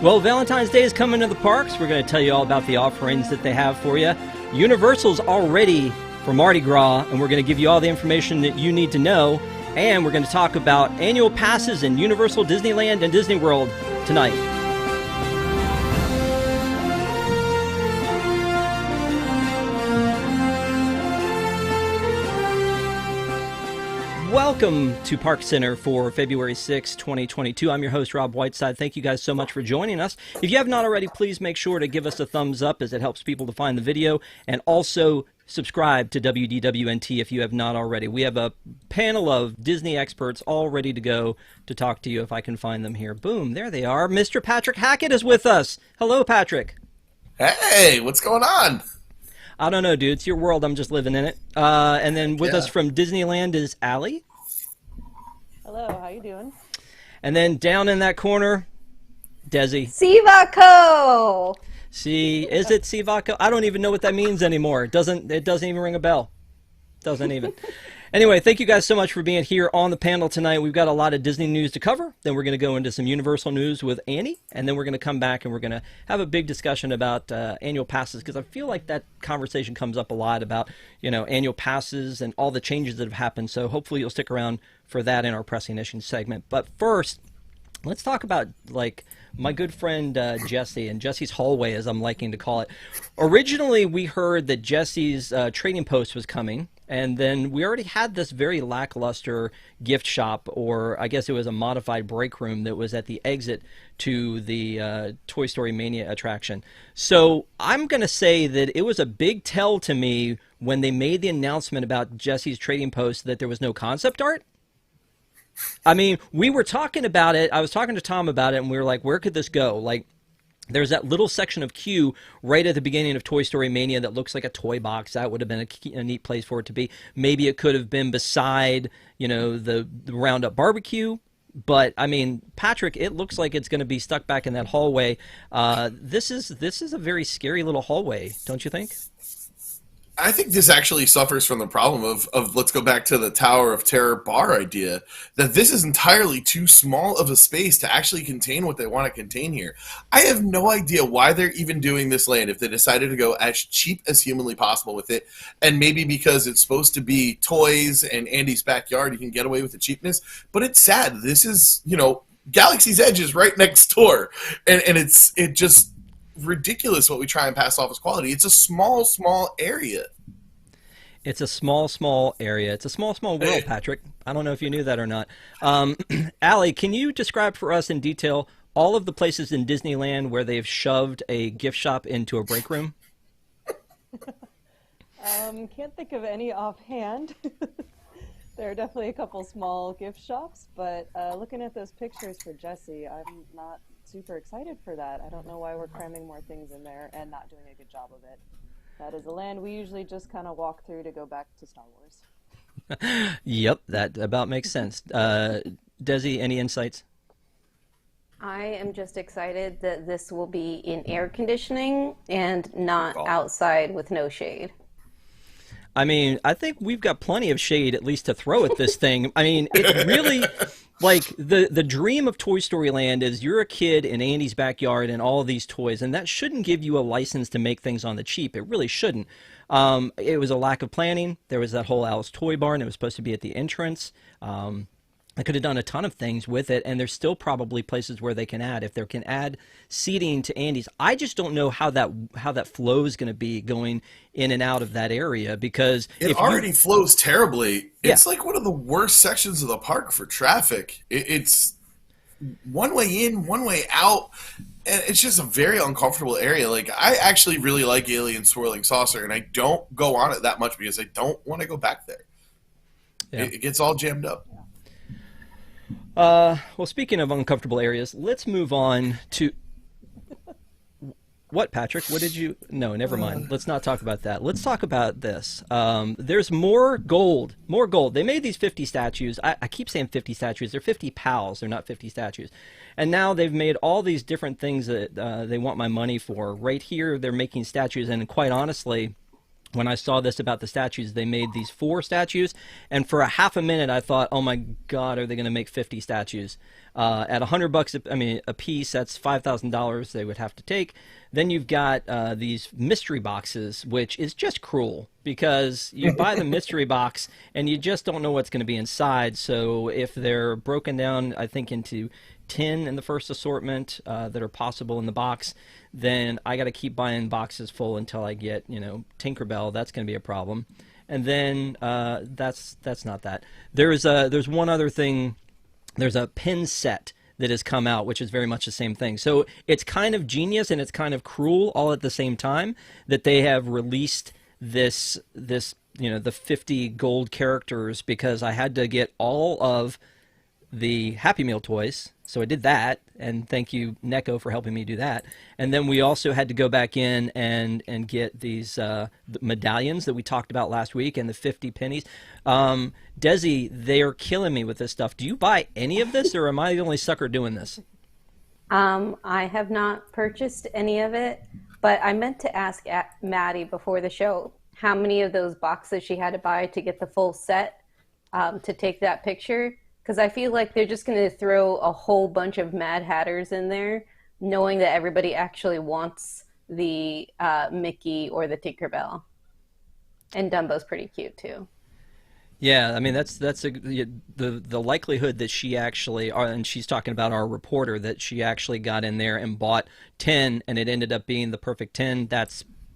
Well, Valentine's Day is coming to the parks. We're going to tell you all about the offerings that they have for you. Universal's all ready for Mardi Gras, and we're going to give you all the information that you need to know. And we're going to talk about annual passes in Universal, Disneyland, and Disney World tonight. Welcome to ParksCenter for February 6, 2022. I'm your host, Rob Whiteside. Thank you guys so much for joining us. If you have not already, please make sure to give us a thumbs up as it helps people to find the video, and also subscribe to WDWNT if you have not already. We have a panel of Disney experts all ready to go to talk to you if I can find them here. Boom, there they are. Mr. Patrick Hackett is with us. Hello, Patrick. Hey, what's going on? I don't know, dude. It's your world. I'm just living in it. And then with us from Disneyland is Allie. Hello, how you doing? And then down in that corner, Desi. Sivaco! Is it Sivaco? I don't even know what that means anymore. It doesn't even ring a bell. Doesn't even. Anyway, thank you guys so much for being here on the panel tonight. We've got a lot of Disney news to cover. Then we're going to go into some Universal news with Annie. And then we're going to come back and we're going to have a big discussion about annual passes, because I feel like that conversation comes up a lot about, annual passes and all the changes that have happened. So hopefully you'll stick around for that in our pressing issues segment. But first, let's talk about, my good friend Jesse, and Jesse's hallway, as I'm liking to call it. Originally, we heard that Jesse's trading post was coming, and then we already had this very lackluster gift shop, or I guess it was a modified break room that was at the exit to the Toy Story Mania attraction. So I'm going to say that it was a big tell to me when they made the announcement about Jesse's trading post that there was no concept art. I mean, we were talking about it. I was talking to Tom about it, and we were like, where could this go? There's that little section of queue right at the beginning of Toy Story Mania that looks like a toy box. That would have been a neat place for it to be. Maybe it could have been beside, the Roundup barbecue. But, I mean, Patrick, it looks like it's going to be stuck back in that hallway. This is a very scary little hallway, don't you think? I think this actually suffers from the problem of let's go back to the Tower of Terror bar idea, that this is entirely too small of a space to actually contain what they want to contain here. I have no idea why they're even doing this land if they decided to go as cheap as humanly possible with it, and maybe because it's supposed to be toys and Andy's backyard, you can get away with the cheapness. But it's sad. This is, Galaxy's Edge is right next door, and it just ridiculous what we try and pass off as quality. It's a small area. It's a small area. It's a small world, Patrick. I don't know if you knew that or not. Allie, can you describe for us in detail all of the places in Disneyland where they've shoved a gift shop into a break room? Can't think of any offhand. There are definitely a couple small gift shops, but looking at those pictures for Jesse, I'm not super excited for that. I don't know why we're cramming more things in there and not doing a good job of it. That is a land we usually just kind of walk through to go back to Star Wars. Yep, that about makes sense. Desi, any insights? I am just excited that this will be in air conditioning and not outside with no shade. I mean, I think we've got plenty of shade at least to throw at this thing. I mean, it's really the dream of Toy Story Land is you're a kid in Andy's backyard and all of these toys, and that shouldn't give you a license to make things on the cheap. It really shouldn't. It was a lack of planning. There was that whole Alice Toy Barn. It was supposed to be at the entrance. I could have done a ton of things with it, and there's still probably places where they can add. If they can add seating to Andy's, I just don't know how that flow is going to be going in and out of that area, because it already flows terribly. It's like one of the worst sections of the park for traffic. It's one way in, one way out, and it's just a very uncomfortable area. I actually really like Alien Swirling Saucer, and I don't go on it that much because I don't want to go back there. Yeah. It gets all jammed up. Well, speaking of uncomfortable areas, let's move on to... What, Patrick? What did you... No, never mind. Let's not talk about that. Let's talk about this. There's more gold. More gold. They made these 50 statues. I keep saying 50 statues. They're 50 pals. They're not 50 statues. And now they've made all these different things that they want my money for. Right here, they're making statues, and quite honestly... When I saw this about the statues, they made these 4 statues, and for a half a minute I thought, oh my God, are they going to make 50 statues? At $100, I mean, a piece, that's $5,000 they would have to take. Then you've got these mystery boxes, which is just cruel because you buy the mystery box and you just don't know what's going to be inside. So if they're broken down, I think, into 10 in the first assortment that are possible in the box, then I got to keep buying boxes full until I get, you know, Tinkerbell. That's going to be a problem. And then that's not that. There's one other thing. There's a pin set that has come out, which is very much the same thing. So it's kind of genius and it's kind of cruel all at the same time that they have released this you know, the 50 gold characters, because I had to get all of the Happy Meal toys. So I did that, and thank you, Neko, for helping me do that. And then we also had to go back in and get these the medallions that we talked about last week and the 50 pennies. Desi, they are killing me with this stuff. Do you buy any of this, or am I the only sucker doing this? I have not purchased any of it, but I meant to ask Maddie before the show how many of those boxes she had to buy to get the full set to take that picture. Because I feel like they're just going to throw a whole bunch of Mad Hatters in there, knowing that everybody actually wants the Mickey or the Tinkerbell. And Dumbo's pretty cute too. Yeah, I mean the likelihood that she actually, and she's talking about our reporter, that she actually got in there and bought 10 and it ended up being the perfect 10.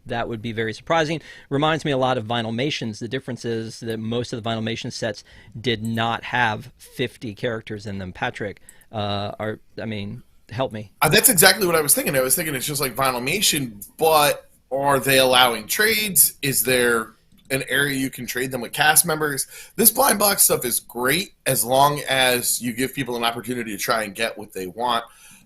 That would be very surprising. Reminds me a lot of Vinylmations. The difference is that most of the Vinylmation sets did not have 50 characters in them. Patrick, I mean, help me. That's exactly what I was thinking. I was thinking it's just like Vinylmation, but are they allowing trades? Is there an area you can trade them with cast members? This blind box stuff is great as long as you give people an opportunity to try and get what they want.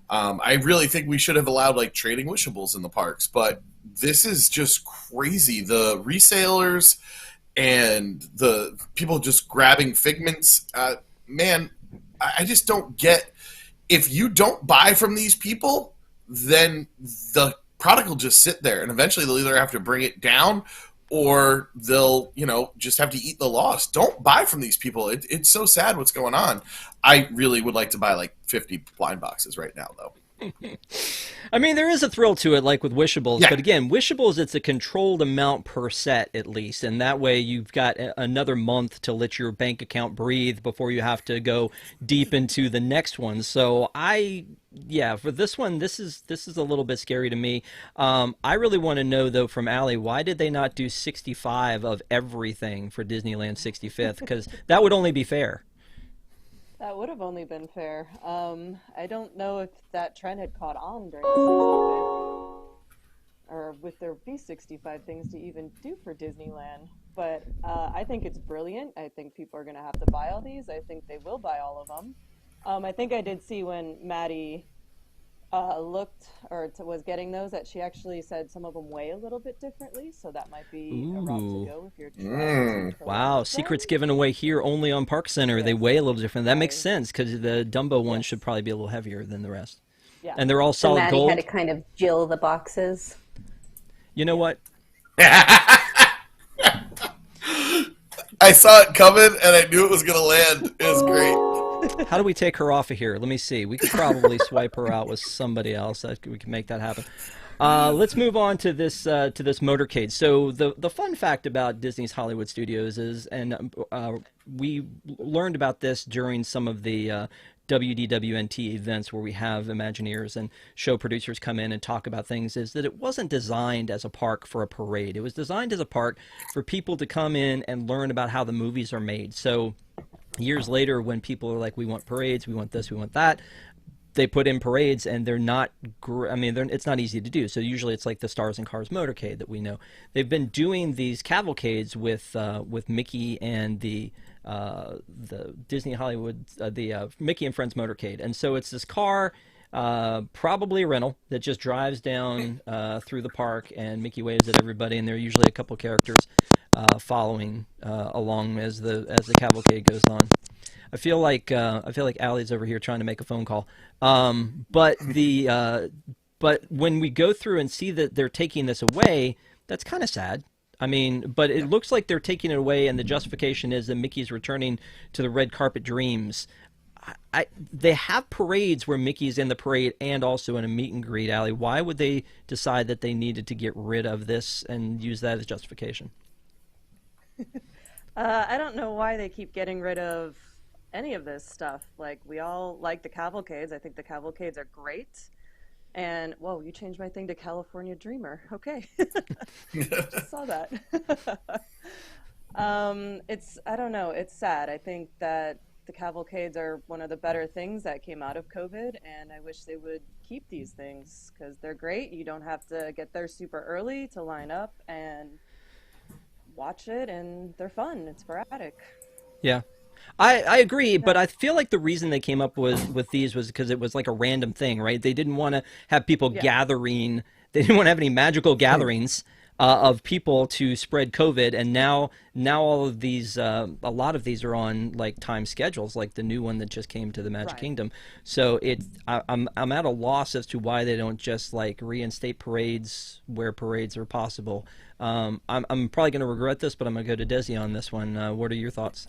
I really think we should have allowed like trading wishables in the parks, but this is just crazy. The resellers and the people just grabbing figments. Man, I just don't get, if you don't buy from these people, then the product will just sit there and eventually they'll either have to bring it down or they'll, you know, just have to eat the loss. Don't buy from these people. It's so sad what's going on. I really would like to buy like 50 blind boxes right now, though. I mean, there is a thrill to it, like with Wishables. Yeah. But again, Wishables, it's a controlled amount per set, at least. And that way you've got another month to let your bank account breathe before you have to go deep into the next one. So yeah, for this one, this is a little bit scary to me. I really want to know, though, from Allie, why did they not do 65 of everything for Disneyland 65th? Because that would only be fair. That would have only been fair. I don't know if that trend had caught on during the 65th, or if there be 65 things to even do for Disneyland. But I think it's brilliant. I think people are going to have to buy all these. I think they will buy all of them. I think I did see when Maddie looked or was getting those that she actually said some of them weigh a little bit differently, so that might be a route to go if you're trying to Wow, secrets given away here only on ParksCenter. Yes. They weigh a little different. That makes sense because the Dumbo one should probably be a little heavier than the rest. Yeah. And they're all solid Maddie gold. Had to kind of jill the boxes. You know what? I saw it coming and I knew it was going to land. It was great. How do we take her off of here? Let me see. We could probably swipe her out with somebody else. We can make that happen. Let's move on to this motorcade. So the fun fact about Disney's Hollywood Studios is, and we learned about this during some of the WDWNT events where we have Imagineers and show producers come in and talk about things, is that it wasn't designed as a park for a parade. It was designed as a park for people to come in and learn about how the movies are made. So years later, when people are like, we want parades, we want this, we want that, they put in parades, and they're not, it's not easy to do. So usually it's like the Stars and Cars motorcade that we know. They've been doing these cavalcades with Mickey and the Disney Hollywood, the Mickey and Friends motorcade. And so it's this car, probably a rental, that just drives down through the park, and Mickey waves at everybody, and there are usually a couple characters following along as the cavalcade goes on. I feel like Allie's over here trying to make a phone call. But when we go through and see that they're taking this away, that's kind of sad. I mean, but it looks like they're taking it away, and the justification is that Mickey's returning to the red carpet dreams. they have parades where Mickey's in the parade and also in a meet and greet, Allie. Why would they decide that they needed to get rid of this and use that as justification? I don't know why they keep getting rid of any of this stuff. Like, we all like the cavalcades. I think the cavalcades are great. And, whoa, you changed my thing to California Dreamer. Okay. Just saw that. I don't know, it's sad. I think that the cavalcades are one of the better things that came out of COVID, and I wish they would keep these things because they're great. You don't have to get there super early to line up and watch it, and they're fun. It's sporadic. Yeah. I agree, but I feel like the reason they came up with these was because it was like a random thing, right? They didn't want to have people gathering. They didn't want to have any magical gatherings of people to spread COVID, and now all of these, a lot of these are on like time schedules, like the new one that just came to the Magic Kingdom. So I'm at a loss as to why they don't just like reinstate parades where parades are possible. I'm probably going to regret this, but I'm going to go to Desi on this one. What are your thoughts?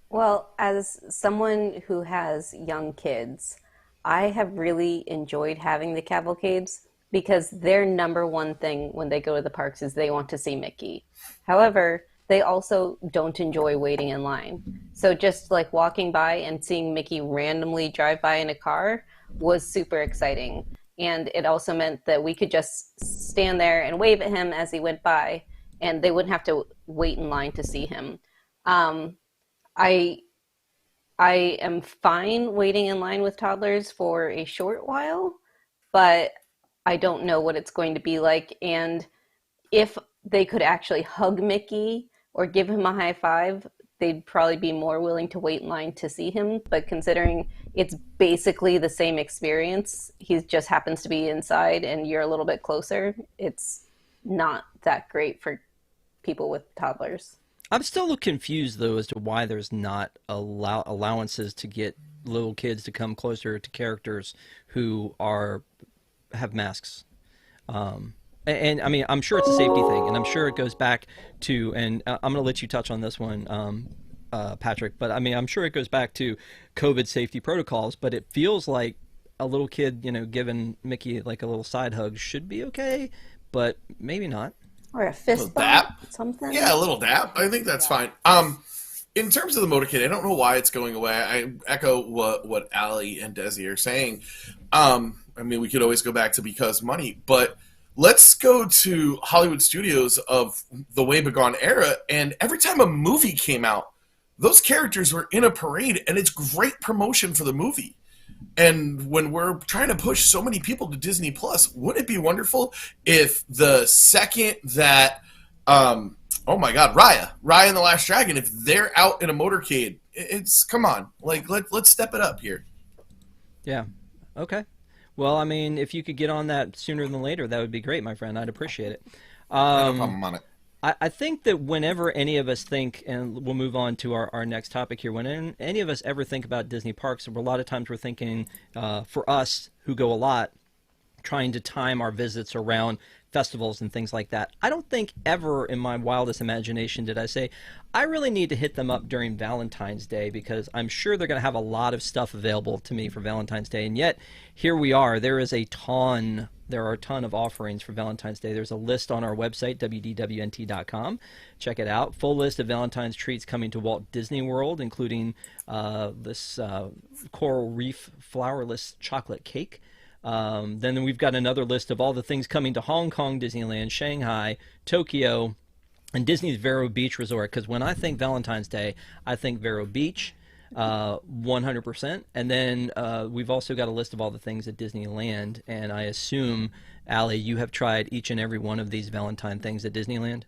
Well, as someone who has young kids, I have really enjoyed having the cavalcades because their number one thing when they go to the parks is they want to see Mickey. However, they also don't enjoy waiting in line. So just like walking by and seeing Mickey randomly drive by in a car was super exciting. And it also meant that we could just stand there and wave at him as he went by, and they wouldn't have to wait in line to see him. I am fine waiting in line with toddlers for a short while, but I don't know what it's going to be like. And if they could actually hug Mickey or give him a high five, they'd probably be more willing to wait in line to see him. But considering it's basically the same experience, he just happens to be inside and you're a little bit closer, it's not that great for people with toddlers. I'm still a little confused, though, as to why there's not allowances to get little kids to come closer to characters who have masks. And I mean, I'm sure it's a safety thing, and I'm sure it goes back to, and I'm going to let you touch on this one, Patrick, but I mean, I'm sure it goes back to COVID safety protocols, but it feels like a little kid, giving Mickey like a little side hug should be okay, but maybe not. Or a fist bump, something. Yeah, a little dap. I think that's fine. In terms of the motorcade, I don't know why it's going away. I echo what Allie and Desi are saying. I mean, we could always go back to because money, but let's go to Hollywood Studios of the way begone era, and every time a movie came out, those characters were in a parade, and it's great promotion for the movie. And when we're trying to push so many people to Disney Plus, wouldn't it be wonderful if the second that, oh my God, Raya and the Last Dragon, if they're out in a motorcade, come on, like let's step it up here. Yeah. Okay. Well, I mean, if you could get on that sooner than later, that would be great, my friend. I'd appreciate it. No problem on it. I think that whenever any of us think, and we'll move on to our next topic here, when any of us ever think about Disney parks, a lot of times we're thinking, for us who go a lot, trying to time our visits around festivals and things like that. I don't think ever in my wildest imagination did I say, I really need to hit them up during Valentine's Day because I'm sure they're going to have a lot of stuff available to me for Valentine's Day. And yet, here we are. There are a ton of offerings for Valentine's Day. There's a list on our website, wdwnt.com. Check it out. Full list of Valentine's treats coming to Walt Disney World, including this coral reef flourless chocolate cake. Then we've got another list of all the things coming to Hong Kong, Disneyland, Shanghai, Tokyo, and Disney's Vero Beach Resort. Because when I think Valentine's Day, I think Vero Beach, 100%. And then we've also got a list of all the things at Disneyland. And I assume, Allie, you have tried each and every one of these Valentine things at Disneyland?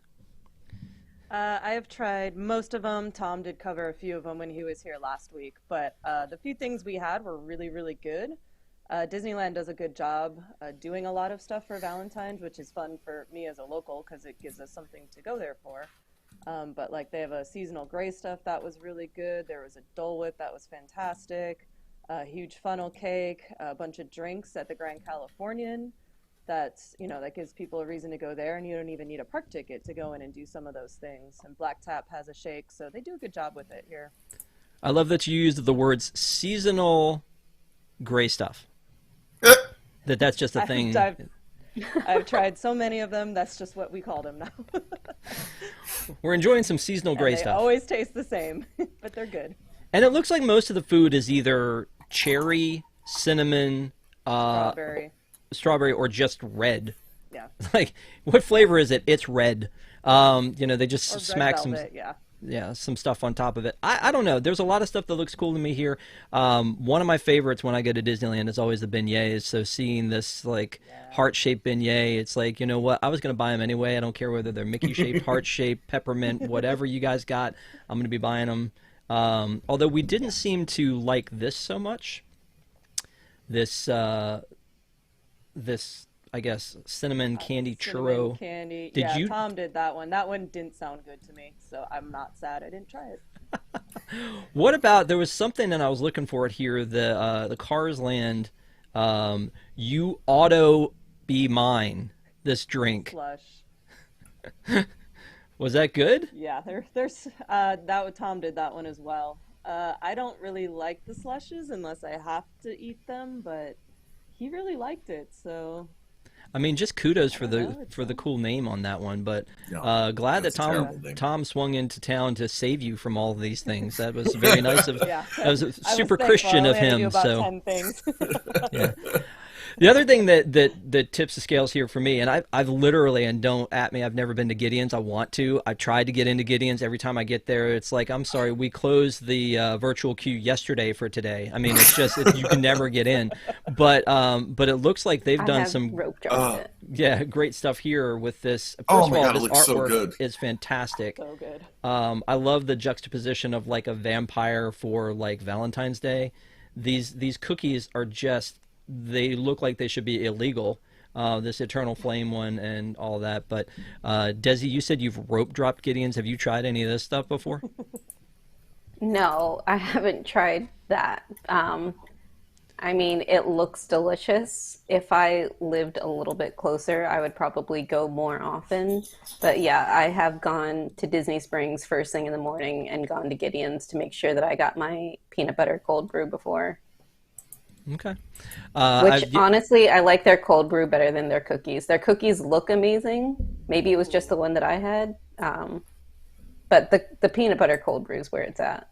I have tried most of them. Tom did cover a few of them when he was here last week. But the few things we had were really, really good. Disneyland does a good job doing a lot of stuff for Valentine's, which is fun for me as a local because it gives us something to go there for. But like they have a seasonal gray stuff that was really good. There was a Dole Whip that was fantastic. A huge funnel cake, a bunch of drinks at the Grand Californian. That gives people a reason to go there, and you don't even need a park ticket to go in and do some of those things. And Black Tap has a shake, so they do a good job with it here. I love that you used the words seasonal gray stuff. That's just a thing. I've tried so many of them. That's just what we call them now. We're enjoying some seasonal gray They stuff. always taste the same, but they're good. And it looks like most of the food is either cherry, cinnamon, Strawberry. or just red. Yeah. Like, what flavor is it? It's red. They just Or smack red velvet, some stuff on top of it. I don't know. There's a lot of stuff that looks cool to me here. One of my favorites when I go to Disneyland is always the beignets. So seeing this heart-shaped beignet, it's like, you know what? I was going to buy them anyway. I don't care whether they're Mickey-shaped, heart-shaped, peppermint, whatever you guys got. I'm going to be buying them. Although we didn't seem to like this so much. This I guess cinnamon candy churro. Candy. Did you? Tom did that one. That one didn't sound good to me, so I'm not sad I didn't try it. What about, there was something that I was looking for it here, the Cars Land, you auto be mine, this drink. Slush. Was that good? Yeah, Tom did that one as well. I don't really like the slushes unless I have to eat them, but he really liked it, so I mean, just kudos for the cool name on that one, but glad that Tom swung into town to save you from all of these things. That was very nice of yeah. That was super I was Christian of I had to do him. about So 10 things. yeah. The other thing that tips the scales here for me, and I've literally, and don't at me, I've never been to Gideon's. I want to. I've tried to get into Gideon's. Every time I get there, it's like, I'm sorry, we closed the virtual queue yesterday for today. I mean, it's just you can never get in. But it looks like they've done some rope dropped it. Yeah, great stuff here with this. First Oh of my all, God, it this looks so artwork good. is fantastic. So good. I love the juxtaposition of like a vampire for like Valentine's Day. These cookies are just, they look like they should be illegal. This Eternal Flame one and all that. But Desi, you said you've rope dropped Gideon's. Have you tried any of this stuff before? No, I haven't tried that. I mean, it looks delicious. If I lived a little bit closer, I would probably go more often. But yeah, I have gone to Disney Springs first thing in the morning and gone to Gideon's to make sure that I got my peanut butter cold brew before. Okay. Which, honestly, I like their cold brew better than their cookies. Their cookies look amazing. Maybe it was just the one that I had. But the peanut butter cold brew is where it's at.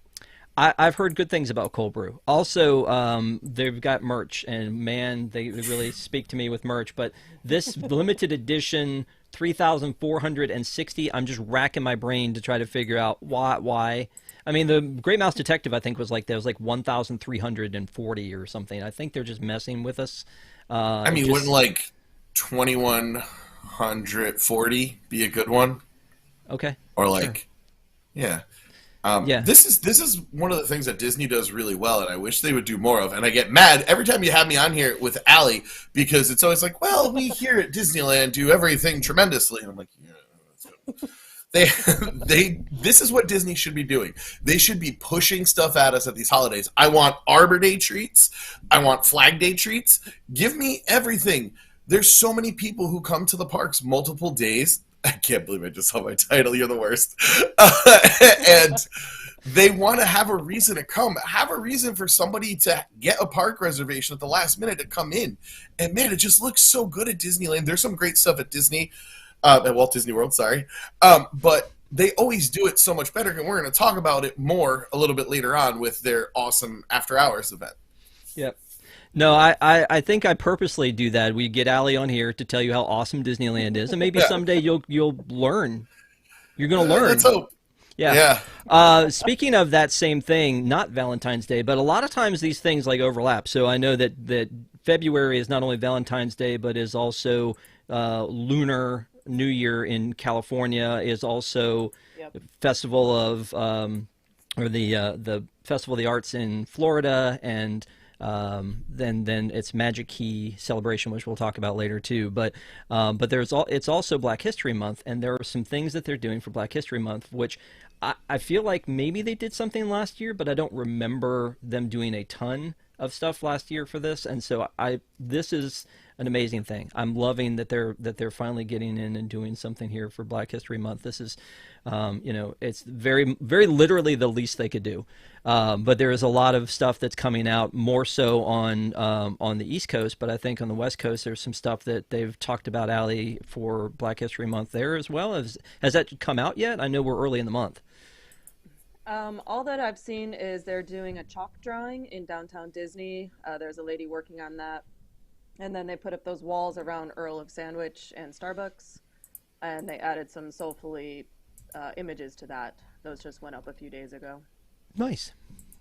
I've heard good things about cold brew. Also, they've got merch, and man, they really speak to me with merch. But this limited edition 3,460, I'm just racking my brain to try to figure out why. I mean, the Great Mouse Detective, I think, was like 1,340 or something. I think they're just messing with us. Wouldn't like 2,140 be a good one? Okay. Or like, sure. Yeah. Yeah. This is one of the things that Disney does really well, and I wish they would do more of. And I get mad every time you have me on here with Allie, because it's always like, well, we here at Disneyland do everything tremendously. And I'm like, yeah, that's good. This is what Disney should be doing. They should be pushing stuff at us at these holidays. I want Arbor Day treats. I want Flag Day treats. Give me everything. There's so many people who come to the parks multiple days. I can't believe I just saw my title. You're the worst. And they want to have a reason to come. Have a reason for somebody to get a park reservation at the last minute to come in. And man, it just looks so good at Disneyland. There's some great stuff at Disney. At Walt Disney World, sorry. But they always do it so much better, and we're going to talk about it more a little bit later on with their awesome After Hours event. Yep. No, I think I purposely do that. We get Allie on here to tell you how awesome Disneyland is, and maybe someday you'll learn. You're going to learn. Let's hope. Yeah. Speaking of that same thing, not Valentine's Day, but a lot of times these things like overlap. So I know that February is not only Valentine's Day, but is also Lunar New Year in California, is also Festival of the Festival of the Arts in Florida, and then it's Magic Key Celebration, which we'll talk about later too. But it's also Black History Month, and there are some things that they're doing for Black History Month, which I feel like maybe they did something last year, but I don't remember them doing a ton. of stuff last year for this, and so this is an amazing thing. I'm loving that they're finally getting in and doing something here for Black History Month. This is, it's very very literally the least they could do. But there is a lot of stuff that's coming out more so on the East Coast, but I think on the West Coast there's some stuff that they've talked about, Allie, for Black History Month there as well. Has that come out yet? I know we're early in the month. All that I've seen is they're doing a chalk drawing in downtown Disney. There's a lady working on that. And then they put up those walls around Earl of Sandwich and Starbucks. And they added some soulfully images to that. Those just went up a few days ago. Nice.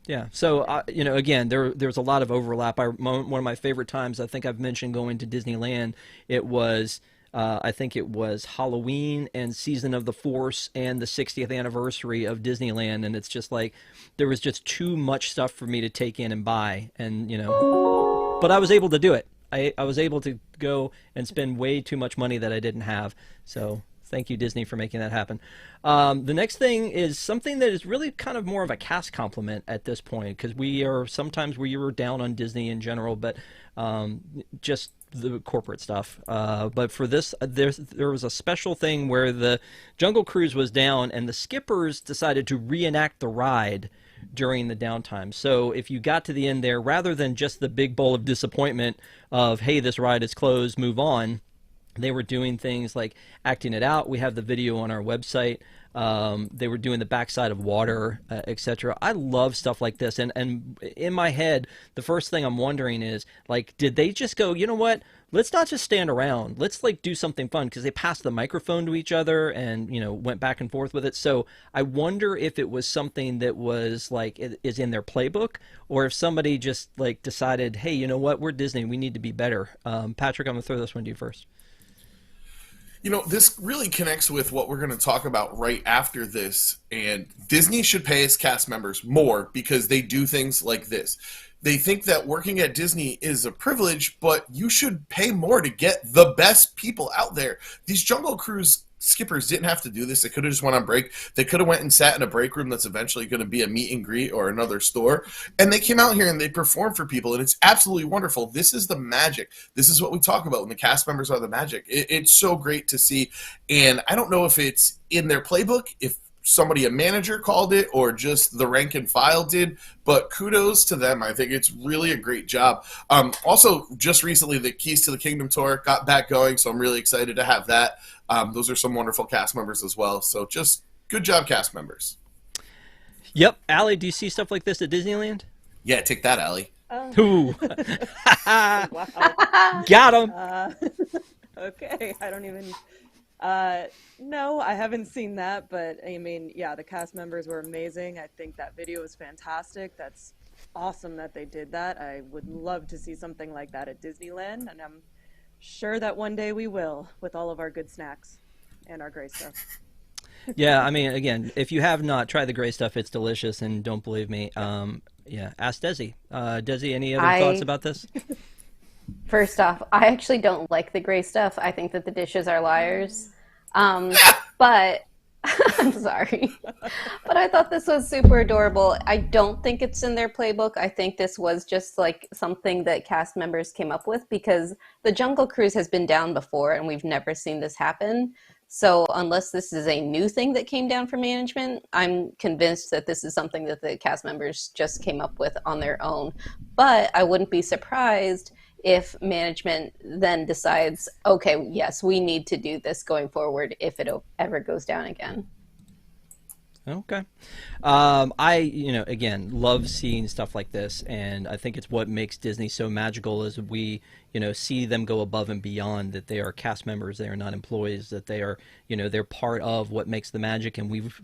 Yeah. So, again, there's a lot of overlap. One of my favorite times, I think I've mentioned going to Disneyland, it was... I think it was Halloween and Season of the Force and the 60th anniversary of Disneyland, and it's just like there was just too much stuff for me to take in and buy, and but I was able to do it. I was able to go and spend way too much money that I didn't have. So thank you, Disney, for making that happen. The next thing is something that is really kind of more of a cast compliment at this point, because we were down on Disney in general, but just the corporate stuff. But for this, there was a special thing where the Jungle Cruise was down and the skippers decided to reenact the ride during the downtime. So if you got to the end there, rather than just the big bowl of disappointment of, hey, this ride is closed, move on, they were doing things like acting it out. We have the video on our website. They were doing the backside of water, etc. I love stuff like this. And in my head, the first thing I'm wondering is, like, did they just go, you know what? Let's not just stand around. Let's do something fun, because they passed the microphone to each other and went back and forth with it. So I wonder if it was something that was is in their playbook, or if somebody just decided, hey, you know what? We're Disney. We need to be better. Patrick, I'm gonna throw this one to you first. This really connects with what we're going to talk about right after this. And Disney should pay its cast members more because they do things like this. They think that working at Disney is a privilege, but you should pay more to get the best people out there. These Jungle Cruise skippers didn't have to do this. They could have just went on break. They could have went and sat in a break room that's eventually going to be a meet and greet or another store. And they came out here and they performed for people, and it's absolutely wonderful. This is the magic. This is what we talk about when the cast members are the magic. It's so great to see. And I don't know if it's in their playbook, if a manager called it, or just the rank and file did, but kudos to them. I think it's really a great job. Also, just recently, the Keys to the Kingdom tour got back going, so I'm really excited to have that. Those are some wonderful cast members as well. So just good job, cast members. Yep. Allie, do you see stuff like this at Disneyland? Yeah, take that, Allie. Ooh. Wow. Got him. Okay, I don't even... no, I haven't seen that, but I mean, yeah, the cast members were amazing. I think that video was fantastic. That's awesome that they did that. I would love to see something like that at Disneyland, and I'm sure that one day we will, with all of our good snacks and our great stuff. Yeah, I mean, again, if you have not tried the gray stuff, it's delicious, and don't believe me. Yeah, ask Desi. Desi, any other thoughts about this? First off, I actually don't like the gray stuff. I think that the dishes are liars. But I'm sorry. But I thought this was super adorable. I don't think it's in their playbook. I think this was just something that cast members came up with, because the Jungle Cruise has been down before and we've never seen this happen. So unless this is a new thing that came down from management, I'm convinced that this is something that the cast members just came up with on their own. But I wouldn't be surprised if management then decides, okay, yes, we need to do this going forward if it ever goes down again. Okay. I, again, love seeing stuff like this, and I think it's what makes Disney so magical is we, see them go above and beyond, that they are cast members, they are not employees, that they are, they're part of what makes the magic, and we've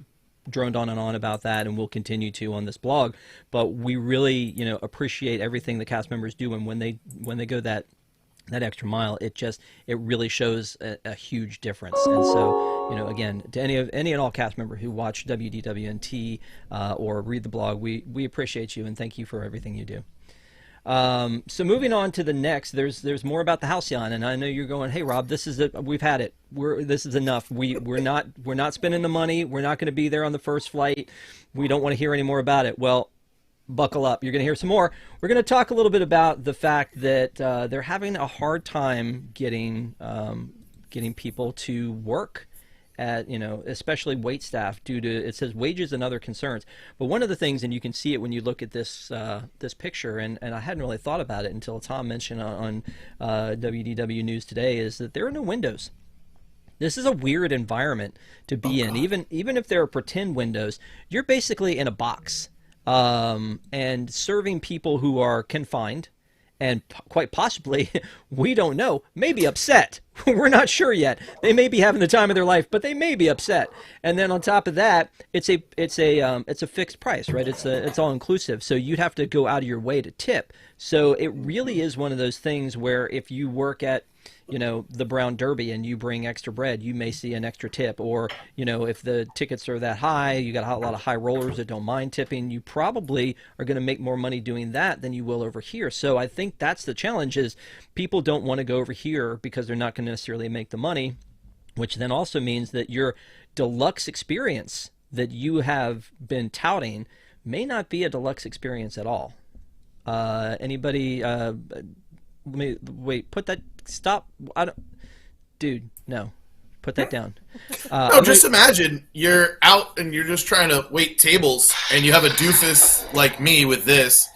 droned on and on about that, and we'll continue to on this blog, but we really, appreciate everything the cast members do, and when they go that extra mile, it really shows a huge difference. And so, again, to any and all cast member who watch WDWNT or read the blog, we appreciate you and thank you for everything you do. So moving on to the next, there's more about the Halcyon, and I know you're going, hey Rob, this is it. We've had it. This is enough. We're not spending the money. We're not going to be there on the first flight. We don't want to hear any more about it. Well, buckle up. You're going to hear some more. We're going to talk a little bit about the fact that they're having a hard time getting people to work at, especially wait staff due to, it says, wages and other concerns. But one of the things, and you can see it when you look at this this picture, and I hadn't really thought about it until Tom mentioned on WDW News today, is that there are no windows. This is a weird environment to be in. Even if there are pretend windows, you're basically in a box and serving people who are confined and quite possibly, we don't know, may be upset. We're not sure yet. They may be having the time of their life, but they may be upset. And then on top of that, it's a fixed price, right? It's all inclusive. So you'd have to go out of your way to tip. So it really is one of those things where if you work at the Brown Derby and you bring extra bread, you may see an extra tip. Or, if the tickets are that high, you got a lot of high rollers that don't mind tipping, you probably are going to make more money doing that than you will over here. So I think that's the challenge, is people don't want to go over here because they're not going to necessarily make the money, which then also means that your deluxe experience that you have been touting may not be a deluxe experience at all. Anybody, let me, wait, put that, stop, dude, no, put that down. No, just imagine you're out and you're just trying to wait tables and you have a doofus like me with this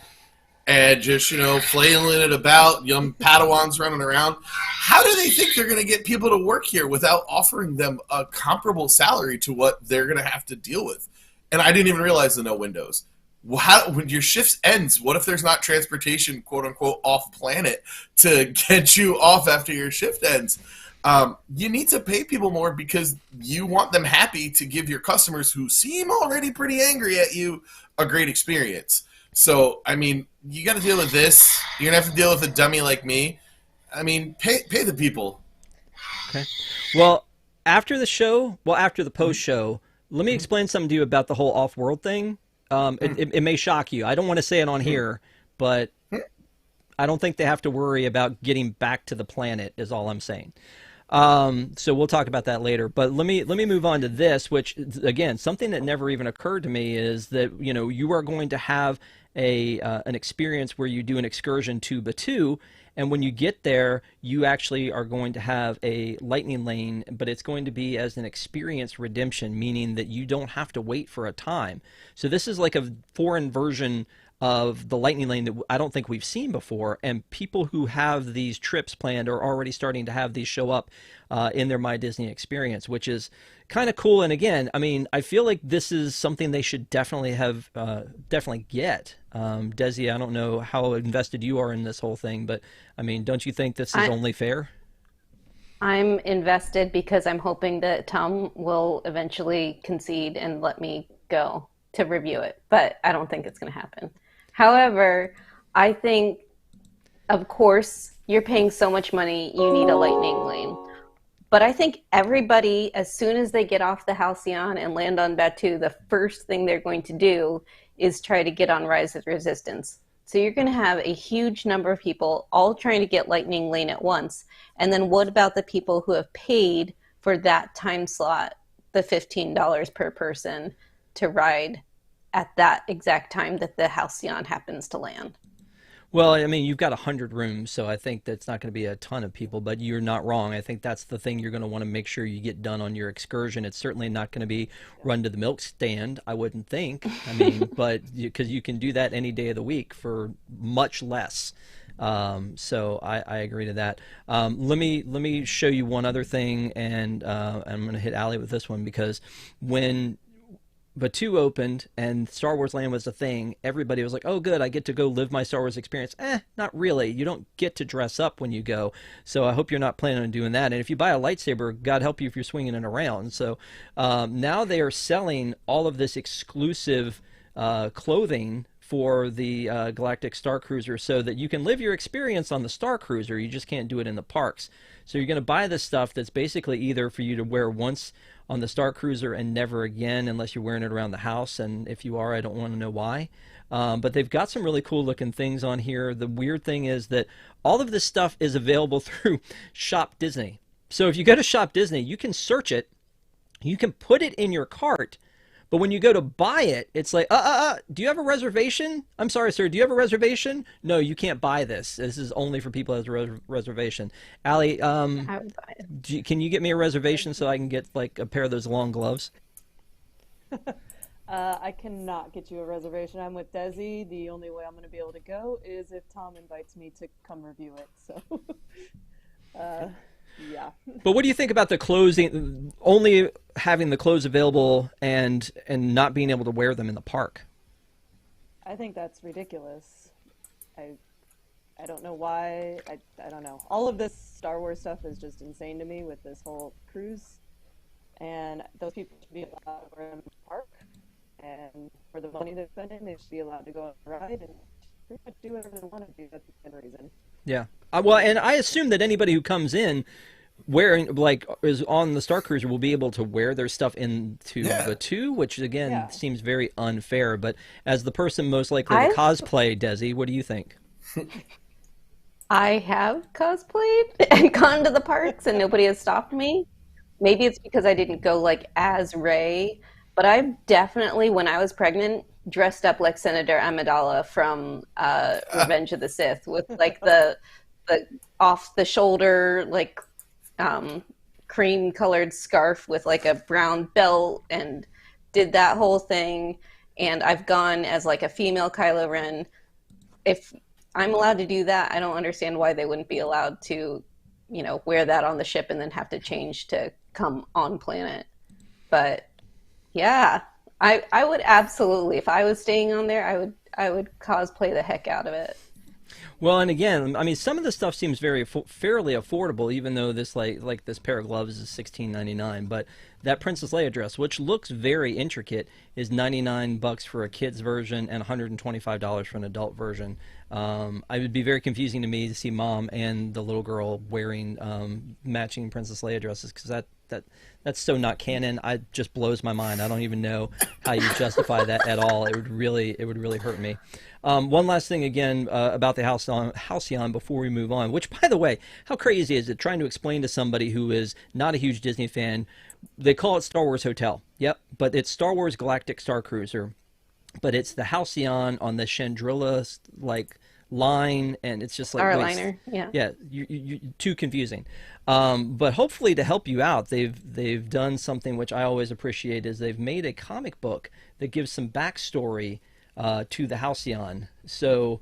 and just, flailing it about, young Padawans running around. How do they think they're going to get people to work here without offering them a comparable salary to what they're going to have to deal with? And I didn't even realize the no windows. When your shift ends, what if there's not transportation, quote unquote, off planet to get you off after your shift ends? You need to pay people more because you want them happy to give your customers, who seem already pretty angry at you, a great experience. So, you got to deal with this. You're going to have to deal with a dummy like me. Pay the people. Okay. Well, after the post show, let me explain something to you about the whole off-world thing. It may shock you. I don't want to say it on here, but I don't think they have to worry about getting back to the planet, is all I'm saying. So we'll talk about that later. But let me move on to this, which, again, something that never even occurred to me is that, you are going to have an experience where you do an excursion to Batuu, and when you get there, you actually are going to have a lightning lane, but it's going to be as an experience redemption, meaning that you don't have to wait for a time. So this is like a foreign version of the lightning lane that I don't think we've seen before, and people who have these trips planned are already starting to have these show up in their My Disney experience, which is kind of cool. And again, I feel like this is something they should definitely get. Desi, I don't know how invested you are in this whole thing, but don't you think this is only fair? I'm invested because I'm hoping that Tom will eventually concede and let me go to review it, but I don't think it's going to happen. However, I think, of course, you're paying so much money, you need a lightning lane. But I think everybody, as soon as they get off the Halcyon and land on Batuu, the first thing they're going to do is try to get on Rise of Resistance. So you're going to have a huge number of people all trying to get lightning lane at once. And then what about the people who have paid for that time slot, the $15 per person, to ride at that exact time that the Halcyon happens to land? Well, you've got 100 rooms, so I think that's not going to be a ton of people, but you're not wrong. I think that's the thing you're going to want to make sure you get done on your excursion. It's certainly not going to be run to the milk stand, I wouldn't think. But because you can do that any day of the week for much less. So I agree to that. Let me show you one other thing, and I'm going to hit Allie with this one, because when Batuu opened and Star Wars Land was a thing, everybody was like, oh good, I get to go live my Star Wars experience. Not really. You don't get to dress up when you go. So I hope you're not planning on doing that. And if you buy a lightsaber, God help you if you're swinging it around. So now they are selling all of this exclusive clothing for the Galactic Starcruiser so that you can live your experience on the Starcruiser. You just can't do it in the parks. So you're going to buy this stuff that's basically either for you to wear once on the Starcruiser and never again unless you're wearing it around the house, and if you are, I don't want to know why. But they've got some really cool looking things on here. The weird thing is that all of this stuff is available through Shop Disney. So if you go to Shop Disney, you can search it, you can put it in your cart, But when you go to buy it, it's like, do you have a reservation? I'm sorry, sir, do you have a reservation? No, you can't buy this. This is only for people who have a reservation. Allie, I would buy it. can you get me a reservation so I can get like a pair of those long gloves? I cannot get you a reservation. I'm with Desi. The only way I'm going to be able to go is if Tom invites me to come review it. So, yeah. But what do you think about the closing, only having the clothes available and not being able to wear them in the park? I think that's ridiculous. I don't know why. I don't know. All of this Star Wars stuff is just insane to me with this whole cruise. And those people should be allowed to wear them in the park. And for the money they're spending, they should be allowed to go on a ride and pretty much do whatever they want to do. That's the main reason. Yeah. Well, and I assume that anybody who comes in wearing, like, is on the Starcruiser will be able to wear their stuff into the 2, which again seems very unfair. But as the person most likely to cosplay, Desi, what do you think? I have cosplayed and gone to the parks, and nobody has stopped me. Maybe it's because I didn't go like as Rey, but I definitely, when I was pregnant, dressed up like Senator Amidala from Revenge of the Sith with like the off the shoulder like cream colored scarf with like a brown belt, and did that whole thing. And I've gone as like a female Kylo Ren. If I'm allowed to do that, I don't understand why they wouldn't be allowed to, you know, wear that on the ship and then have to change to come on planet. But yeah, I would absolutely, if I was staying on there, I would cosplay the heck out of it. Well, and again, I mean, some of the stuff seems fairly affordable, even though this like this pair of gloves is $16.99. But that Princess Leia dress, which looks very intricate, is $99 for a kid's version and $125 for an adult version. It would be very confusing to me to see Mom and the little girl wearing matching Princess Leia dresses, because that's so not canon. It just blows my mind. I don't even know how you justify that at all. It would really hurt me. One last thing again about the Halcyon before we move on, which, by the way, how crazy is it trying to explain to somebody who is not a huge Disney fan? They call it Star Wars Hotel. Yep, but it's Star Wars Galactic Starcruiser. But it's the Halcyon on the Chandrilla like line, and it's just like Starliner, yeah, you too confusing. But hopefully, to help you out, they've done something which I always appreciate, is they've made a comic book that gives some backstory to the Halcyon. So,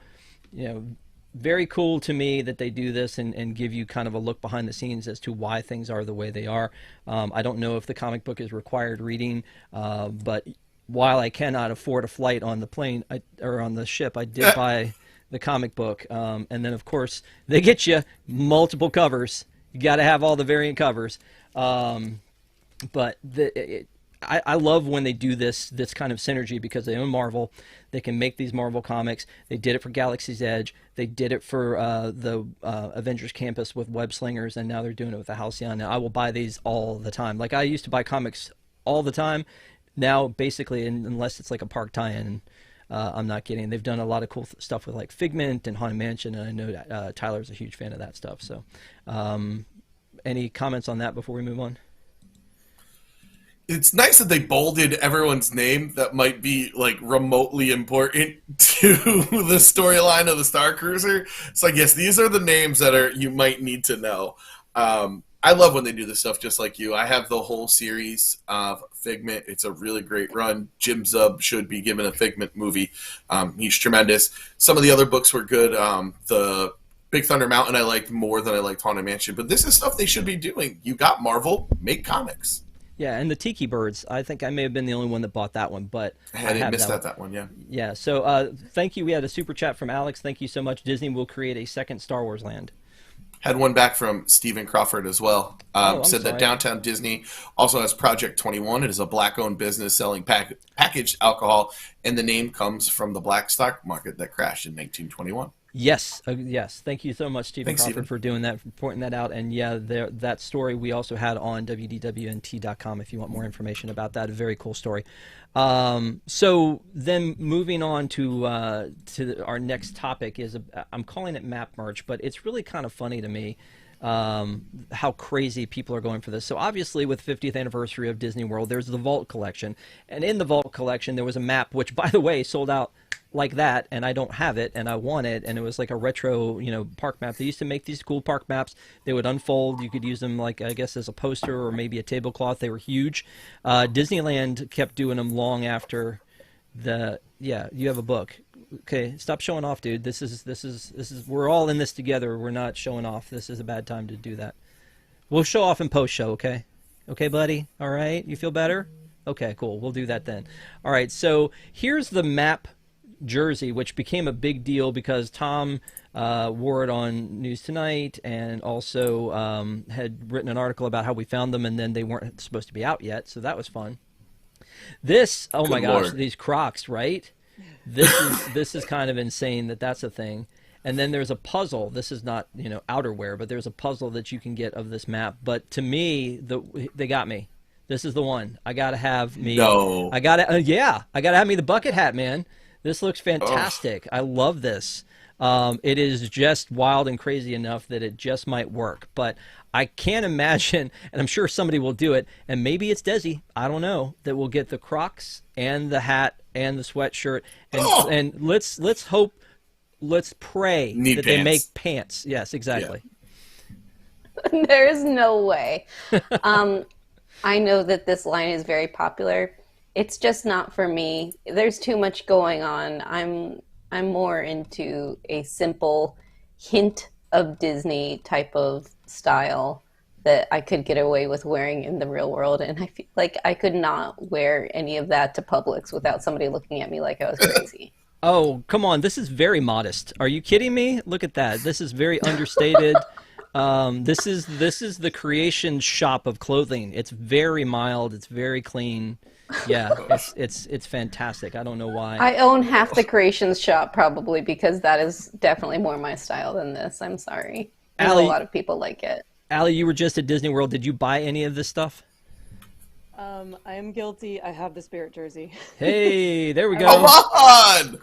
you know, very cool to me that they do this and give you kind of a look behind the scenes as to why things are the way they are. I don't know if the comic book is required reading, but while I cannot afford a flight on the plane or on the ship, I did buy the comic book. And then, of course, they get you multiple covers. You got to have all the variant covers. But I love when they do this kind of synergy, because they own Marvel. They can make these Marvel comics. They did it for Galaxy's Edge. They did it for the Avengers Campus with Web Slingers, and now they're doing it with the Halcyon. Now, I will buy these all the time. Like, I used to buy comics all the time. Now, basically, unless it's like a park tie-in, I'm not getting. They've done a lot of cool stuff with like Figment and Haunted Mansion, and I know Tyler's a huge fan of that stuff. So, any comments on that before we move on? It's nice that they bolded everyone's name that might be like remotely important to the storyline of the Starcruiser. It's like, yes, these are the names that you might need to know. I love when they do this stuff, just like you. I have the whole series of Figment. It's a really great run. Jim Zub should be given a Figment movie. He's tremendous. Some of the other books were good. The Big Thunder Mountain I liked more than I liked Haunted Mansion. But this is stuff they should be doing. You got Marvel, make comics. Yeah, and the Tiki Birds. I think I may have been the only one that bought that one, but I didn't miss that one, yeah. Yeah, so thank you. We had a super chat from Alex. Thank you so much. Disney will create a second Star Wars land. Had one back from Stephen Crawford as well. Said that Downtown Disney also has Project 21. It is a black-owned business selling packaged alcohol, and the name comes from the black stock market that crashed in 1921. Yes, yes. Thank you so much, Stephen Crawford, Stephen, for doing that, for pointing that out. And yeah, that story we also had on WDWNT.com if you want more information about that. A very cool story. So then moving on to our next topic is, I'm calling it map merch, but it's really kind of funny to me. how crazy people are going for this. So obviously with 50th anniversary of Disney World, there's the Vault Collection. And in the Vault Collection, there was a map, which, by the way, sold out like that, and I don't have it, and I want it, and it was like a retro, park map. They used to make these cool park maps. They would unfold. You could use them, like, I guess, as a poster or maybe a tablecloth. They were huge. Disneyland kept doing them long after yeah, you have a book. Okay, stop showing off, dude. This is we're all in this together. We're not showing off. This is a bad time to do that. We'll show off in post-show, okay? Okay, buddy? All right? You feel better? Okay, cool. We'll do that then. All right, so here's the map jersey, which became a big deal because Tom wore it on News Tonight and also had written an article about how we found them, and then they weren't supposed to be out yet, so that was fun. This, oh my gosh, these Crocs, right? This is kind of insane that that's a thing. And then there's a puzzle. This is not, outerwear, but there's a puzzle that you can get of this map. But to me, they got me. This is the one. I gotta have me. No. I gotta have me the bucket hat, man. This looks fantastic. I love this. It is just wild and crazy enough that it just might work. But I can't imagine, and I'm sure somebody will do it, and maybe it's Desi, I don't know, that will get the Crocs and the hat and the sweatshirt. And let's hope, let's pray that they make pants. Yes, exactly. Yeah. There is no way. I know that this line is very popular. It's just not for me. There's too much going on. I'm more into a simple hint of Disney type of style that I could get away with wearing in the real world, and I feel like I could not wear any of that to Publix without somebody looking at me like I was crazy. Oh, come on. This is very modest. Are you kidding me? Look at that. This is very understated. This is the creation shop of clothing. It's very mild. It's very clean. Yeah, it's fantastic. I don't know why. I own half the creations shop probably because that is definitely more my style than this. I'm sorry. I know a lot of people like it. Allie, you were just at Disney World. Did you buy any of this stuff? I am guilty. I have the Spirit jersey. Hey, there we go. Come on!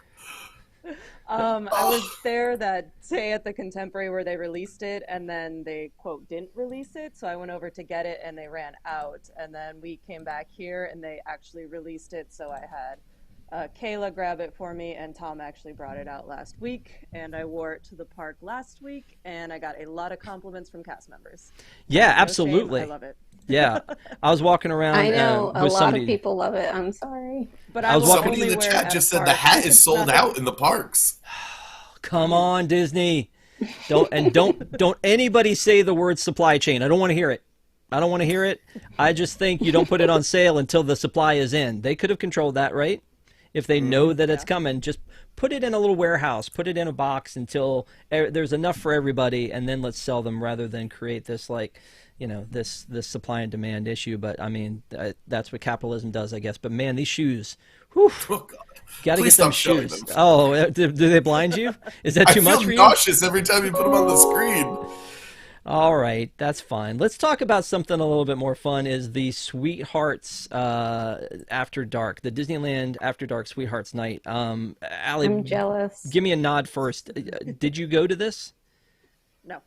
I was there that day at the Contemporary where they released it, and then they, quote, didn't release it, so I went over to get it, and they ran out. And then we came back here, and they actually released it, so I had Kayla grab it for me, and Tom actually brought it out last week, and I wore it to the park last week, and I got a lot of compliments from cast members. Yeah, No absolutely. shame, I love it. Yeah, I was walking around. I know with a lot somebody. of people love it. I'm sorry, but I was walking. Somebody in the chat just said the hat is sold out in the parks. Come on, Disney! Don't anybody say the word supply chain. I don't want to hear it. I don't want to hear it. I just think you don't put it on sale until the supply is in. They could have controlled that, right? If they know that it's coming, just put it in a little warehouse, put it in a box until there's enough for everybody, and then let's sell them rather than create this this supply and demand issue. But I mean, that's what capitalism does, I guess. But man, these shoes, whew, gotta get them shoes. Oh, do they blind you? Is that too much for you? I feel nauseous every time you put them on the screen. All right, that's fine. Let's talk about something a little bit more fun. Is the Sweethearts After Dark, the Disneyland After Dark Sweethearts Night. Allie, I'm jealous. Give me a nod first. Did you go to this? No.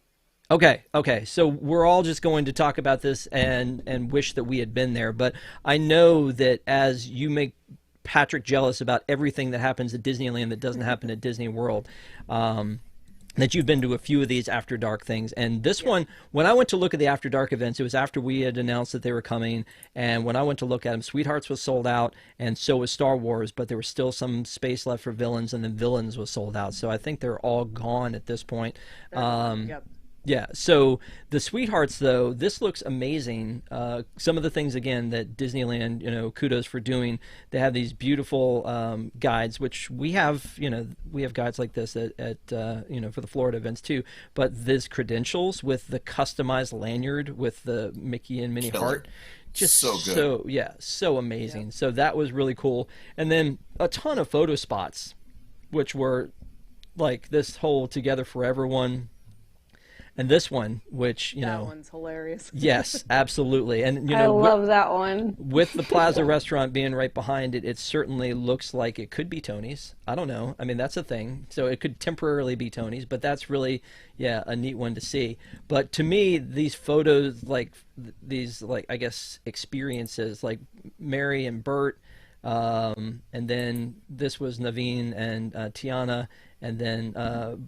Okay. So we're all just going to talk about this and wish that we had been there. But I know that as you make Patrick jealous about everything that happens at Disneyland that doesn't happen at Disney World, that you've been to a few of these After Dark things. And this one, when I went to look at the After Dark events, it was after we had announced that they were coming. And when I went to look at them, Sweethearts was sold out, and so was Star Wars, but there was still some space left for Villains, and then Villains was sold out. So I think they're all gone at this point. Yep. Yeah, so the Sweethearts, though, this looks amazing. Some of the things, again, that Disneyland, kudos for doing. They have these beautiful guides, which we have, we have guides like this at for the Florida events too. But this credentials with the customized lanyard with the Mickey and Minnie heart, just so good. So amazing. So that was really cool. And then a ton of photo spots, which were like this whole Together Forever one. And this one, which, That one's hilarious. yes, absolutely. And, I love that one. with the Plaza restaurant being right behind it, it certainly looks like it could be Tony's. I don't know. I mean, that's a thing. So it could temporarily be Tony's, but that's really, a neat one to see. But to me, these photos, I guess, experiences, like Mary and Bert, and then this was Naveen and Tiana, and then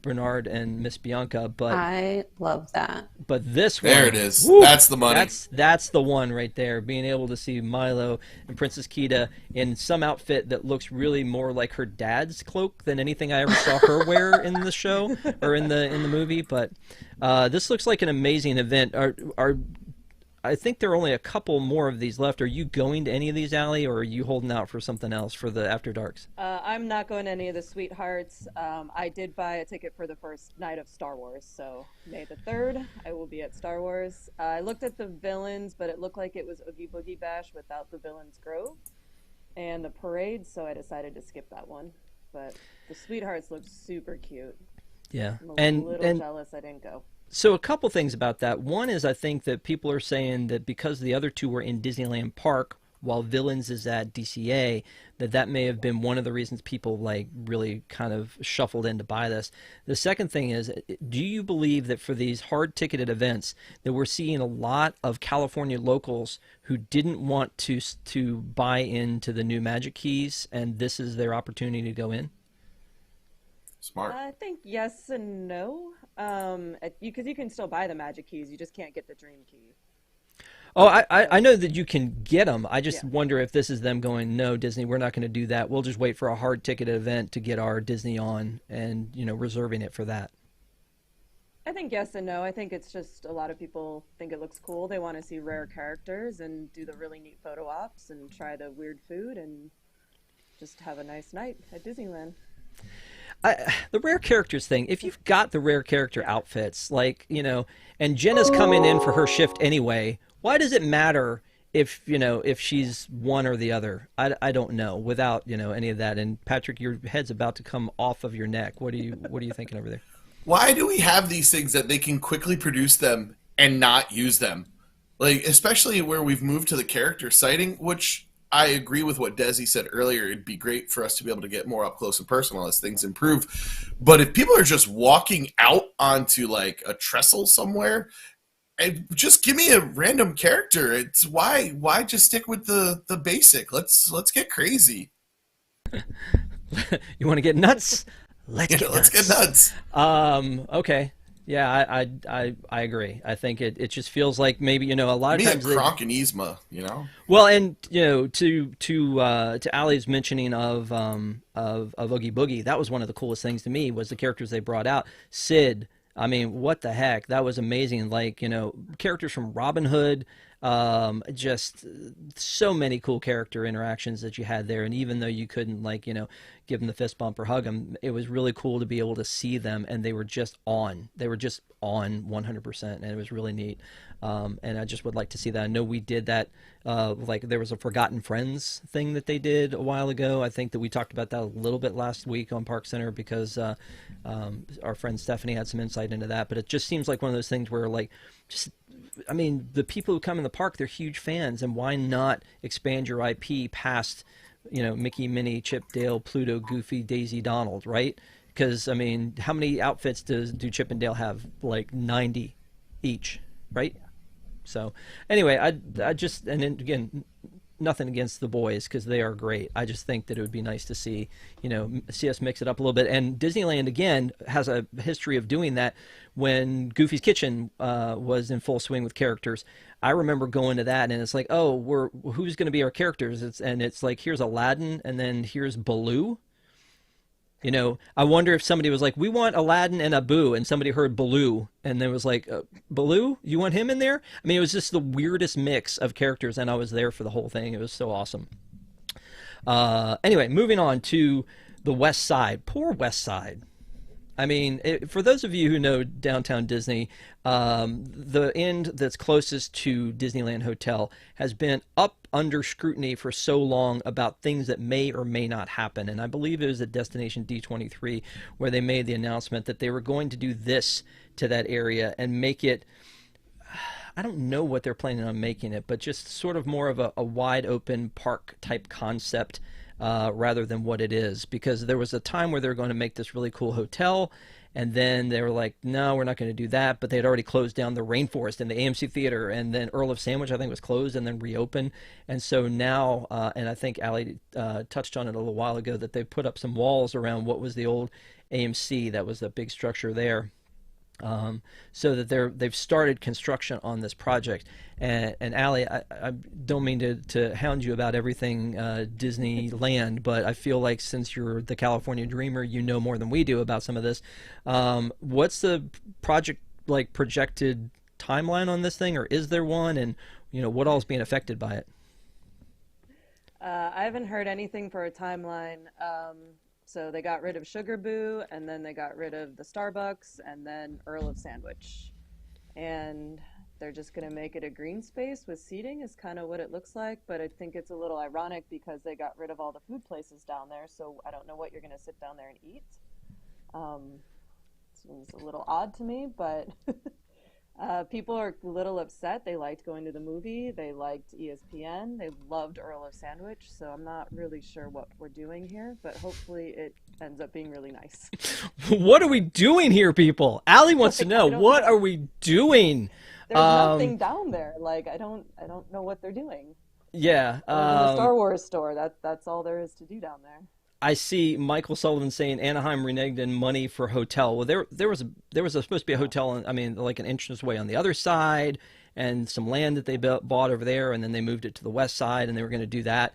Bernard and Miss Bianca. But I love that. But this one, There it is. woo, That's the money. That's the one right there. Being able to see Milo and Princess Kita in some outfit that looks really more like her dad's cloak than anything I ever saw her wear in the show or in the movie. But this looks like an amazing event. I think there are only a couple more of these left. Are you going to any of these, Allie, or are you holding out for something else for the After Darks? I'm not going to any of the Sweethearts. I did buy a ticket for the first night of Star Wars, so May the 3rd, I will be at Star Wars. I looked at the villains, but it looked like it was Oogie Boogie Bash without the Villains Grove and the parade, so I decided to skip that one. But the Sweethearts look super cute. Yeah, I'm a little jealous I didn't go. So a couple things about that. One is I think that people are saying that because the other two were in Disneyland Park while Villains is at DCA, that may have been one of the reasons people really kind of shuffled in to buy this. The second thing is, do you believe that for these hard-ticketed events that we're seeing a lot of California locals who didn't want to buy into the new Magic Keys, and this is their opportunity to go in? Smart. I think yes and no. Because you can still buy the Magic Keys, you just can't get the Dream Key. Oh, I know that you can get them. I just wonder if this is them going, no, Disney, we're not going to do that. We'll just wait for a hard-ticketed event to get our Disney on and, reserving it for that. I think yes and no. I think it's just a lot of people think it looks cool. They want to see rare characters and do the really neat photo ops and try the weird food and just have a nice night at Disneyland. The rare characters thing, if you've got the rare character outfits, and Jenna's coming in for her shift anyway, why does it matter if she's one or the other? I don't know without, any of that. And Patrick, your head's about to come off of your neck. What are you thinking over there? Why do we have these things that they can quickly produce them and not use them? Especially where we've moved to the character sighting, which I agree with what Desi said earlier. It'd be great for us to be able to get more up close and personal as things improve. But if people are just walking out onto a trestle somewhere, just give me a random character. It's why just stick with the basic? Let's get crazy. You want to get nuts? Let's get nuts. Okay. Yeah, I agree. I think it just feels like maybe a lot of times Kronk and Yzma, Well, and to Allie's mentioning of Oogie Boogie, that was one of the coolest things to me was the characters they brought out. Sid, I mean, what the heck? That was amazing. Characters from Robin Hood, just so many cool character interactions that you had there. And even though you couldn't give them the fist bump or hug them, it was really cool to be able to see them, and they were just on. They were just on 100%, and it was really neat. And I just would like to see that. I know we did that. There was a Forgotten Friends thing that they did a while ago. I think that we talked about that a little bit last week on ParksCenter because our friend Stephanie had some insight into that. But it just seems like one of those things where the people who come in the park, they're huge fans, and why not expand your IP past, Mickey, Minnie, Chip, Dale, Pluto, Goofy, Daisy, Donald, right? Because, how many outfits do Chip and Dale have? 90 each, right? So, anyway, I just, and then, again, nothing against the boys because they are great. I just think that it would be nice to see us mix it up a little bit. And Disneyland, again, has a history of doing that. When Goofy's Kitchen was in full swing with characters, I remember going to that, and it's like, oh, who's going to be our characters? It's like, here's Aladdin, and then here's Baloo. I wonder if somebody was like, we want Aladdin and Abu, and somebody heard Baloo, and then was like, Baloo? You want him in there? It was just the weirdest mix of characters, and I was there for the whole thing. It was so awesome. Anyway, moving on to the West Side. Poor West Side. I mean, for those of you who know Downtown Disney, the end that's closest to Disneyland Hotel has been up under scrutiny for so long about things that may or may not happen. And I believe it was at Destination D23 where they made the announcement that they were going to do this to that area and make it, I don't know what they're planning on making it, but just sort of more of a wide open park type concept. Rather than what it is, because there was a time where they were going to make this really cool hotel, and then they were like, no, we're not going to do that. But they had already closed down the Rainforest and the AMC Theater, and then Earl of Sandwich, I think, was closed and then reopened. And so now, and I think Allie touched on it a little while ago, that they put up some walls around what was the old AMC. That was a big structure there. So that they've started construction on this project. And Allie, I don't mean to hound you about everything Disneyland, but I feel like since you're the California dreamer, you know more than we do about some of this. What's the project like projected timeline on this thing, or is there one? And what all is being affected by it? I haven't heard anything for a timeline. So they got rid of Sugar Boo, and then they got rid of the Starbucks, and then Earl of Sandwich. And they're just going to make it a green space with seating is kind of what it looks like. But I think it's a little ironic because they got rid of all the food places down there. So I don't know what you're going to sit down there and eat. Seems a little odd to me, but people are a little upset. They liked going to the movie. They liked ESPN. They loved Earl of Sandwich. So I'm not really sure what we're doing here, but hopefully it ends up being really nice. What are we doing here, people? Allie wants to know, what are we doing? There's nothing down there. Like, I don't know what they're doing. Yeah. The Star Wars store. That's all there is to do down there. I see Michael Sullivan saying Anaheim reneged in money for hotel. Well, there was supposed to be a hotel, like an entranceway on the other side, and some land that they bought over there, and then they moved it to the west side, and they were going to do that.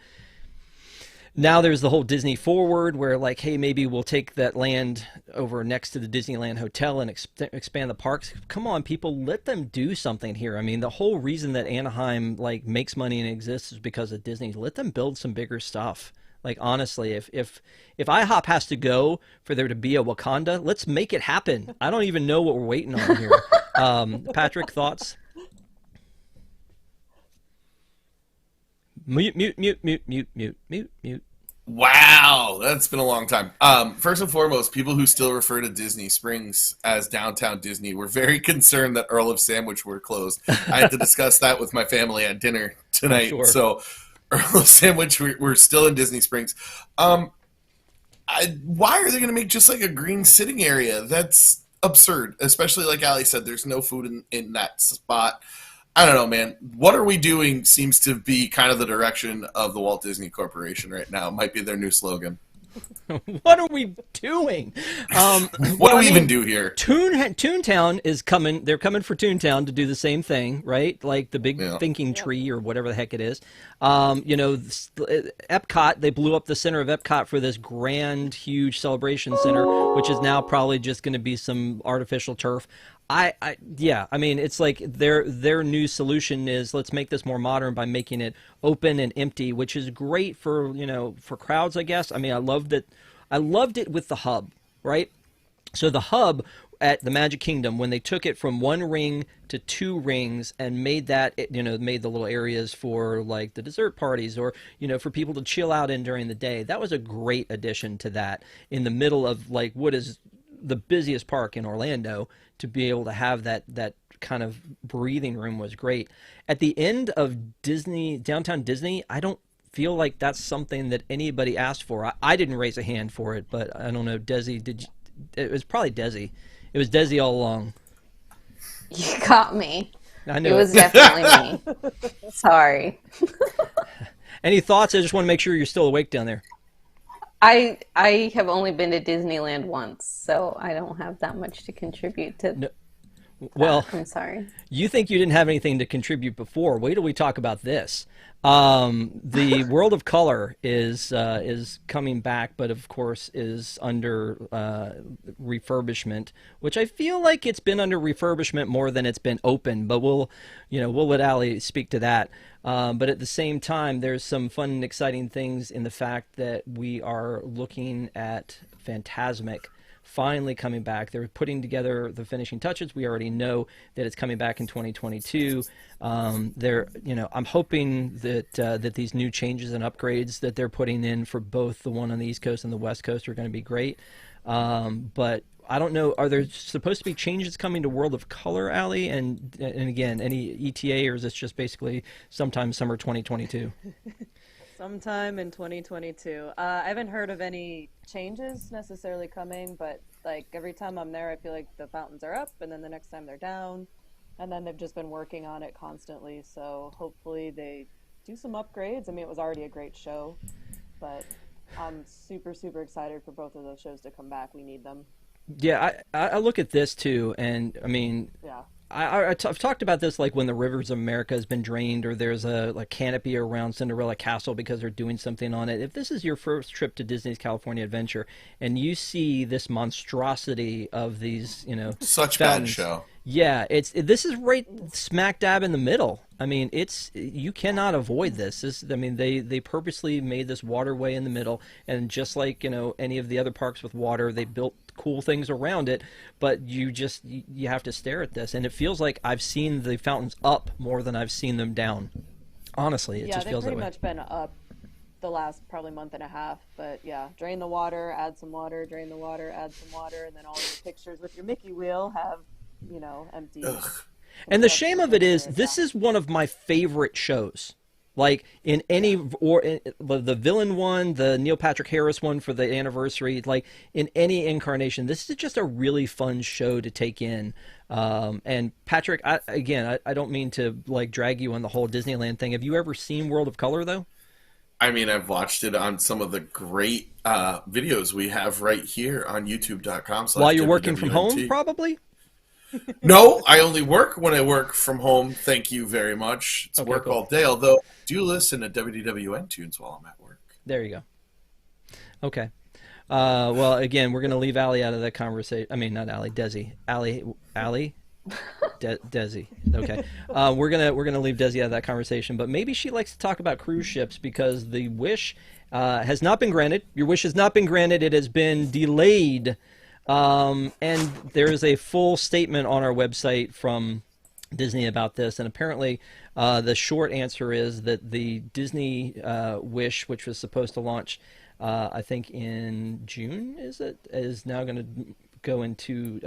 Now there's the whole Disney Forward, where like, hey, maybe we'll take that land over next to the Disneyland Hotel and expand the parks. Come on, people, let them do something here. I mean, the whole reason that Anaheim like makes money and exists is because of Disney. Let them build some bigger stuff. Like, honestly, if IHOP has to go for there to be a Wakanda, let's make it happen. I don't even know what we're waiting on here. Patrick, thoughts? Mute. Wow, that's been a long time. First and foremost, people who still refer to Disney Springs as Downtown Disney were very concerned that Earl of Sandwich were closed. I had to discuss that with my family at dinner tonight. Sure. So Earl of Sandwich, we're still in Disney Springs. Why are they going to make just like a green sitting area? That's absurd, especially like Ali said, there's no food in that spot. I don't know, man. What are we doing seems to be kind of the direction of the Walt Disney Corporation right now. It might be their new slogan. What are we doing? What do we even do here? Toontown is coming. They're coming for Toontown to do the same thing, right? Like the big thinking tree or whatever the heck it is. Epcot, they blew up the center of Epcot for this grand, huge celebration center, which is now probably just going to be some artificial turf. I mean, it's like their new solution is let's make this more modern by making it open and empty, which is great for crowds, I guess. I mean, I loved it with the hub, right? So the hub at the Magic Kingdom, when they took it from one ring to two rings and made that, made the little areas for like the dessert parties or, for people to chill out in during the day, that was a great addition to that in the middle of like what is the busiest park in Orlando. To be able to have that kind of breathing room was great. At the end of Downtown Disney, I don't feel like that's something that anybody asked for. I didn't raise a hand for it, but I don't know. Desi, did you? It was probably Desi. It was Desi all along. You got me. I knew it was definitely me. Sorry. Any thoughts? I just want to make sure you're still awake down there. I have only been to Disneyland once, so I don't have that much to contribute to. No. Well, I'm sorry. You think you didn't have anything to contribute before? Wait till we talk about this. The World of Color is coming back, but of course is under refurbishment, which I feel like it's been under refurbishment more than it's been open. But we'll let Ali speak to that. But at the same time, there's some fun and exciting things in the fact that we are looking at Fantasmic finally coming back. They're putting together the finishing touches. We already know that it's coming back in 2022. I'm hoping that these new changes and upgrades that they're putting in for both the one on the East Coast and the West Coast are going to be great. But I don't know, are there supposed to be changes coming to World of Color, Allie? And again, any ETA, or is this just basically sometime summer 2022? Sometime in 2022. I haven't heard of any changes necessarily coming, but like every time I'm there, I feel like the fountains are up, and then the next time they're down, and then they've just been working on it constantly. So hopefully they do some upgrades. I mean, it was already a great show, but I'm super, super excited for both of those shows to come back. We need them. Yeah, I look at this too, and I mean, Yeah. I've talked about this, like when the rivers of America has been drained, or there's a like canopy around Cinderella Castle because they're doing something on it. If this is your first trip to Disney's California Adventure and you see this monstrosity of these, Such fountains, bad show. yeah, this is right smack dab in the middle. I mean, you cannot avoid this. They purposely made this waterway in the middle, and just like any of the other parks with water, they built cool things around it. But you have to stare at this, and it feels like I've seen the fountains up more than I've seen them down. Honestly, it just feels that way. Yeah, they've pretty much been up the last probably month and a half. But yeah, drain the water, add some water, drain the water, add some water, and then all your pictures with your Mickey wheel have empty. Ugh. And the shame of it is, this is one of my favorite shows. Like in the villain one, the Neil Patrick Harris one for the anniversary, like in any incarnation, this is just a really fun show to take in. And Patrick, I don't mean to like drag you on the whole Disneyland thing. Have you ever seen World of Color though? I mean, I've watched it on some of the great videos we have right here on youtube.com. While you're working from home, probably? No, I only work when I work from home. Thank you very much. It's work cool. all day, although I do listen to WWN tunes while I'm at work. There you go. Okay. Well, again, we're going to leave Allie out of that conversation. I mean, not Allie, Desi. Allie? Desi. Okay. We're gonna leave Desi out of that conversation, but maybe she likes to talk about cruise ships because the wish has not been granted. Your wish has not been granted. It has been delayed. And there is a full statement on our website from Disney about this, and apparently the short answer is that the Disney Wish, which was supposed to launch I think in June, is now going to go into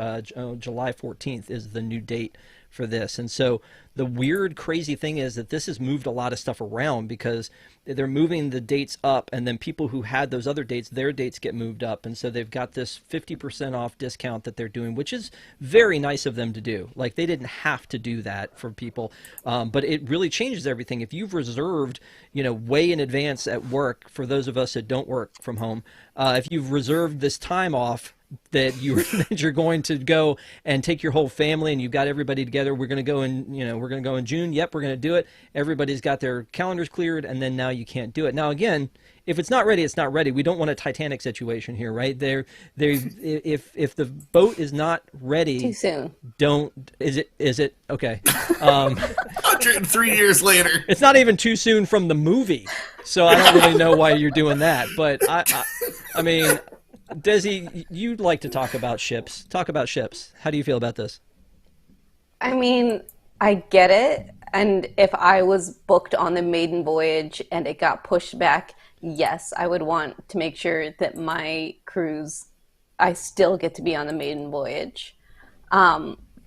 July 14th is the new date for this. And so the weird, crazy thing is that this has moved a lot of stuff around because they're moving the dates up, and then people who had those other dates, their dates get moved up. And so they've got this 50% off discount that they're doing, which is very nice of them to do. Like, they didn't have to do that for people, but it really changes everything. If you've reserved, way in advance at work, for those of us that don't work from home, if you've reserved this time off, that you're going to go and take your whole family and you've got everybody together. We're going to go in June. Yep, we're going to do it. Everybody's got their calendars cleared, and then now you can't do it. Now again, if it's not ready, it's not ready. We don't want a Titanic situation here, right? If the boat is not ready, too soon. Is it okay? 103 years later. It's not even too soon from the movie, so I don't really know why you're doing that. But I mean, Desi, you'd like to talk about ships. Talk about ships. How do you feel about this? I mean, I get it. And if I was booked on the maiden voyage and it got pushed back, yes, I would want to make sure that my cruise, I still get to be on the maiden voyage.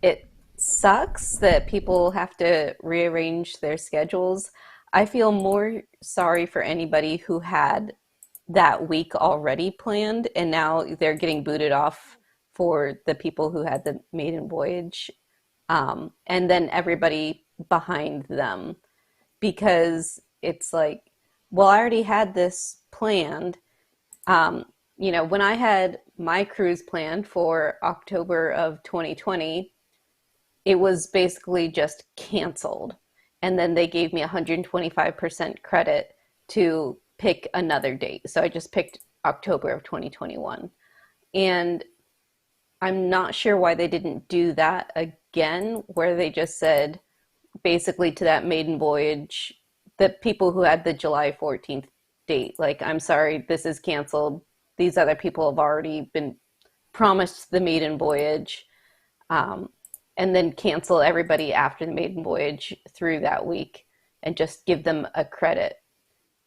It sucks that people have to rearrange their schedules. I feel more sorry for anybody who had that week already planned and now they're getting booted off for the people who had the maiden voyage, and then everybody behind them, because it's like, well, I already had this planned. When I had my cruise planned for October of 2020, it was basically just canceled, and then they gave me 125% credit to pick another date. So I just picked October of 2021. And I'm not sure why they didn't do that again, where they just said basically to that maiden voyage, the people who had the July 14th date, like, I'm sorry, this is canceled. These other people have already been promise the maiden voyage, and then cancel everybody after the maiden voyage through that week and just give them a credit.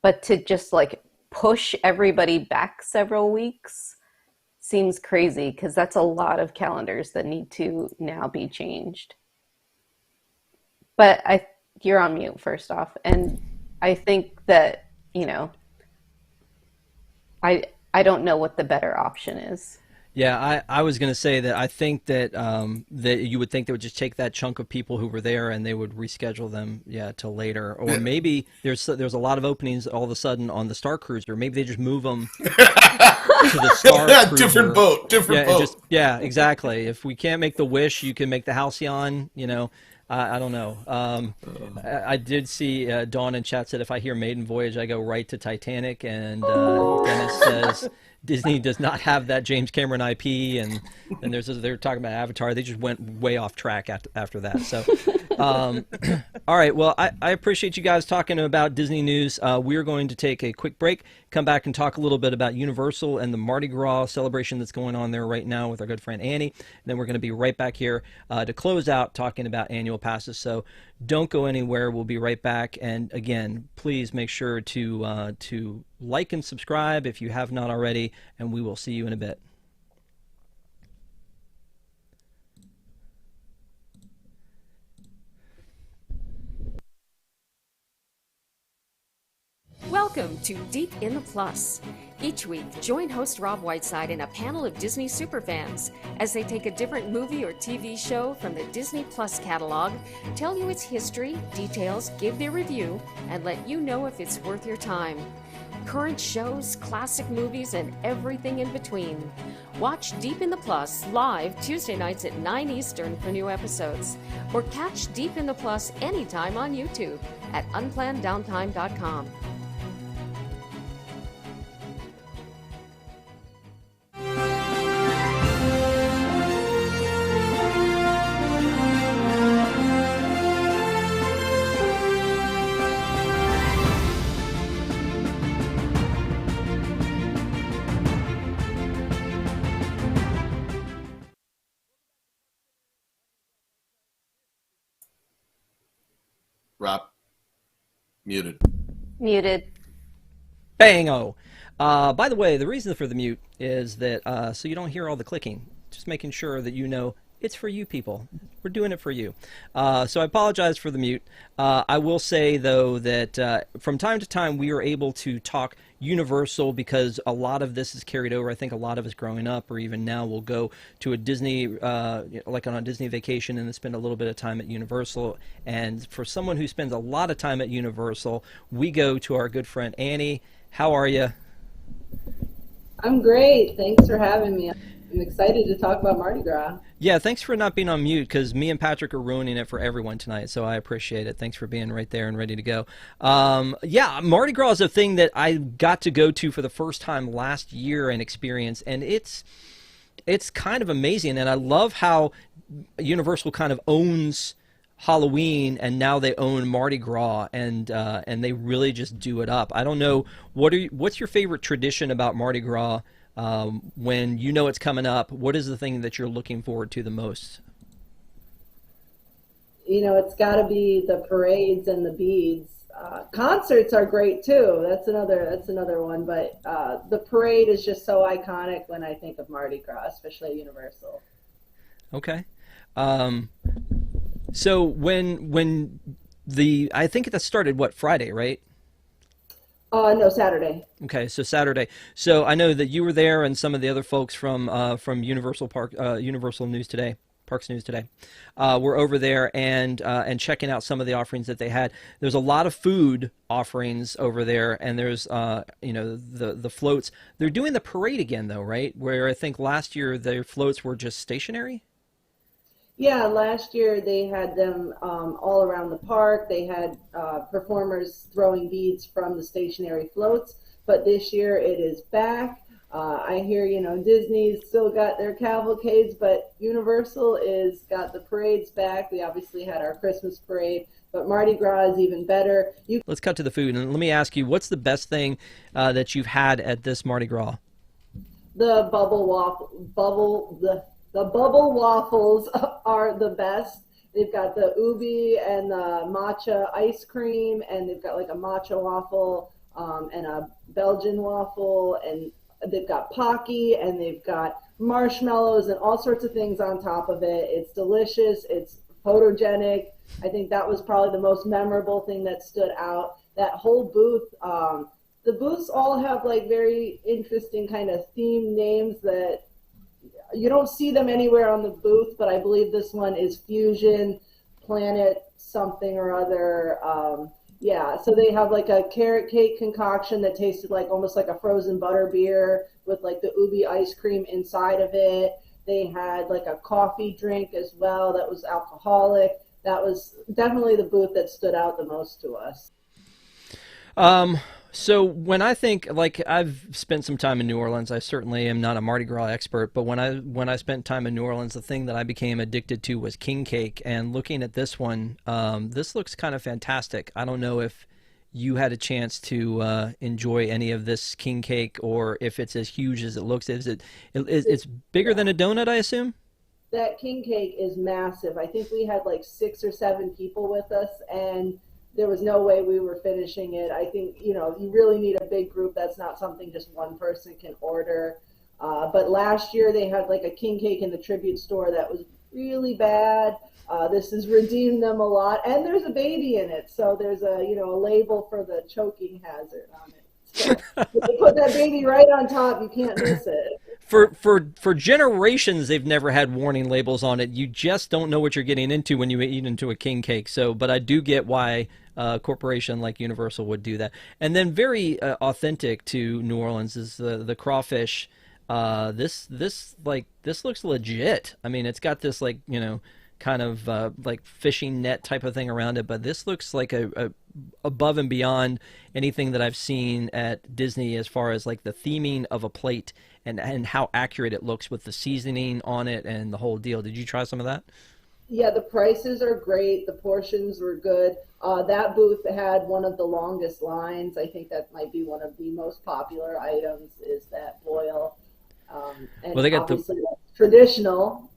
But to just like push everybody back several weeks seems crazy, because that's a lot of calendars that need to now be changed. But you're on mute, first off, and I think that, you know, I don't know what the better option is. Yeah, I was going to say that I think that that you would think they would just take that chunk of people who were there and they would reschedule them, till later. Or maybe there's a lot of openings all of a sudden on the Starcruiser. Maybe they just move them to the Starcruiser. Different boat. Yeah, exactly. If we can't make the Wish, you can make the Halcyon. You know, I don't know. I did see Dawn in chat said if I hear Maiden Voyage, I go right to Titanic, and Dennis says Disney does not have that James Cameron IP, and they're talking about Avatar. They just went way off track after that. So, all right. Well, I appreciate you guys talking about Disney news. We're going to take a quick break, come back and talk a little bit about Universal and the Mardi Gras celebration that's going on there right now with our good friend Annie. And then we're going to be right back here to close out talking about annual passes. So don't go anywhere. We'll be right back. And again, please make sure to like and subscribe if you have not already, and we will see you in a bit. Welcome to Deep in the Plus. Each week, join host Rob Whiteside and a panel of Disney superfans as they take a different movie or TV show from the Disney Plus catalog, tell you its history, details, give their review, and let you know if it's worth your time. Current shows, classic movies, and everything in between. Watch Deep in the Plus live Tuesday nights at 9 Eastern for new episodes. Or catch Deep in the Plus anytime on YouTube at unplannedDowntime.com. Rob, muted. Muted. Bango. By the way, the reason for the mute is that so you don't hear all the clicking. Just making sure that you know it's for you people. We're doing it for you. So I apologize for the mute. I will say, though, that from time to time we are able to talk Universal because a lot of this is carried over. I think a lot of us growing up or even now will go to a Disney, like on a Disney vacation and then spend a little bit of time at Universal. And for someone who spends a lot of time at Universal, we go to our good friend Annie. How are you? I'm great. Thanks for having me. I'm excited to talk about Mardi Gras. Yeah, thanks for not being on mute, because me and Patrick are ruining it for everyone tonight, so I appreciate it. Thanks for being right there and ready to go. Yeah, Mardi Gras is a thing that I got to go to for the first time last year and experience, and it's kind of amazing, and I love how Universal kind of owns Halloween, and now they own Mardi Gras, and they really just do it up. I don't know, what's your favorite tradition about Mardi Gras? When you know it's coming up, what is the thing that you're looking forward to the most? You know, it's got to be the parades and the beads. Concerts are great too. That's another one. But the parade is just so iconic when I think of Mardi Gras, especially at Universal. Okay. So when I think that started Friday, right? No, Saturday. Okay, so Saturday. So I know that you were there, and some of the other folks from Universal News Today, Parks News Today, were over there and checking out some of the offerings that they had. There's a lot of food offerings over there, and there's the floats. They're doing the parade again, though, right? Where I think last year their floats were just stationary. Yeah, last year they had them all around the park. They had performers throwing beads from the stationary floats, but this year it is back. I hear, Disney's still got their cavalcades, but Universal is got the parades back. We obviously had our Christmas parade, but Mardi Gras is even better. Let's cut to the food, and let me ask you, what's the best thing that you've had at this Mardi Gras? The bubble waffles are the best. They've got the ubi and the matcha ice cream, and they've got like a matcha waffle and a Belgian waffle, and they've got Pocky, and they've got marshmallows and all sorts of things on top of it. It's delicious. It's photogenic. I think that was probably the most memorable thing that stood out. That whole booth, the booths all have like very interesting kind of theme names that you don't see them anywhere on the booth, but I believe this one is Fusion Planet something or other. Yeah, so they have like a carrot cake concoction that tasted like almost like a frozen butter beer with like the ubi ice cream inside of it. They had like a coffee drink as well that was alcoholic. That was definitely the booth that stood out the most to us. So when I think, like, I've spent some time in New Orleans, I certainly am not a Mardi Gras expert, but when I spent time in New Orleans, the thing that I became addicted to was king cake. And looking at this one, this looks kind of fantastic. I don't know if you had a chance to enjoy any of this king cake, or if it's as huge as it looks. It's bigger than a donut, I assume? That king cake is massive. I think we had like 6 or 7 people with us, and there was no way we were finishing it. I think, you know, you really need a big group. That's not something just one person can order. But last year they had like a king cake in the tribute store that was really bad. This has redeemed them a lot. And there's a baby in it. So there's a, you know, a label for the choking hazard on it. So if you put that baby right on top, you can't miss it. For generations, they've never had warning labels on it. You just don't know what you're getting into when you eat into a king cake. So, but I do get why a corporation like Universal would do that. And then very authentic to New Orleans is the crawfish. This looks legit. I mean, it's got this, like, you know, kind of like fishing net type of thing around it, but this looks like a above and beyond anything that I've seen at Disney as far as like the theming of a plate and how accurate it looks with the seasoning on it and the whole deal. Did you try some of that? Yeah, the prices are great. The portions were good. That booth had one of the longest lines. I think that might be one of the most popular items is that boil. And well, they got obviously traditional.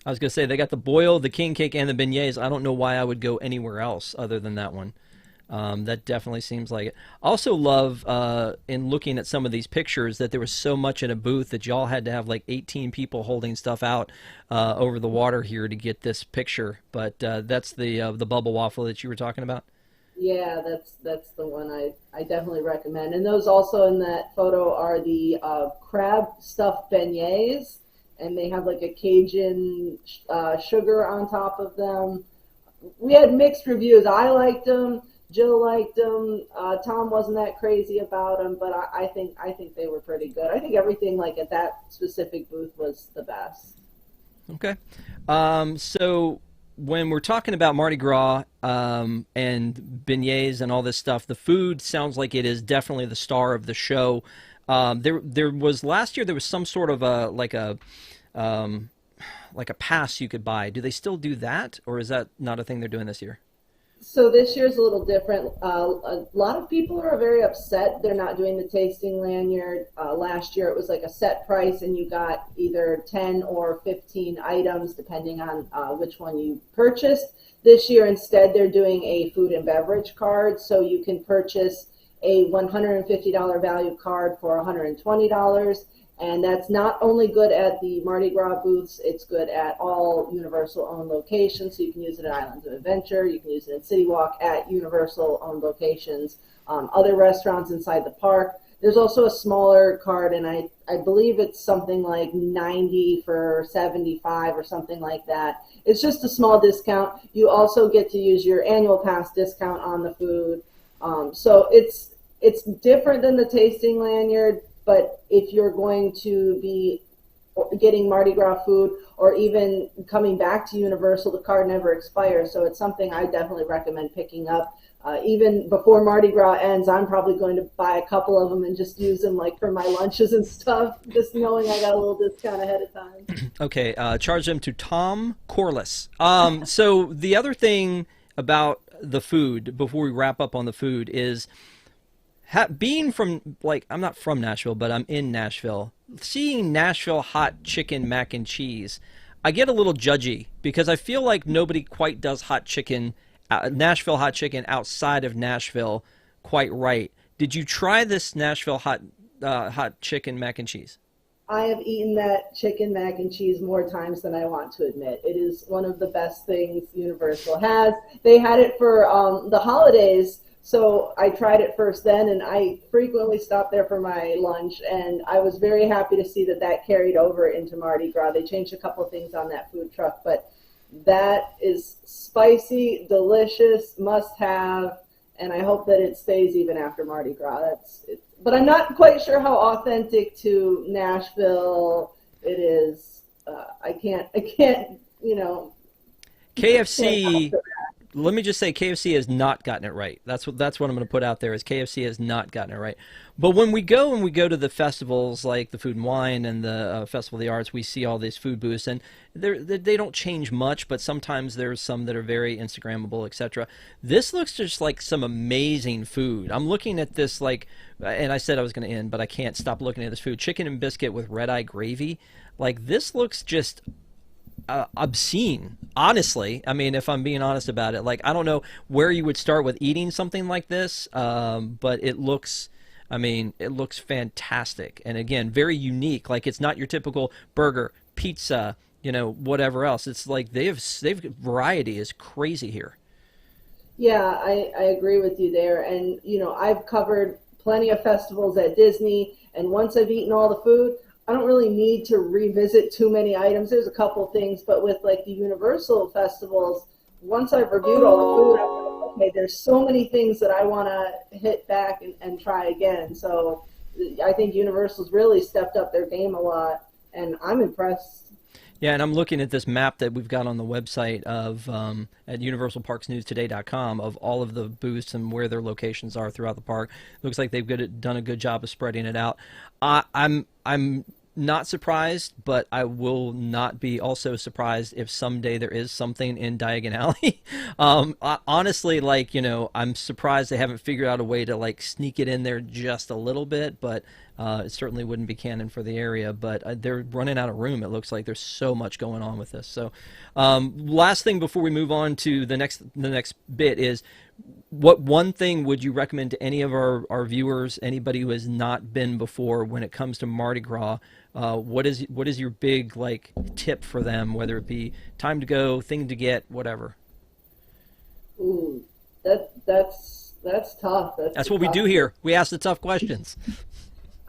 I was going to say, they got the boil, the king cake, and the beignets. I don't know why I would go anywhere else other than that one. That definitely seems like it. I also love, in looking at some of these pictures, that there was so much in a booth that y'all had to have like 18 people holding stuff out over the water here to get this picture. But that's the bubble waffle that you were talking about? Yeah, that's the one I definitely recommend. And those also in that photo are the crab stuffed beignets. And they have like a Cajun sugar on top of them. We had mixed reviews. I liked them. Jill liked them. Tom wasn't that crazy about them, but I think they were pretty good. I think everything like at that specific booth was the best. Okay. So when we're talking about Mardi Gras and beignets and all this stuff, the food sounds like it is definitely the star of the show. There was last year. There was some sort of like a pass you could buy. Do they still do that, or is that not a thing they're doing this year? So this year's a little different. A lot of people are very upset they're not doing the tasting lanyard. Last year it was like a set price, and you got either 10 or 15 items depending on which one you purchased. This year instead they're doing a food and beverage card, so you can purchase a $150 value card for $120, and that's not only good at the Mardi Gras booths, it's good at all Universal-owned locations, so you can use it at Islands of Adventure, you can use it in City Walk at Universal-owned locations, other restaurants inside the park. There's also a smaller card, and I believe it's something like 90 for 75 or something like that. It's just a small discount. You also get to use your annual pass discount on the food. So it's different than the tasting lanyard, but if you're going to be getting Mardi Gras food or even coming back to Universal, the card never expires. So it's something I definitely recommend picking up. Even before Mardi Gras ends, I'm probably going to buy a couple of them and just use them like for my lunches and stuff, just knowing I got a little discount ahead of time. Okay, charge them to Tom Corliss. So the other thing about the food, before we wrap up on the food, is being from, like, I'm not from Nashville, but I'm in Nashville. seeing Nashville hot chicken mac and cheese, I get a little judgy because I feel like nobody quite does Nashville hot chicken outside of Nashville quite right. Did you try this Nashville hot chicken mac and cheese? I have eaten that chicken mac and cheese more times than I want to admit. It is one of the best things Universal has. They had it for the holidays, so I tried it first then, and I frequently stopped there for my lunch, and I was very happy to see that carried over into Mardi Gras. They changed a couple of things on that food truck, but that is spicy, delicious, must have, and I hope that it stays even after Mardi Gras. But I'm not quite sure how authentic to Nashville it is. I can't, KFC, let me just say KFC has not gotten it right. That's what I'm going to put out there is KFC has not gotten it right. But when we go to the festivals like the Food and Wine and the Festival of the Arts, we see all these food booths, and they don't change much, but sometimes there's some that are very Instagrammable, etc. This looks just like some amazing food. I'm looking at this and I said I was going to end, but I can't stop looking at this food. Chicken and biscuit with red-eye gravy. This looks just obscene, honestly. I mean, if I'm being honest about it, I don't know where you would start with eating something like this, but it looks fantastic, and again, very unique. It's not your typical burger, pizza, whatever else. It's they've variety is crazy here. Yeah, I agree with you there, and I've covered plenty of festivals at Disney, and once I've eaten all the food, I don't really need to revisit too many items. There's a couple things, but with the Universal festivals, once I've reviewed all the food, I'm like, okay, there's so many things that I want to hit back and try again. So I think Universal's really stepped up their game a lot, and I'm impressed. Yeah, and I'm looking at this map that we've got on the website of at universalparksnewstoday.com of all of the booths and where their locations are throughout the park. Looks like they've done a good job of spreading it out. I'm not surprised, but I will not be also surprised if someday there is something in Diagon Alley. Honestly, I'm surprised they haven't figured out a way to sneak it in there just a little bit, but it certainly wouldn't be canon for the area. But they're running out of room. It looks like there's so much going on with this. So last thing before we move on to the next bit is, what one thing would you recommend to any of our viewers, anybody who has not been before, when it comes to Mardi Gras? What is your big tip for them, whether it be time to go, thing to get, whatever? Ooh, that's tough. That's what we do here. We ask the tough questions.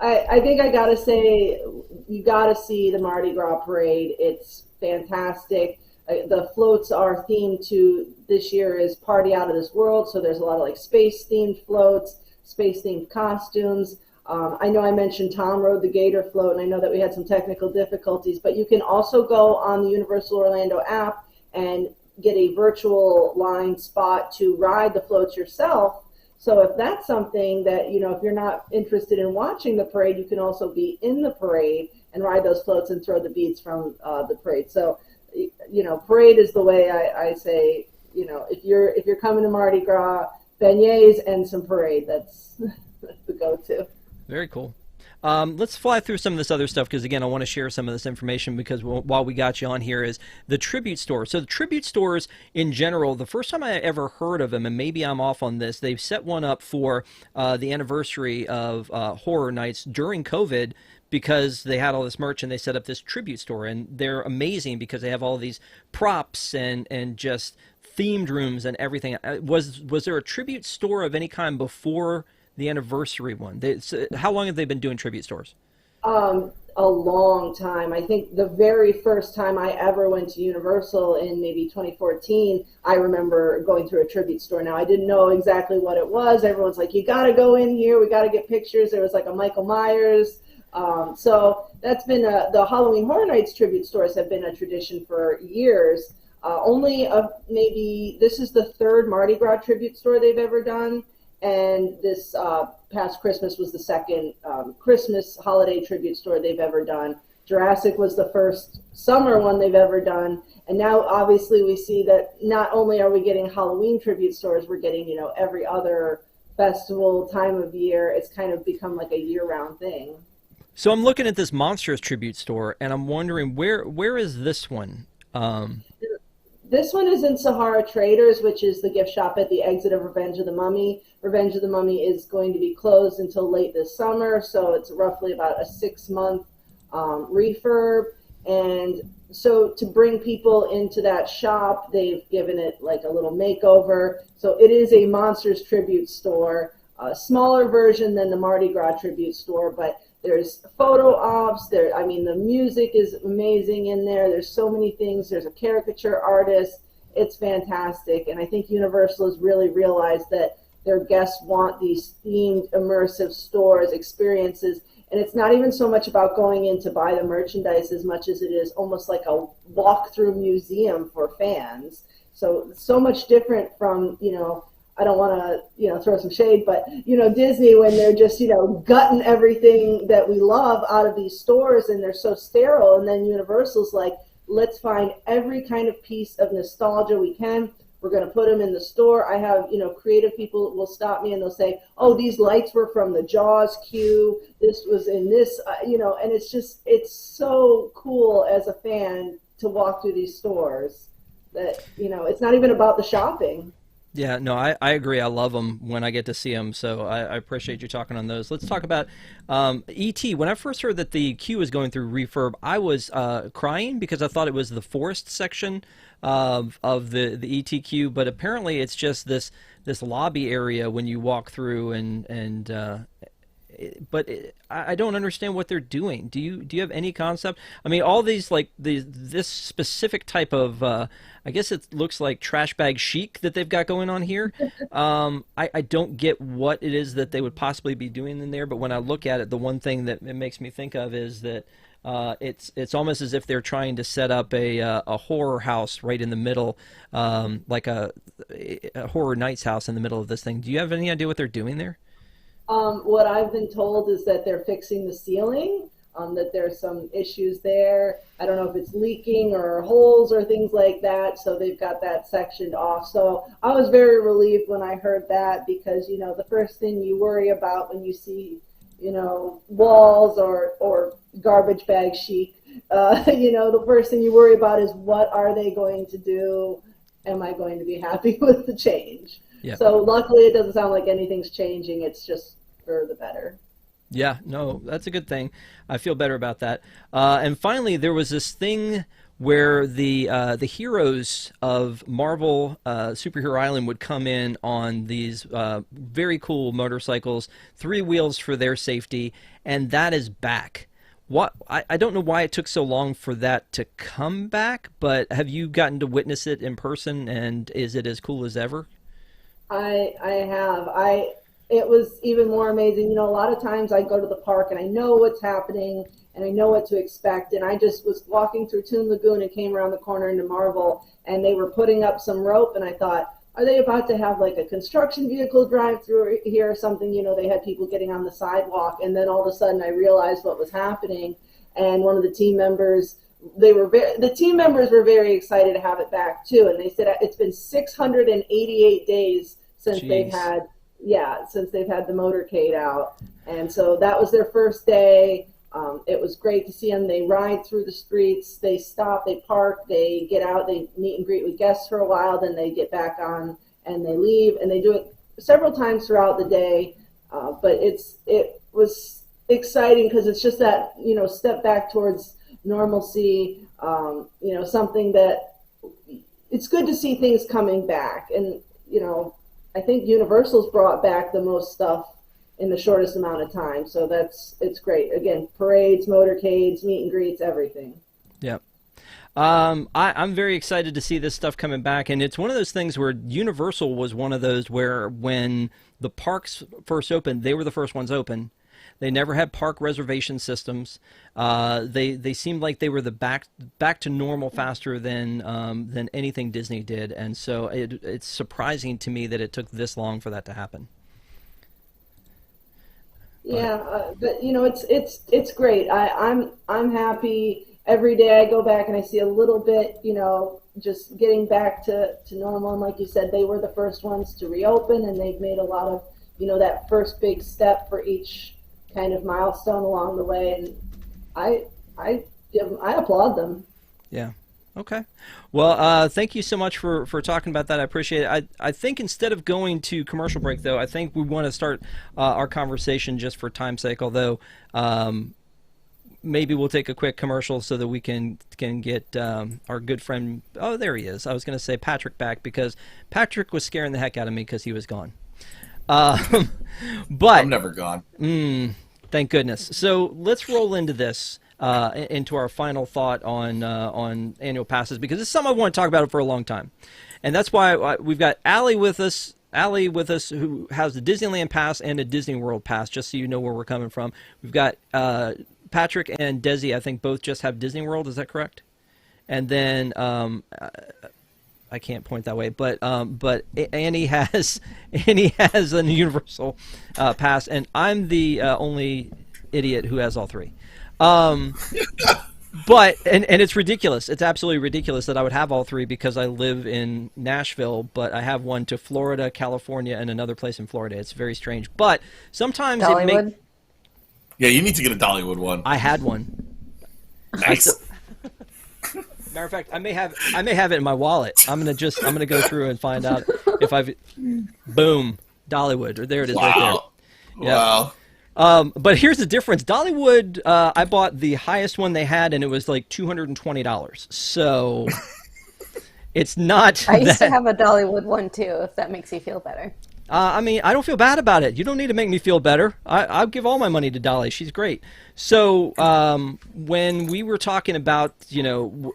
I think I gotta say, you gotta see the Mardi Gras parade. It's fantastic. The floats are themed to, this year is Party Out of This World, so there's a lot of space-themed floats, space-themed costumes. I know I mentioned Tom rode the Gator float, and I know that we had some technical difficulties, but you can also go on the Universal Orlando app and get a virtual line spot to ride the floats yourself. So if that's something that, if you're not interested in watching the parade, you can also be in the parade and ride those floats and throw the beads from the parade. So, parade is the way I say, if you're coming to Mardi Gras, beignets and some parade, that's the go-to. Very cool. Let's fly through some of this other stuff because, again, I want to share some of this information because while we got you on here is the tribute store. So the tribute stores in general, the first time I ever heard of them, and maybe I'm off on this, they've set one up for the anniversary of Horror Nights during COVID because they had all this merch and they set up this tribute store. And they're amazing because they have all these props and just themed rooms and everything. Was there a tribute store of any kind before the anniversary one? How long have they been doing tribute stores? A long time. I think the very first time I ever went to Universal in maybe 2014, I remember going through a tribute store. Now, I didn't know exactly what it was. Everyone's like, you got to go in here. We got to get pictures. There was a Michael Myers. So that's been the Halloween Horror Nights tribute stores have been a tradition for years. Maybe this is the third Mardi Gras tribute store they've ever done. And this past Christmas was the second Christmas holiday tribute store they've ever done. Jurassic was the first summer one they've ever done. And now, obviously, we see that not only are we getting Halloween tribute stores, we're getting, every other festival time of year. It's kind of become like a year-round thing. So I'm looking at this Monsters Tribute store, and I'm wondering where is this one? This one is in Sahara Traders, which is the gift shop at the exit of Revenge of the Mummy. Revenge of the Mummy is going to be closed until late this summer, so it's roughly about a 6-month refurb. And so to bring people into that shop, they've given it like a little makeover. So it is a Monsters Tribute store, a smaller version than the Mardi Gras Tribute store, but there's photo ops. I mean, the music is amazing in there. There's so many things. There's a caricature artist. It's fantastic. And I think Universal has really realized that their guests want these themed, immersive stores, experiences. And it's not even so much about going in to buy the merchandise as much as it is almost like a walk-through museum for fans. So much different from, I don't want to, throw some shade, but, Disney, when they're just, gutting everything that we love out of these stores and they're so sterile. And then Universal's like, let's find every kind of piece of nostalgia we can. We're going to put them in the store. I have, creative people will stop me and they'll say, oh, these lights were from the Jaws queue. This was in this, and it's so cool as a fan to walk through these stores that, it's not even about the shopping. Yeah, no, I agree. I love them when I get to see them, so I appreciate you talking on those. Let's talk about E.T. When I first heard that the queue was going through refurb, I was crying because I thought it was the forest section of the E.T. queue, but apparently it's just this lobby area when you walk through, but I don't understand what they're doing. Do you have any concept? I mean, all these this specific type of I guess it looks like trash bag chic that they've got going on here. I don't get what it is that they would possibly be doing in there, but when I look at it, the one thing that it makes me think of is that it's almost as if they're trying to set up a horror house right in the middle, like a horror nights house in the middle of this thing. Do you have any idea what they're doing there? What I've been told is that they're fixing the ceiling, that there's some issues there. I don't know if it's leaking or holes or things like that, so they've got that sectioned off. So I was very relieved when I heard that because, the first thing you worry about when you see, walls or garbage bag chic, the first thing you worry about is what are they going to do? Am I going to be happy with the change? Yeah. So luckily it doesn't sound like anything's changing. It's just for the better. Yeah, no, that's a good thing. I feel better about that. And finally, there was this thing where the heroes of Marvel Superhero Island would come in on these very cool motorcycles, 3 wheels for their safety, and that is back. I don't know why it took so long for that to come back, but have you gotten to witness it in person, and is it as cool as ever? I have. It was even more amazing. A lot of times I go to the park and I know what's happening and I know what to expect. And I just was walking through Toon Lagoon and came around the corner into Marvel and they were putting up some rope and I thought, are they about to have like a construction vehicle drive through here or something? They had people getting on the sidewalk and then all of a sudden I realized what was happening. And one of the team members, the team members were very excited to have it back too. And they said it's been 688 days since they've had the motorcade out. And so that was their first day. It was great to see them. They ride through the streets, they stop, they park, they get out, they meet and greet with guests for a while, then they get back on and they leave. And they do it several times throughout the day. But it was exciting because it's just that, step back towards normalcy, something that it's good to see things coming back. And, I think Universal's brought back the most stuff in the shortest amount of time. So it's great. Again, parades, motorcades, meet and greets, everything. Yeah. I'm very excited to see this stuff coming back. And it's one of those things where Universal was one of those where when the parks first opened, they were the first ones open. They never had park reservation systems. They seemed like they were the back to normal faster than anything Disney did, and so it's surprising to me that it took this long for that to happen. Yeah, but it's great. I'm happy every day. I go back and I see a little bit, just getting back to normal. And like you said, they were the first ones to reopen, and they've made a lot of that first big step for each kind of milestone along the way, and I applaud them. Yeah. Okay. Well, thank you so much for talking about that. I appreciate it. I think instead of going to commercial break, though, I think we want to start our conversation just for time's sake, although maybe we'll take a quick commercial so that we can get our good friend, oh, there he is. I was going to say Patrick back because Patrick was scaring the heck out of me because he was gone. But I'm never gone. Thank goodness. So let's roll into this. Into our final thought on annual passes, because it's something I want to talk about for a long time, and that's why we've got Allie with us. Who has the Disneyland pass and a Disney World pass, just so you know where we're coming from. We've got Patrick and Desi, I think both just have Disney World. Is that correct? And then I can't point that way, but Annie has a Universal pass, and I'm the only idiot who has all three. But it's ridiculous. It's absolutely ridiculous that I would have all three because I live in Nashville, but I have one to Florida, California, and another place in Florida. It's very strange. But sometimes Dollywood? Yeah, you need to get a Dollywood one. I had one. Nice. Matter of fact, I may have it in my wallet. I'm gonna go through and find out if I've boom, Dollywood, or there it is right there. Yeah. Wow. But here's the difference. Dollywood, I bought the highest one they had, and it was like $220. So it's not. I used to have a Dollywood one too, if that makes you feel better. I mean, I don't feel bad about it. You don't need to make me feel better. I'll give all my money to Dolly. She's great. So when we were talking about,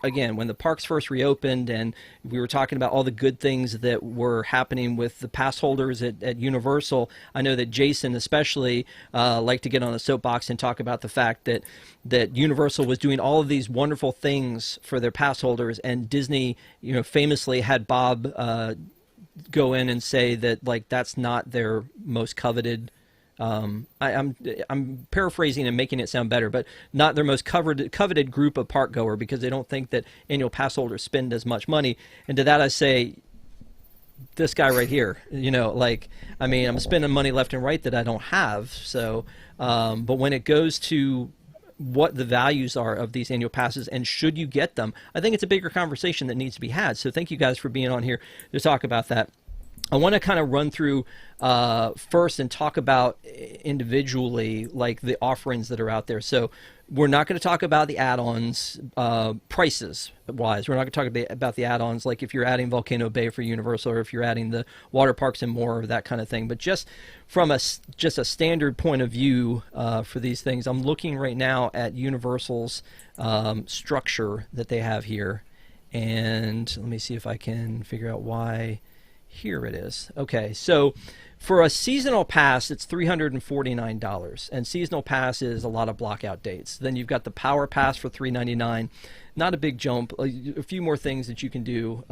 again, when the parks first reopened and we were talking about all the good things that were happening with the pass holders at Universal, I know that Jason especially liked to get on the soapbox and talk about the fact that Universal was doing all of these wonderful things for their pass holders, and Disney, famously had Bob go in and say that that's not their most coveted. I'm paraphrasing and making it sound better, but not their most coveted group of park goer, because they don't think that annual pass holders spend as much money. And to that I say, this guy right here, I'm spending money left and right that I don't have. So, but when it goes to what the values are of these annual passes and should you get them, I think it's a bigger conversation that needs to be had. So thank you guys for being on here to talk about that. I want to kind of run through first and talk about individually the offerings that are out there. So we're not going to talk about the add-ons prices wise. We're not going to talk about the add-ons, like if you're adding Volcano Bay for Universal, or if you're adding the water parks and more, that kind of thing. But just from a standard point of view for these things, I'm looking right now at Universal's structure that they have here, and let me see if I can figure out why. Here it is. Okay, so for a seasonal pass, it's $349, and seasonal pass is a lot of blockout dates. Then you've got the Power Pass for $399. Not a big jump. A few more things that you can do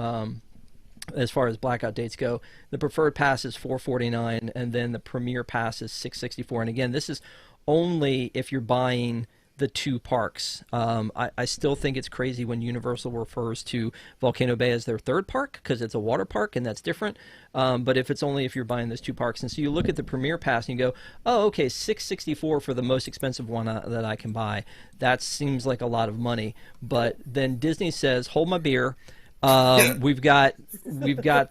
as far as blackout dates go. The Preferred Pass is $449, and then the Premier Pass is $664. And again, this is only if you're buying the two parks. I still think it's crazy when Universal refers to Volcano Bay as their third park, because it's a water park and that's different. But if you're buying those two parks, and so you look at the Premier Pass and you go, oh, okay, $664 for the most expensive one that I can buy. That seems like a lot of money. But then Disney says, hold my beer. We've got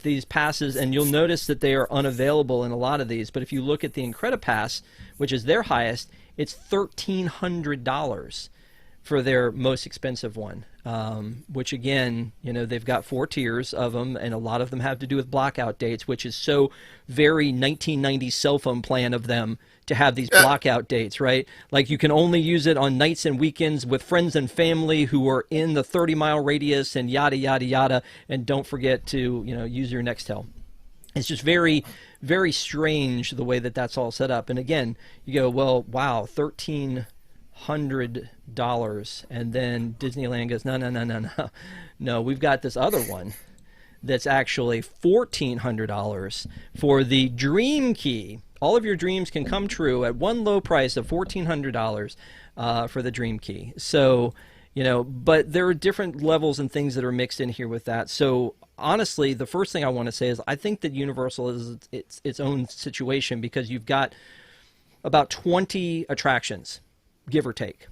these passes, and you'll notice that they are unavailable in a lot of these. But if you look at the Incredi Pass, which is their highest, it's $1,300 for their most expensive one, which again, they've got 4 tiers of them, and a lot of them have to do with blackout dates, which is so very 1990s cell phone plan of them to have these blackout dates, right? Like you can only use it on nights and weekends with friends and family who are in the 30-mile radius and yada, yada, yada, and don't forget to, use your Nextel. It's just very, very strange the way that that's all set up. And again, you go, well, wow, $1,300, and then Disneyland goes, no, we've got this other one that's actually $1,400 for the Dream Key. All of your dreams can come true at one low price of $1,400 for the Dream Key. So, but there are different levels and things that are mixed in here with that. So honestly, the first thing I want to say is I think that Universal is its own situation, because you've got about 20 attractions, give or take.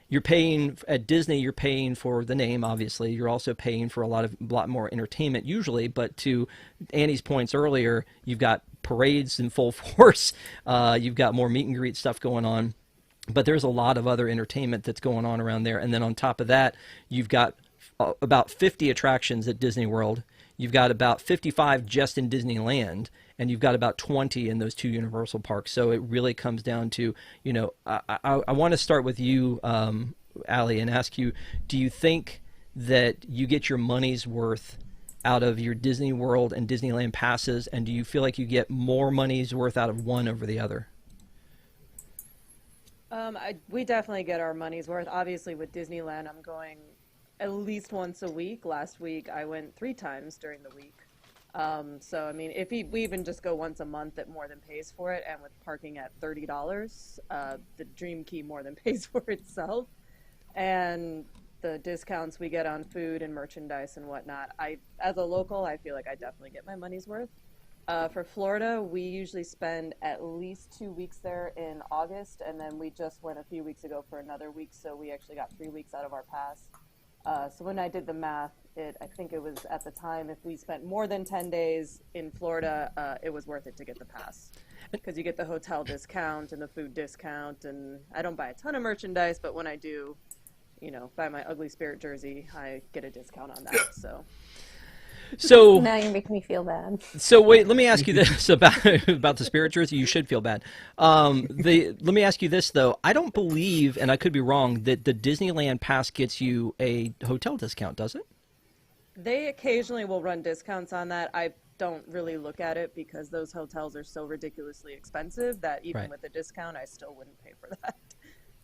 You're paying at Disney, you're paying for the name, obviously. You're also paying for a lot more entertainment usually. But to Annie's points earlier, you've got parades in full force. You've got more meet and greet stuff going on. But there's a lot of other entertainment that's going on around there. And then on top of that, you've got about 50 attractions at Disney World. You've got about 55 just in Disneyland, and you've got about 20 in those 2 Universal parks. So it really comes down to, I want to start with you, Allie, and ask you, do you think that you get your money's worth out of your Disney World and Disneyland passes, and do you feel like you get more money's worth out of one over the other? We definitely get our money's worth. Obviously, with Disneyland, I'm going at least once a week. Last week, I went 3 times during the week. So, I mean, if we even just go once a month, it more than pays for it. And with parking at $30, the Dream Key more than pays for itself. And the discounts we get on food and merchandise and whatnot, as a local, I feel like I definitely get my money's worth. For Florida, we usually spend at least 2 weeks there in August, and then we just went a few weeks ago for another week, so we actually got 3 weeks out of our pass. So when I did the math, I think it was at the time, if we spent more than 10 days in Florida, it was worth it to get the pass. Because you get the hotel discount and the food discount, and I don't buy a ton of merchandise, but when I do, buy my Ugly Spirit jersey, I get a discount on that, so... So now you're making me feel bad. So wait, let me ask you this about the Spirit jersey. You should feel bad. Let me ask you this though. I don't believe, and I could be wrong, that the Disneyland pass gets you a hotel discount, does it? They occasionally will run discounts on that. I don't really look at it because those hotels are so ridiculously expensive that even with a discount, I still wouldn't pay for that.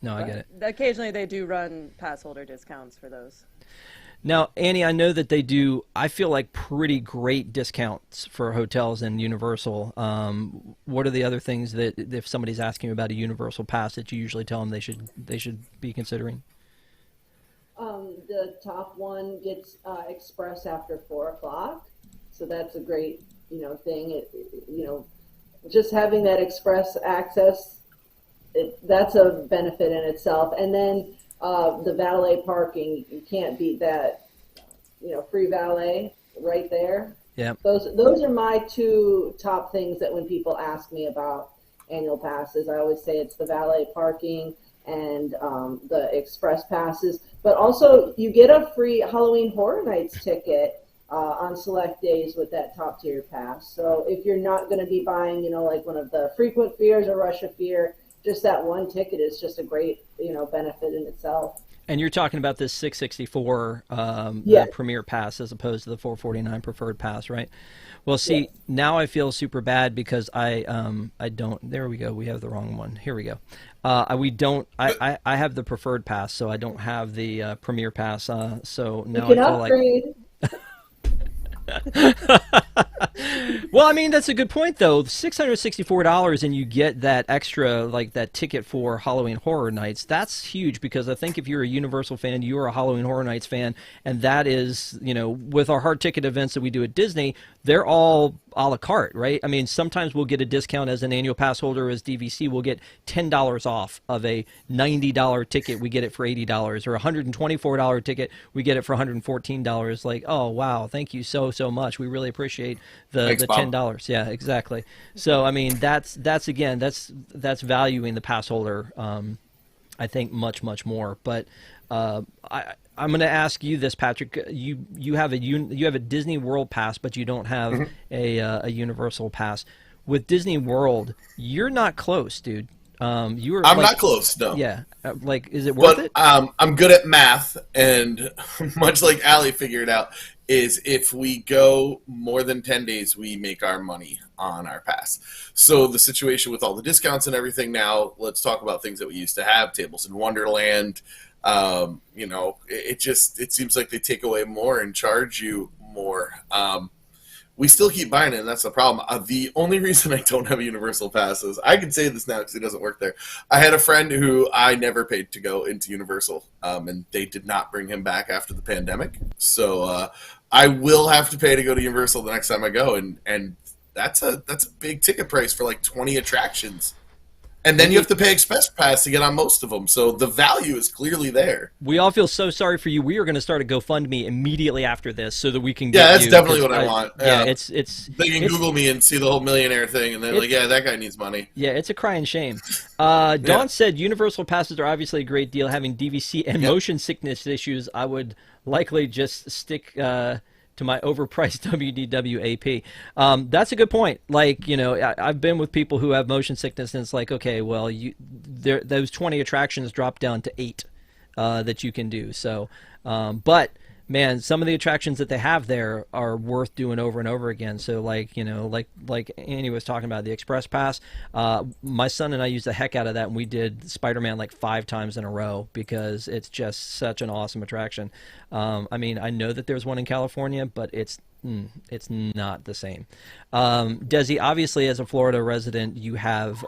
No, I get it. Occasionally they do run pass holder discounts for those. Now, Annie, I know that they do, I feel like, pretty great discounts for hotels and Universal. What are the other things that, if somebody's asking about a Universal pass, that you usually tell them they should be considering? The top one gets express after 4 o'clock, so that's a great thing. Just having that express access, that's a benefit in itself. And then the valet parking, you can't beat that. Free valet right there. Yeah. Those are my 2 top things that when people ask me about annual passes, I always say it's the valet parking and the express passes. But also, you get a free Halloween Horror Nights ticket on select days with that top tier pass. So if you're not going to be buying, like one of the Frequent Fears or Rush of Fear, just that one ticket is just a great, benefit in itself. And you're talking about this $664 Premier Pass as opposed to the $449 Preferred Pass, right? Well, see, now I feel super bad because I don't. There we go. We have the wrong one. Here we go. I have the Preferred Pass, so I don't have the Premier Pass. So now I feel upgrade. Well, I mean, that's a good point, though. $664 and you get that extra, like that ticket for Halloween Horror Nights. That's huge because I think if you're a Universal fan, you're a Halloween Horror Nights fan, and that is, with our hard ticket events that we do at Disney, they're all a la carte, right? I mean, sometimes we'll get a discount as an annual pass holder, as DVC, we'll get $10 off of a $90 ticket. We get it for $80, or a $124 ticket. We get it for $114. Like, oh, wow, thank you so much. We really appreciate the $10. Yeah, exactly. So, I mean, that's valuing the pass holder, I think, much more. But I'm going to ask you this, Patrick. You have a Disney World pass, but you don't have a Universal pass. With Disney World, you're not close, dude. I'm not close. No. Yeah. Is it worth it? I'm good at math, and much like Allie figured out, is if we go more than 10 days, we make our money on our pass. So the situation with all the discounts and everything now, let's talk about things that we used to have, Tables in Wonderland. It seems like they take away more and charge you more. We still keep buying it, and that's the problem. The only reason I don't have a Universal Pass is, I can say this now because it doesn't work there. I had a friend who I never paid to go into Universal, and they did not bring him back after the pandemic. So I will have to pay to go to Universal the next time I go, and that's a big ticket price for like 20 attractions. And then you have to pay Express Pass to get on most of them. So the value is clearly there. We all feel so sorry for you. We are going to start a GoFundMe immediately after this so that we can get Yeah, that's you, definitely 'cause what I want. Yeah, Yeah. it's They can Google me and see the whole millionaire thing, and then like, yeah, that guy needs money. yeah, it's a crying shame. Dawn said Universal passes are obviously a great deal. Having DVC and motion sickness issues, I would likely just stick to my overpriced WDW AP. That's a good point. Like, you know, I've been with people who have motion sickness, and it's like, okay, well, those 20 attractions drop down to 8 that you can do. So, but man, some of the attractions that they have there are worth doing over and over again. So, like, you know, like Annie was talking about, the Express Pass. My son and I used the heck out of that, and we did Spider-Man like 5 times in a row because it's just such an awesome attraction. I mean, I know that there's one in California, but it's not the same. Desi, obviously, as a Florida resident, you have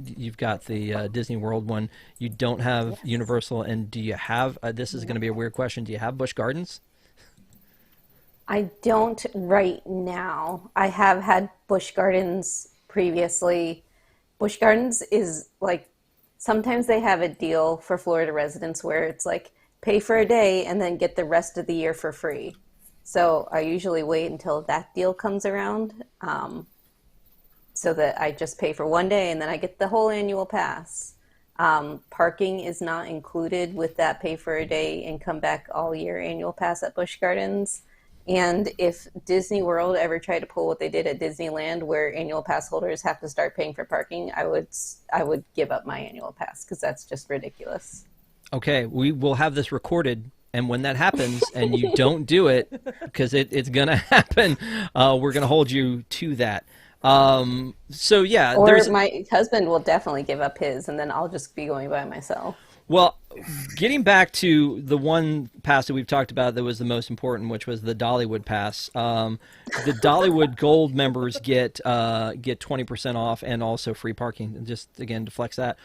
you've got the Disney World one. You don't have Universal, and do you have? This is going to be a weird question. Do you have Busch Gardens? I don't right now. I have had Busch Gardens previously. Busch Gardens is like, sometimes they have a deal for Florida residents where it's like pay for a day and then get the rest of the year for free. So I usually wait until that deal comes around, so that I just pay for one day and then I get the whole annual pass. Parking is not included with that pay for a day and come back all year annual pass at Busch Gardens. And if Disney World ever tried to pull what they did at Disneyland, where annual pass holders have to start paying for parking, I would give up my annual pass because that's just ridiculous. Okay, we will have this recorded, and when that happens and you don't do it, because it's going to happen, we're going to hold you to that. So, yeah. Or my husband will definitely give up his, and then I'll just be going by myself. Well, getting back to the one pass that we've talked about that was the most important, which was the Dollywood Pass. The Dollywood Gold members get 20% off and also free parking. Just, again, to flex that.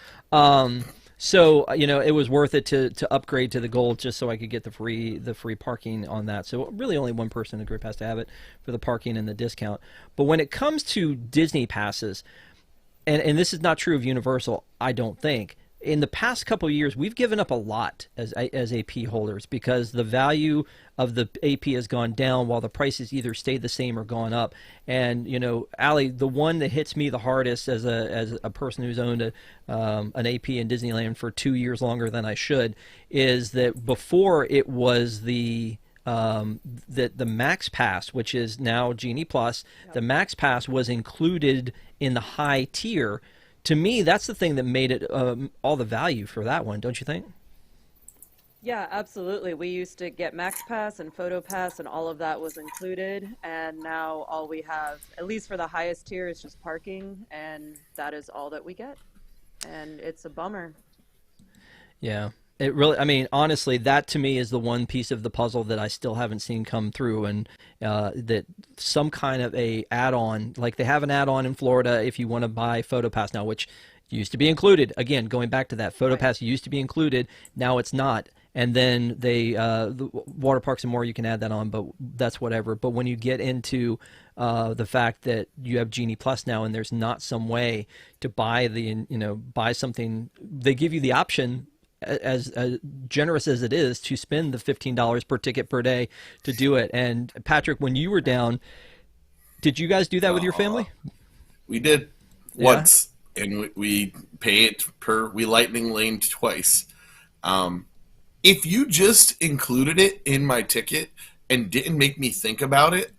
So, you know, it was worth it to upgrade to the Gold just so I could get the free parking on that. So really only one person in the group has to have it for the parking and the discount. But when it comes to Disney passes, and this is not true of Universal, I don't think, in the past couple of years, we've given up a lot as AP holders because the value of the AP has gone down while the prices either stayed the same or gone up. And, you know, Allie, the one that hits me the hardest as a person who's owned an AP in Disneyland for 2 years longer than I should is that before it was the Max Pass, which is now Genie Plus, the Max Pass was included in the high tier. To me, that's the thing that made it all the value for that one, don't you think? Yeah, absolutely. We used to get Max Pass and Photo Pass, and all of that was included. And now all we have, at least for the highest tier, is just parking, and that is all that we get. And it's a bummer. Yeah. It really, I mean, honestly, that to me is the one piece of the puzzle that I still haven't seen come through, and that some kind of a add-on, like they have an add-on in Florida if you want to buy PhotoPass now, which used to be included. Again, going back to that, PhotoPass used to be included, now it's not. And then the water parks and more, you can add that on, but that's whatever. But when you get into the fact that you have Genie Plus now, and there's not some way to buy buy something, they give you the option, as generous as it is, to spend the $15 per ticket per day to do it. And Patrick, when you were down, did you guys do that with your family? We did once, and we pay it we lightning laned twice. If you just included it in my ticket and didn't make me think about it,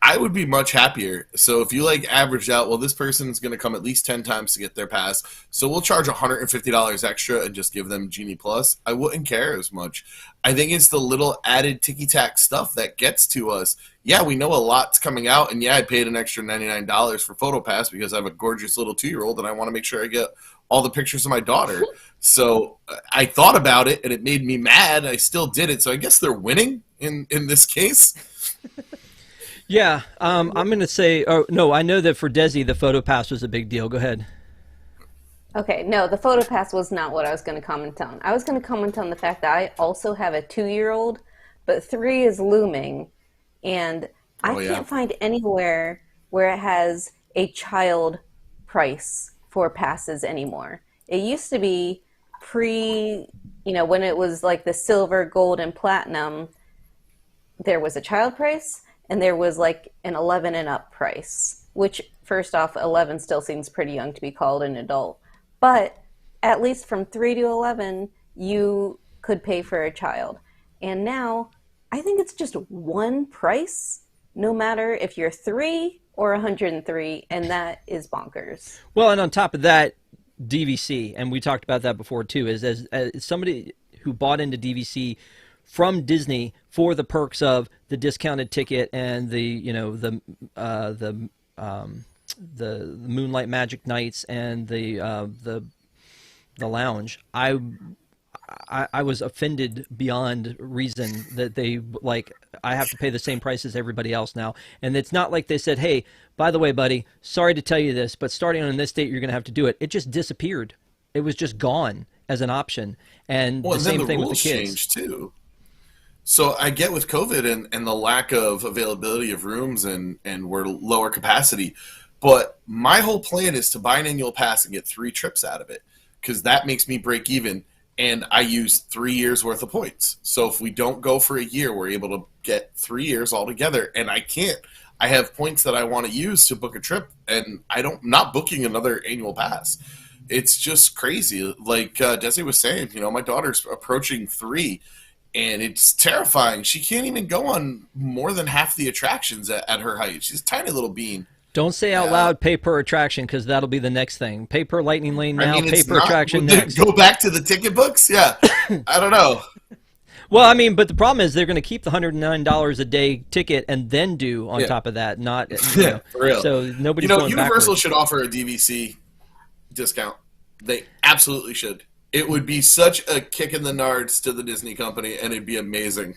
I would be much happier. So if you averaged out, well, this person's going to come at least 10 times to get their pass, so we'll charge $150 extra and just give them Genie Plus, I wouldn't care as much. I think it's the little added ticky-tack stuff that gets to us. Yeah, we know a lot's coming out, and yeah, I paid an extra $99 for PhotoPass because I have a gorgeous little 2-year-old and I want to make sure I get all the pictures of my daughter. So I thought about it, and it made me mad. I still did it, so I guess they're winning in this case. Yeah, I'm going to say, no, I know that for Desi, the PhotoPass was a big deal. Go ahead. Okay, no, the PhotoPass was not what I was going to comment on. I was going to comment on the fact that I also have a 2-year-old, but 3 is looming, and I can't find anywhere where it has a child price for passes anymore. It used to be when it was like the silver, gold, and platinum, there was a child price and there was like an 11 and up price, which first off, 11 still seems pretty young to be called an adult. But at least from 3 to 11, you could pay for a child. And now I think it's just one price, no matter if you're 3 or 103, and that is bonkers. Well, and on top of that, DVC, and we talked about that before too, is as somebody who bought into DVC from Disney for the perks of the discounted ticket and the Moonlight Magic Nights and the lounge. I was offended beyond reason that they I have to pay the same price as everybody else now. And it's not like they said, hey, by the way, buddy, sorry to tell you this, but starting on this date, you're going to have to do it. It just disappeared. It was just gone as an option. And the same thing with the kids. Changed too. So I get with COVID and the lack of availability of rooms and we're lower capacity. But my whole plan is to buy an annual pass and get 3 trips out of it, because that makes me break even. And I use 3 years worth of points. So if we don't go for a year, we're able to get 3 years altogether. And I can't. I have points that I want to use to book a trip, and I'm not booking another annual pass. It's just crazy. Like Desi was saying, my daughter's approaching 3, and it's terrifying. She can't even go on more than half the attractions at her height. She's a tiny little bean. Don't say out loud pay per attraction, because that'll be the next thing. Pay per Lightning Lane now, pay per attraction next. Go back to the ticket books? Yeah. I don't know. Well, I mean, but the problem is they're going to keep the $109 a day ticket and then do on top of that, not for real. So nobody's going Universal backwards. should offer a DVC discount. They absolutely should. It would be such a kick in the nards to the Disney company, and it'd be amazing.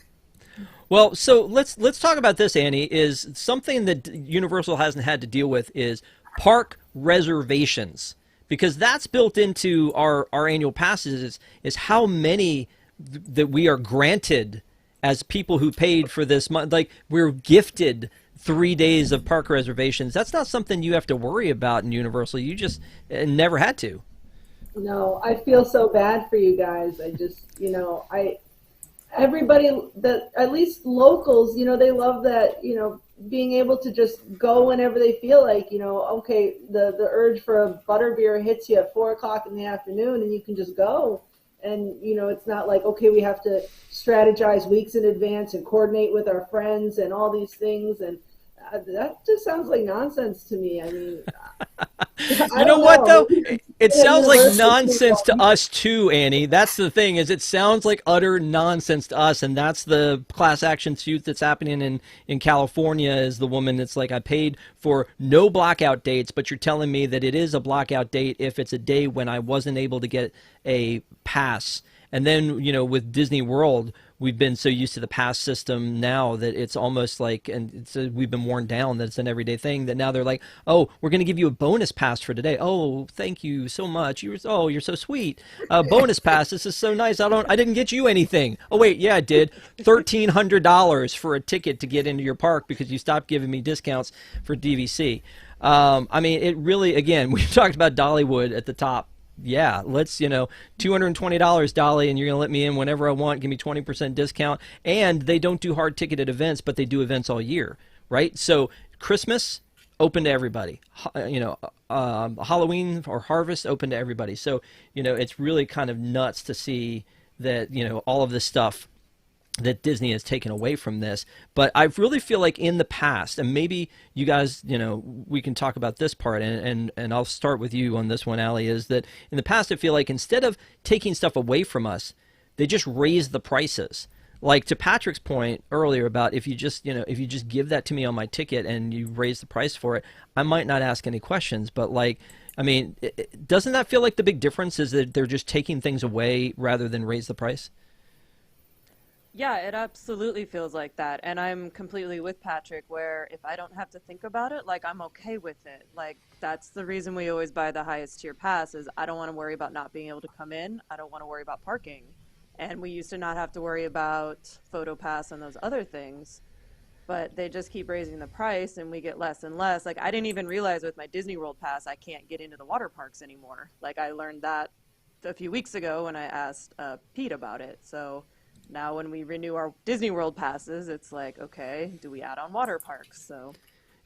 Well, so let's talk about this, Annie. Is something that Universal hasn't had to deal with is park reservations, because that's built into our annual passes is how many that we are granted as people who paid for this month. Like, we're gifted 3 days of park reservations. That's not something you have to worry about in Universal. You just never had to. No, I feel so bad for you guys. I just, everybody that, at least locals, they love that, being able to just go whenever they feel like, okay, the urge for a butterbeer hits you at 4:00 in the afternoon and you can just go. And, it's not like, okay, we have to strategize weeks in advance and coordinate with our friends and all these things. And that just sounds like nonsense to me. I mean, you know what, though? It sounds like nonsense to us, too, Annie. That's the thing, is it sounds like utter nonsense to us, and that's the class action suit that's happening in California. Is the woman that's like, I paid for no blackout dates, but you're telling me that it is a blackout date if it's a day when I wasn't able to get a pass. And then, with Disney World, we've been so used to the pass system now that it's almost like, and we've been worn down that it's an everyday thing, that now they're like, oh, we're going to give you a bonus pass for today. Oh, thank you so much. You're so sweet. Bonus pass. This is so nice. I didn't get you anything. Oh, wait, yeah, I did. $1,300 for a ticket to get into your park because you stopped giving me discounts for DVC. I mean, it really, again, we've talked about Dollywood at the top. Yeah, let's, $220, Dolly, and you're going to let me in whenever I want, give me 20% discount. And they don't do hard ticketed events, but they do events all year, right? So Christmas, open to everybody. Halloween or Harvest, open to everybody. So, it's really kind of nuts to see that, all of this stuff that Disney has taken away from this. But I really feel like in the past, and maybe you guys, we can talk about this part, and I'll start with you on this one, Allie, is that in the past I feel like instead of taking stuff away from us, they just raise the prices. Like to Patrick's point earlier about if you just give that to me on my ticket and you raise the price for it, I might not ask any questions. But doesn't that feel like the big difference is that they're just taking things away rather than raise the price? Yeah, it absolutely feels like that. And I'm completely with Patrick, where if I don't have to think about it, I'm okay with it. That's the reason we always buy the highest tier pass, is I don't want to worry about not being able to come in. I don't want to worry about parking. And we used to not have to worry about photo pass and those other things. but they just keep raising the price and we get less and less. Like, I didn't even realize with my Disney World pass I can't get into the water parks anymore. Like, I learned that a few weeks ago when I asked Pete about it. So now when we renew our Disney World passes, it's like, okay, do we add on water parks? So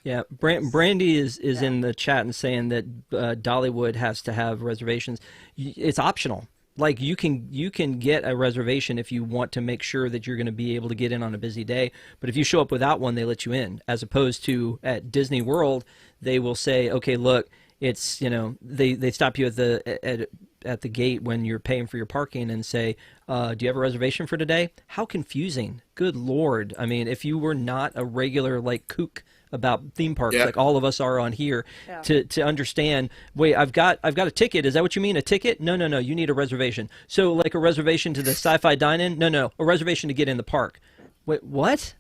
Yeah, Brandy is in the chat and saying that Dollywood has to have reservations. It's optional. Like, you can get a reservation if you want to make sure that you're going to be able to get in on a busy day. But if you show up without one, they let you in. As opposed to at Disney World, they will say, okay, look, it's, they stop you at the gate when you're paying for your parking and say, do you have a reservation for today? How confusing. Good Lord. I mean, if you were not a regular kook about theme parks, like all of us are on here, to understand, wait, I've got a ticket. Is that what you mean? A ticket? No, you need a reservation. So like a reservation to the sci-fi dine-in? No, a reservation to get in the park. Wait, what?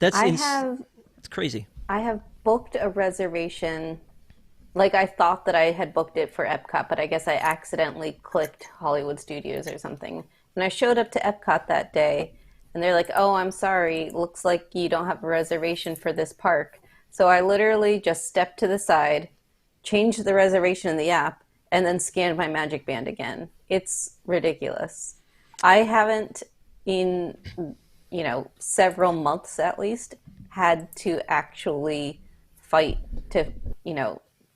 It's crazy. I have booked a reservation. Like, I thought that I had booked it for Epcot, but I guess I accidentally clicked Hollywood Studios or something. And I showed up to Epcot that day, and they're like, oh, I'm sorry, looks like you don't have a reservation for this park. So I literally just stepped to the side, changed the reservation in the app, and then scanned my Magic Band again. It's ridiculous. I haven't, in several months at least, had to actually fight to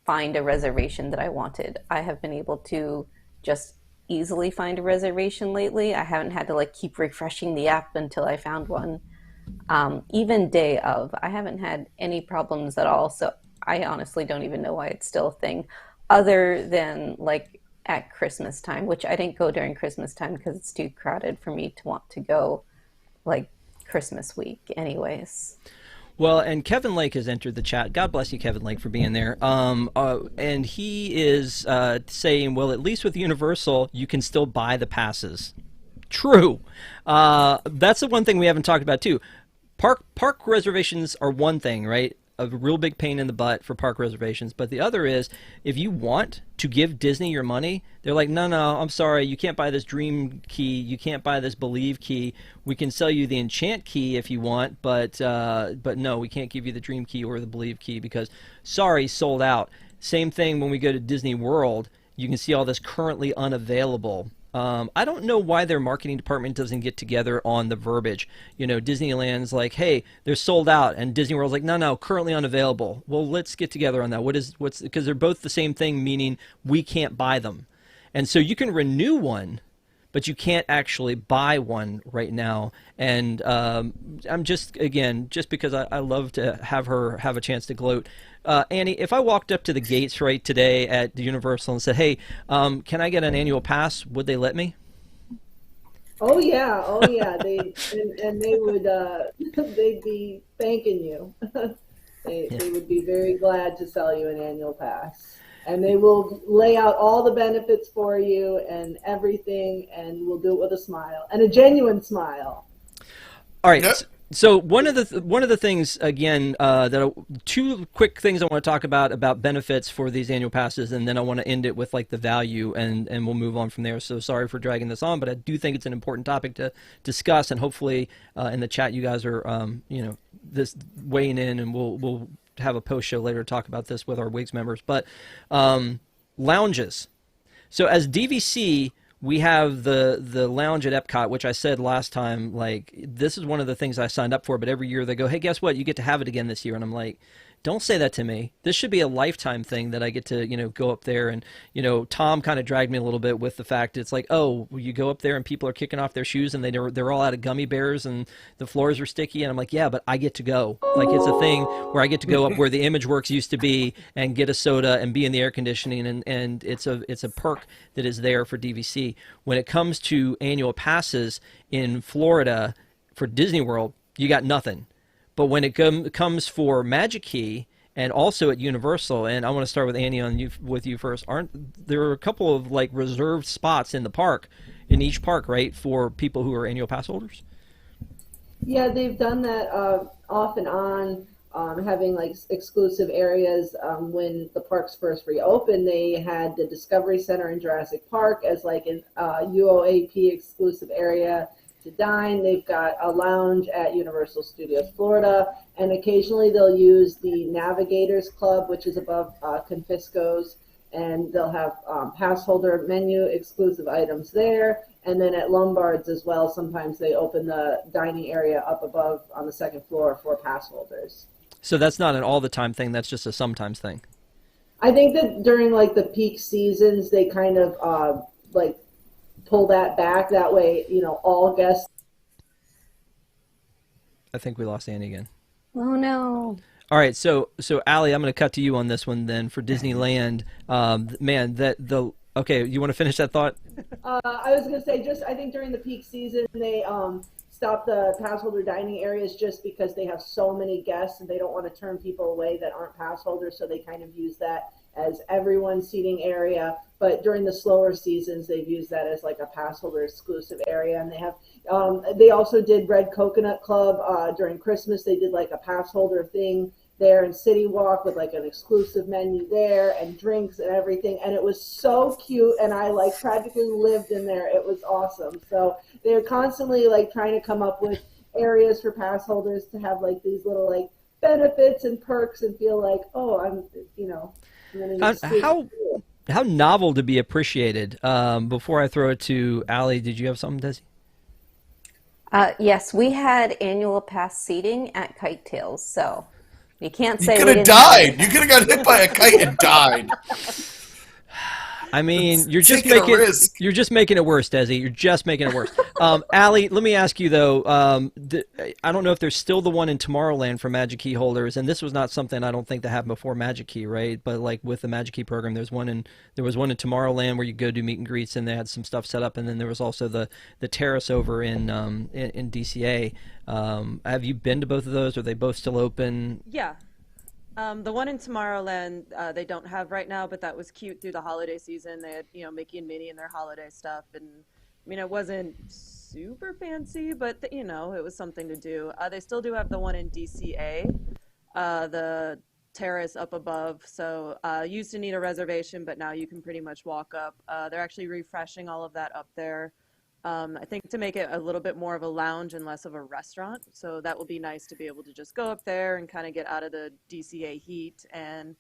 find a reservation that I wanted. I have been able to just easily find a reservation lately. I haven't had to keep refreshing the app until I found one. Even day of, I haven't had any problems at all. So I honestly don't even know why it's still a thing, other than at Christmas time, which I didn't go during Christmas time because it's too crowded for me to want to go Christmas week anyways. Well, and Kevin Lake has entered the chat. God bless you, Kevin Lake, for being there. And he is saying, well, at least with Universal, you can still buy the passes. True. That's the one thing we haven't talked about, too. Park reservations are one thing, right? A real big pain in the butt for park reservations. But the other is, if you want to give Disney your money, they're like, no, I'm sorry, you can't buy this Dream key, you can't buy this Believe key. We can sell you the Enchant key if you want, but no, we can't give you the Dream key or the Believe key because, sorry, sold out. Same thing when we go to Disney World. You can see all this currently unavailable. I don't know why their marketing department doesn't get together on the verbiage. Disneyland's like, hey, they're sold out, and Disney World's like, no, currently unavailable. Well, let's get together on that. Because they're both the same thing, meaning we can't buy them. And so you can renew one, but you can't actually buy one right now. And I'm just because I love to have her have a chance to gloat. Annie, if I walked up to the gates right today at the Universal and said, hey, can I get an annual pass? Would they let me? Oh yeah. They would they'd be thanking you. They would be very glad to sell you an annual pass. And they will lay out all the benefits for you and everything, and we'll do it with a smile, and a genuine smile. All right. Yep. So one of the things, again, two quick things I want to talk about benefits for these annual passes, and then I want to end it with the value, and we'll move on from there. So sorry for dragging this on, but I do think it's an important topic to discuss, and hopefully in the chat you guys are this weighing in, and we'll have a post show later to talk about this with our WIGS members. But lounges. So as DVC, we have the lounge at Epcot, which I said last time, this is one of the things I signed up for, but every year they go, hey, guess what? You get to have it again this year. And I'm like, don't say that to me. This should be a lifetime thing that I get to, go up there. And, Tom kind of dragged me a little bit with the fact it's like, oh, you go up there and people are kicking off their shoes and they're all out of gummy bears and the floors are sticky. And I'm like, yeah, but I get to go. It's a thing where I get to go up where the ImageWorks used to be and get a soda and be in the air conditioning. And it's a perk that is there for DVC. When it comes to annual passes in Florida for Disney World, you got nothing. But when it comes for Magic Key and also at Universal, and I want to start with Annie with you first, aren't there a couple of reserved spots in the park, in each park, right, for people who are annual pass holders? Yeah, they've done that off and on, having exclusive areas. When the parks first reopened, they had the Discovery Center in Jurassic Park as an UOAP exclusive area to dine. They've got a lounge at Universal Studios Florida, and occasionally they'll use the Navigators Club, which is above Confisco's, and they'll have pass holder menu exclusive items there. And then at Lombard's as well, sometimes they open the dining area up above on the second floor for pass holders. So that's not an all the time thing. That's just a sometimes thing. I think that during like the peak seasons, they kind of like pull that back. That way, you know, all guests. I think we lost Annie again. Oh no. All right, so Allie, I'm going to cut to you on this one then for Disneyland. Man, okay, you want to finish that thought? I was going to say, I think during the peak season, they stop the pass holder dining areas just because they have so many guests and they don't want to turn people away that aren't pass holders, so they kind of use that as everyone's seating area. But during the slower seasons, they've used that as like a pass holder exclusive area. And they have, they also did Red Coconut Club during Christmas. They did like a pass holder thing there in City Walk with like an exclusive menu there and drinks and everything. And it was so cute. And I like practically lived in there. It was awesome. So they're constantly like trying to come up with areas for pass holders to have like these little like benefits and perks and feel like, oh, I'm, you know, how novel to be appreciated. Before I throw it to Allie, did you have something, Desi? Yes, we had annual pass seating at Kite Tails, so you can't say you could have died. You could have got hit by a kite and died. I mean, you're just making it worse, Desi. You're just making it worse. Allie, let me ask you though. I don't know if there's still the one in Tomorrowland for Magic Key holders, and this was not something I don't think that happened before Magic Key, right? But like with the Magic Key program, there was one in Tomorrowland where you go do meet and greets, and they had some stuff set up, and then there was also the terrace over in DCA. Have you been to both of those? Are they both still open? Yeah. The one in Tomorrowland, they don't have right now, but that was cute through the holiday season. They had, you know, Mickey and Minnie and their holiday stuff. And I mean, it wasn't super fancy, but, you know, it was something to do. They still do have the one in DCA, the terrace up above. So used to need a reservation, but now you can pretty much walk up. They're actually refreshing all of that up there. I think to make it a little bit more of a lounge and less of a restaurant. So that will be nice to be able to just go up there and kind of get out of the DCA heat and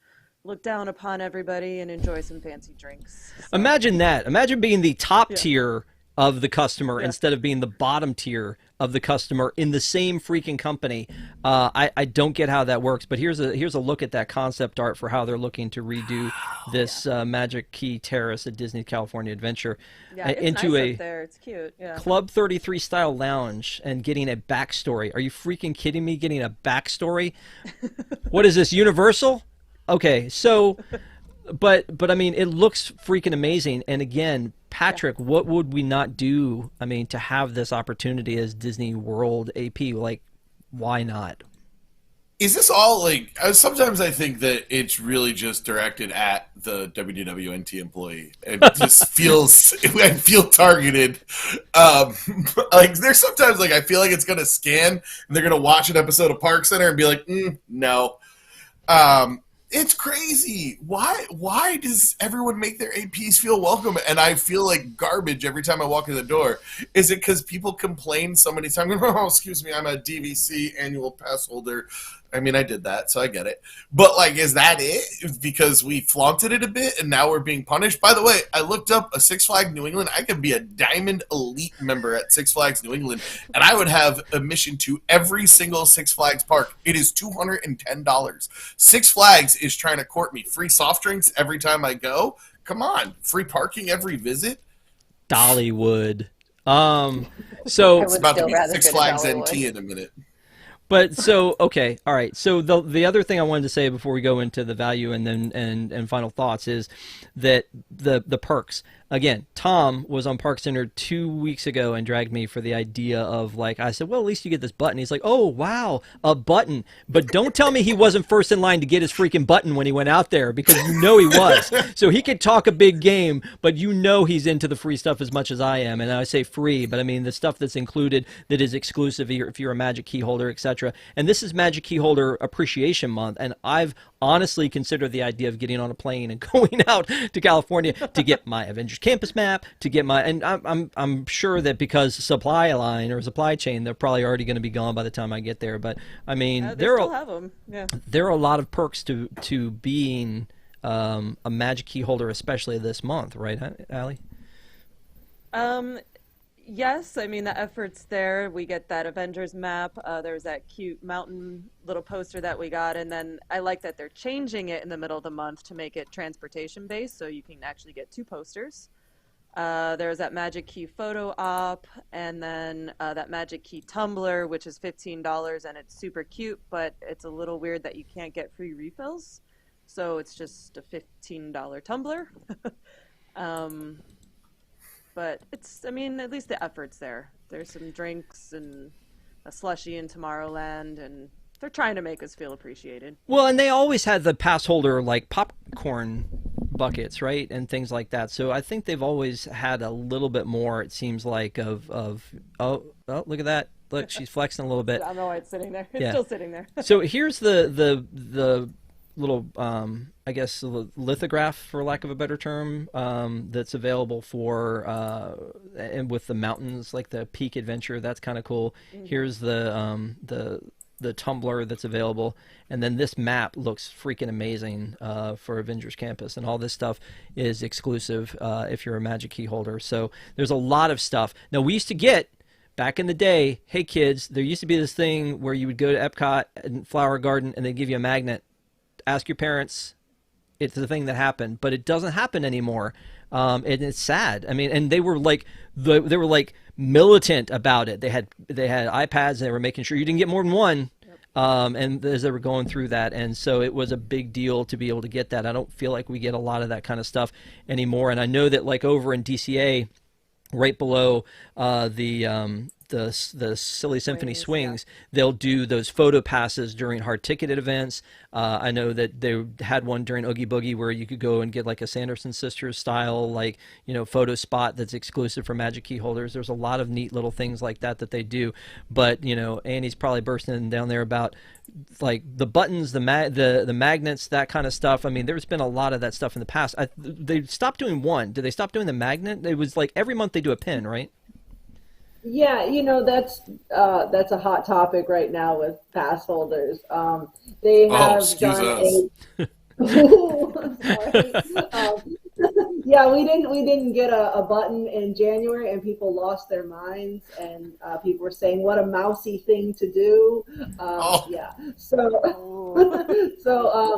look down upon everybody and enjoy some fancy drinks. So. Imagine that. Imagine being the top tier of the customer instead of being the bottom tier of the customer in the same freaking company. I don't get how that works, but here's a look at that concept art for how they're looking to redo this Magic Key Terrace at Disney California Adventure into nice up there. It's cute. Yeah. Club 33 style lounge and getting a backstory. Are you freaking kidding me? Getting a backstory? What is this, Universal? Okay, so but I mean, it looks freaking amazing. And again, Patrick, what would we not do? I mean, to have this opportunity as Disney World AP, like, why not? Is this all like? Sometimes I think that it's really just directed at the WDWNT employee. It just feels. I feel targeted. Like there's sometimes like I feel like it's gonna scan and they're gonna watch an episode of ParksCenter and be like, no. It's crazy. Why does everyone make their APs feel welcome? And I feel like garbage every time I walk in the door. Is it because people complain so many times? Oh, excuse me, I'm a DVC annual pass holder. I mean, I did that, so I get it. But, like, is that it? Because we flaunted it a bit, and now we're being punished? By the way, I looked up a Six Flags New England. I could be a Diamond Elite member at Six Flags New England, and I would have admission to every single Six Flags park. It is $210. Six Flags is trying to court me. Free soft drinks every time I go? Come on. Free parking every visit? Dollywood. So it's about to be Six Flags NT in a minute. But so, okay, all right. So the other thing I wanted to say before we go into the value and then and final thoughts is that the perks. Again, Tom was on ParksCenter 2 weeks ago and dragged me for the idea of, like, I said, well, at least you get this button. He's like, oh, wow, a button. But don't tell me he wasn't first in line to get his freaking button when he went out there, because you know he was. So he could talk a big game, but you know he's into the free stuff as much as I am. And I say free, but I mean the stuff that's included that is exclusive if you're a Magic Key holder, etc. And this is Magic Key Holder Appreciation Month, and I've honestly considered the idea of getting on a plane and going out to California to get my Avengers Avengers Campus map, to get my, and I'm sure that because supply line or supply chain, they're probably already going to be gone by the time I get there. But I mean, They still have them. Yeah. there are a lot of perks to being a Magic Key holder, especially this month, right, Allie? Yes, I mean, the effort's there. We get that Avengers map. There's that cute mountain little poster that we got. And then I like that they're changing it in the middle of the month to make it transportation based, so you can actually get 2 posters. There's that Magic Key photo op, and then that Magic Key tumbler, which is $15, and it's super cute, but it's a little weird that you can't get free refills. So it's just a $15 tumbler. But it's, I mean, at least the effort's there. There's some drinks and a slushie in Tomorrowland, and they're trying to make us feel appreciated. Well, and they always had the pass holder like popcorn buckets, right, and things like that. So I think they've always had a little bit more. It seems like of oh, look at that. Look, she's flexing a little bit. I don't know why it's sitting there. It's Yeah. still sitting there. So here's the little I guess lithograph, for lack of a better term, that's available for and with the mountains, like the Peak Adventure. That's kind of cool. Here's the tumbler that's available, and then this map looks freaking amazing for Avengers Campus, and all this stuff is exclusive if you're a Magic Key holder. So there's a lot of stuff. Now, we used to get, back in the day, hey kids, there used to be this thing where you would go to Epcot and Flower Garden and they'd give you a magnet. Ask your parents. It's the thing that happened, but it doesn't happen anymore. And it's sad. I mean, and they were like militant about it. They had iPads, and they were making sure you didn't get more than one. And as they were going through that, and so it was a big deal to be able to get that. I don't feel like we get a lot of that kind of stuff anymore. And I know that, like, over in DCA, right below the Silly Symphony Swings, they'll do those photo passes during hard ticketed events. I know that they had one during Oogie Boogie where you could go and get like a Sanderson Sisters style, like, photo spot that's exclusive for Magic Key holders. There's a lot of neat little things like that they do. But, Annie's probably bursting down there about like the buttons, the magnets, that kind of stuff. I mean, there's been a lot of that stuff in the past. They stopped doing one. Did they stop doing the magnet? It was like every month they do a pin, right? Yeah, that's a hot topic right now with pass holders. They have done yeah, we didn't get a button in January, and people lost their minds, and people were saying, "What a mousy thing to do." Yeah,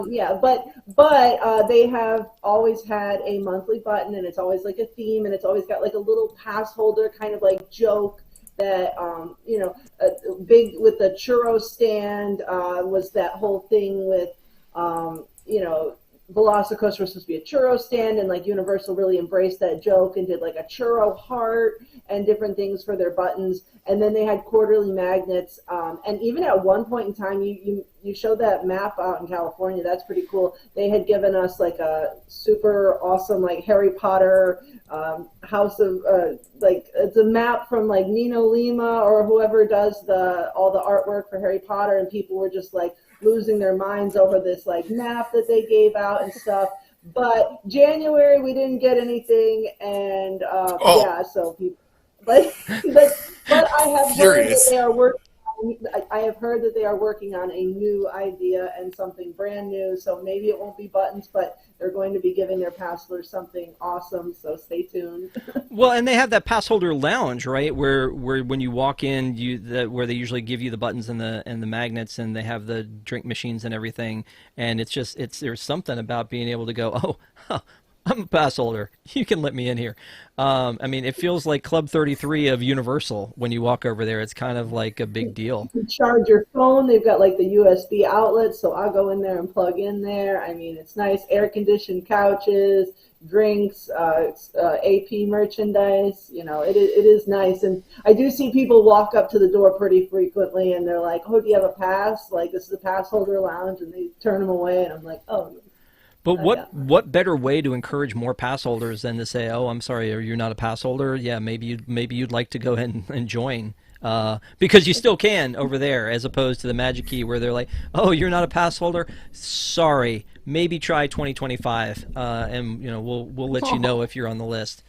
yeah, but they have always had a monthly button, and it's always like a theme, and it's always got like a little pass holder kind of like joke that big with the churro stand was that whole thing with Velocicoaster was supposed to be a churro stand, and like Universal really embraced that joke and did like a churro heart and different things for their buttons. And then they had quarterly magnets, and even at one point in time, you showed that map out in California. That's pretty cool. They had given us like a super awesome like Harry Potter house of like it's a map from like Nino Lima or whoever does all the artwork for Harry Potter, and people were just like losing their minds over this like map that they gave out and stuff. But January we didn't get anything, and yeah, so people. But I have heard that they are working. I have heard that they are working on a new idea and something brand new. So maybe it won't be buttons, but they're going to be giving their pass holders something awesome. So stay tuned. Well, and they have that pass holder lounge, right? Where when you walk in, where they usually give you the buttons and the magnets, and they have the drink machines and everything. And there's something about being able to go, oh, huh, I'm a pass holder. You can let me in here. I mean, it feels like Club 33 of Universal when you walk over there. It's kind of like a big deal. You can charge your phone. They've got like the USB outlets, so I'll go in there and plug in there. I mean, it's nice. Air-conditioned couches, drinks, AP merchandise. It is nice. And I do see people walk up to the door pretty frequently, and they're like, "Oh, do you have a pass? Like, this is a pass holder lounge," and they turn them away, and I'm like, "Oh." But what better way to encourage more pass holders than to say, "Oh, I'm sorry, you're not a pass holder. Yeah, maybe you'd like to go ahead and join." because you still can over there, as opposed to the Magic Key where they're like, oh, you're not a pass holder? Sorry, maybe try 2025, and we'll let you know if you're on the list.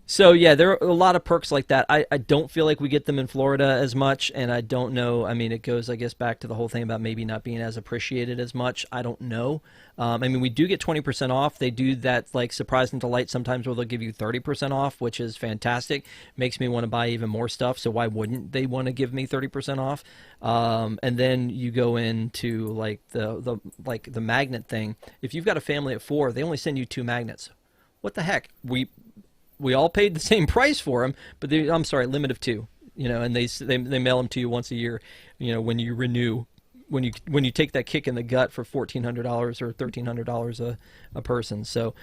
So yeah, there are a lot of perks like that. I don't feel like we get them in Florida as much, and I don't know. I mean, it goes, I guess, back to the whole thing about maybe not being as appreciated as much. I don't know. I mean, we do get 20% off. They do that like surprise and delight sometimes where they'll give you 30% off, which is fantastic. Makes me want to buy even more stuff. So why wouldn't they want to give me 30% off? And then you go into like the magnet thing. If you've got a family of 4, they only send you 2 magnets. What the heck? We all paid the same price for them, but I'm sorry, limit of 2. And they mail them to you once a year. When you renew, when you take that kick in the gut for $1,400 or $1,300 a person. So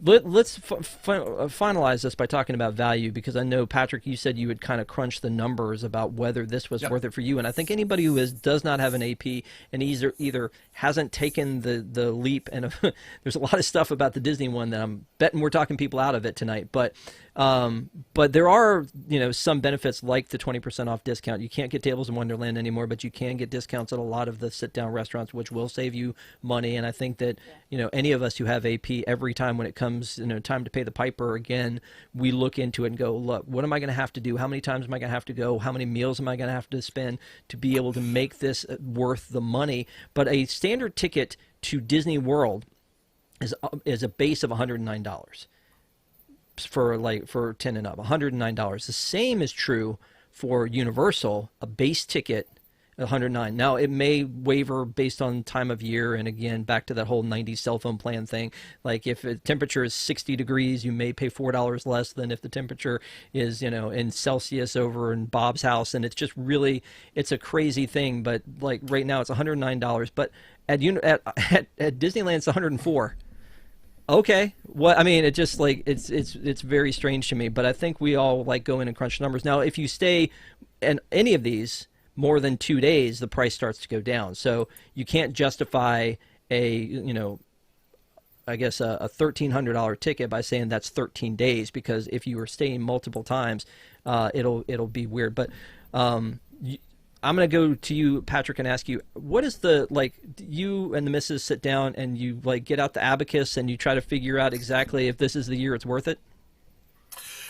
let's finalize this by talking about value, because I know, Patrick, you said you would kind of crunch the numbers about whether this was worth it for you. And I think anybody who does not have an AP and either hasn't taken the leap, and there's a lot of stuff about the Disney one that I'm betting we're talking people out of it tonight, but there are some benefits like the 20% off discount. You can't get Tables in Wonderland anymore, but you can get discounts at a lot of the sit-down restaurants, which will save you money. And I think that any of us who have AP, every time when it comes time to pay the piper again, we look into it and go, look, what am I going to have to do? How many times am I going to have to go? How many meals am I going to have to spend to be able to make this worth the money? But a standard ticket to Disney World is a base of $109 for 10 and up. $109. The same is true for Universal, a base ticket at $109. Now, it may waver based on time of year, and again, back to that whole 90s cell phone plan thing. Like, if the temperature is 60 degrees, you may pay $4 less than if the temperature is, in Celsius over in Bob's house, and it's just really, it's a crazy thing. But like right now, it's $109. But at Disneyland, it's $104. Okay, well, I mean, it just like it's very strange to me. But I think we all like go in and crunch numbers. Now, if you stay in any of these more than 2 days, the price starts to go down. So you can't justify a $1,300 ticket by saying that's 13 days, because if you are staying multiple times, it'll be weird. But I'm going to go to you, Patrick, and ask you, what is you and the missus sit down and you get out the abacus and you try to figure out exactly if this is the year it's worth it?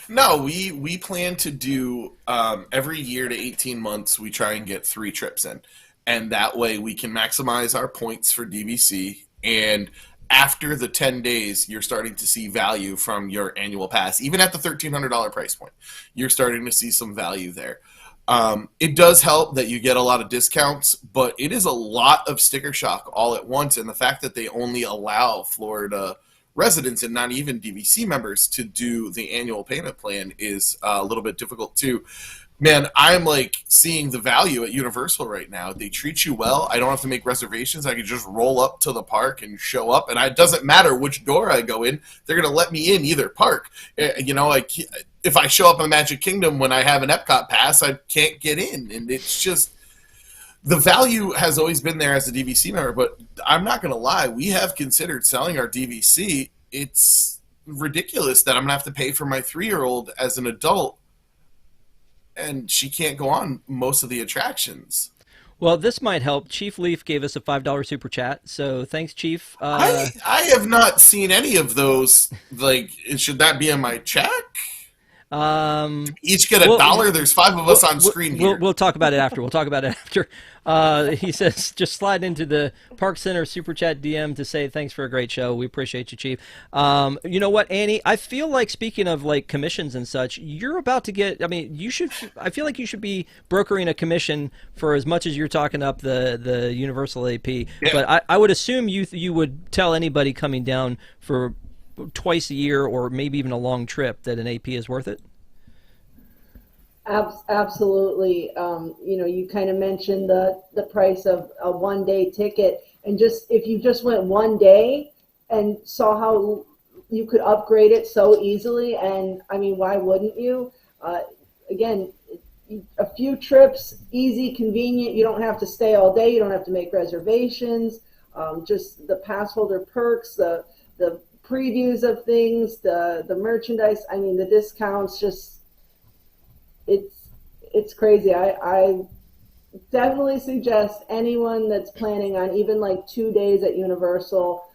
No, we plan to do every year to 18 months, we try and get 3 trips in. And that way we can maximize our points for DVC. And after the 10 days, you're starting to see value from your annual pass. Even at the $1,300 price point, you're starting to see some value there. It does help that you get a lot of discounts, but it is a lot of sticker shock all at once. And the fact that they only allow Florida residents and not even DVC members to do the annual payment plan is a little bit difficult too. Man, I'm seeing the value at Universal right now. They treat you well. I don't have to make reservations. I can just roll up to the park and show up, and it doesn't matter which door I go in. They're going to let me in either park. If I show up in the Magic Kingdom when I have an Epcot pass, I can't get in. And it's just, the value has always been there as a DVC member, but I'm not going to lie. We have considered selling our DVC. It's ridiculous that I'm going to have to pay for my 3-year-old as an adult, and she can't go on most of the attractions. Well, this might help. Chief Leaf gave us a $5 super chat, so thanks, Chief. I have not seen any of those. Should that be in my check? Each get $1. There's 5 of us on screen here. We'll talk about it after. He says, just slide into the ParksCenter Super Chat DM to say thanks for a great show. We appreciate you, Chief. You know what, Annie? I feel like, speaking of commissions and such, you're about to get. I mean, I feel like you should be brokering a commission for as much as you're talking up the Universal AP. Yeah. But I would assume you would tell anybody coming down for twice a year or maybe even a long trip that an AP is worth it. Absolutely. You kind of mentioned the price of a 1-day ticket, and if you just went 1 day and saw how you could upgrade it so easily, and I mean, why wouldn't you? Again, a few trips, easy, convenient. You don't have to stay all day. You don't have to make reservations. Just the pass holder perks, the previews of things, the merchandise. I mean, the discounts, just it's crazy. I definitely suggest anyone that's planning on even like 2 days at Universal,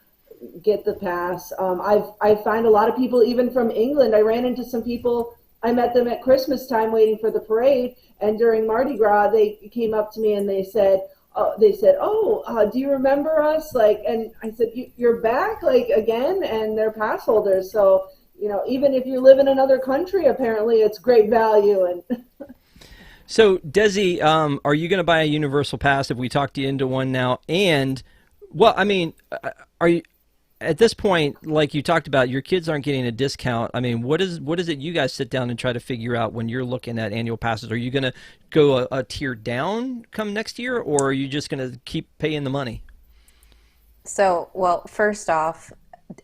get the pass. I find a lot of people even from England. I ran into some people. I met them at Christmas time waiting for the parade, and during Mardi Gras, they came up to me and they said, "Oh, do you remember us?" Like, and I said, "You're back, like again?" And they're pass holders, so even if you live in another country, apparently it's great value. And So, Desi, are you going to buy a Universal Pass if we talked you into one now? And, well, I mean, are you at this point, like you talked about, your kids aren't getting a discount. I mean, what is it you guys sit down and try to figure out when you're looking at annual passes? Are you going to go a tier down come next year, or are you just going to keep paying the money? So, well, first off,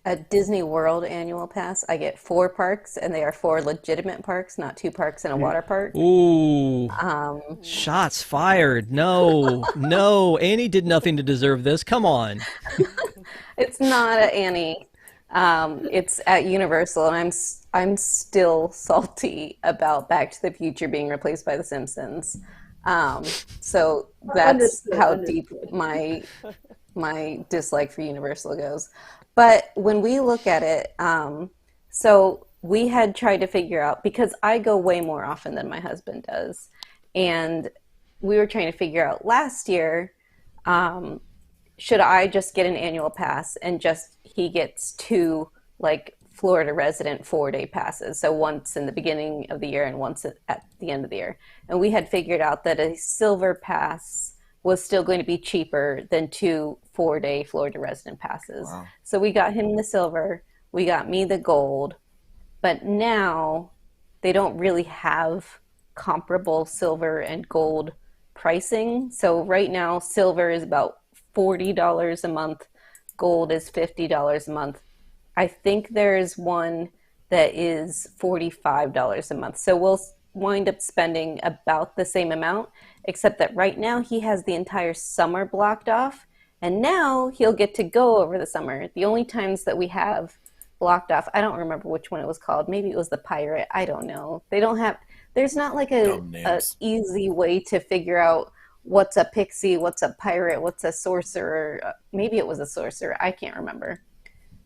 a Disney World annual pass, I get 4 parks, and they are 4 legitimate parks, not 2 parks and a water park. Ooh, shots fired. No, no, Annie did nothing to deserve this. Come on. It's not at Annie. It's at Universal, and I'm still salty about Back to the Future being replaced by The Simpsons. So that's how deep my dislike for Universal goes. But when we look at it, so we had tried to figure out, because I go way more often than my husband does, and we were trying to figure out last year, should I just get an annual pass and just he gets 2 like Florida resident 4-day passes, so once in the beginning of the year and once at the end of the year. And we had figured out that a silver pass was still going to be cheaper than 2 4-day Florida resident passes. Wow. So we got him the silver, we got me the gold, but now they don't really have comparable silver and gold pricing. So right now, silver is about $40 a month, gold is $50 a month. I think there's one that is $45 a month. So we'll wind up spending about the same amount, except that right now he has the entire summer blocked off, and now he'll get to go over the summer. The only times that we have blocked off, I don't remember which one it was called. Maybe it was the Pirate. I don't know. There's not like a easy way to figure out what's a pixie, what's a pirate, what's a sorcerer. Maybe it was a sorcerer. I can't remember.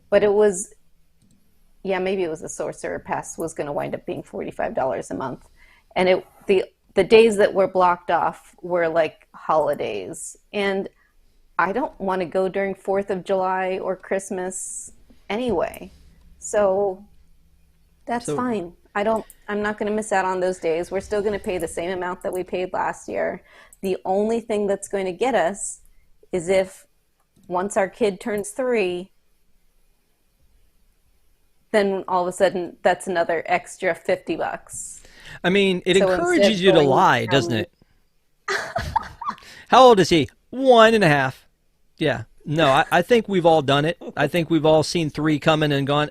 But maybe it was a sorcerer pass was going to wind up being $45 a month. And the days that were blocked off were like holidays. And I don't want to go during 4th of July or Christmas anyway. So that's fine. I'm not going to miss out on those days. We're still going to pay the same amount that we paid last year. The only thing that's going to get us is if once our kid turns 3, then all of a sudden that's another extra $50. I mean, it So encourages instead you to of going lie, doesn't it? How old is he? 1.5. Yeah. No, I think we've all done it. I think we've all seen 3 coming and gone,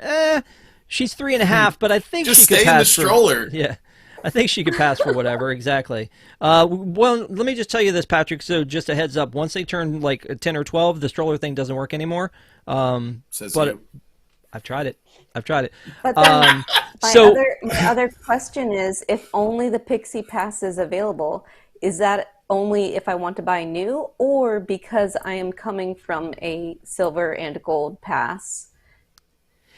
she's 3.5, but I think Just she could stay in pass the stroller. Yeah. I think she could pass for whatever, exactly. Well, let me just tell you this, Patrick, so just a heads up. Once they turn like 10 or 12, the stroller thing doesn't work anymore. Says But you. I've tried it. But then So my other question is, if only the Pixie Pass is available, is that only if I want to buy new, or because I am coming from a silver and gold pass,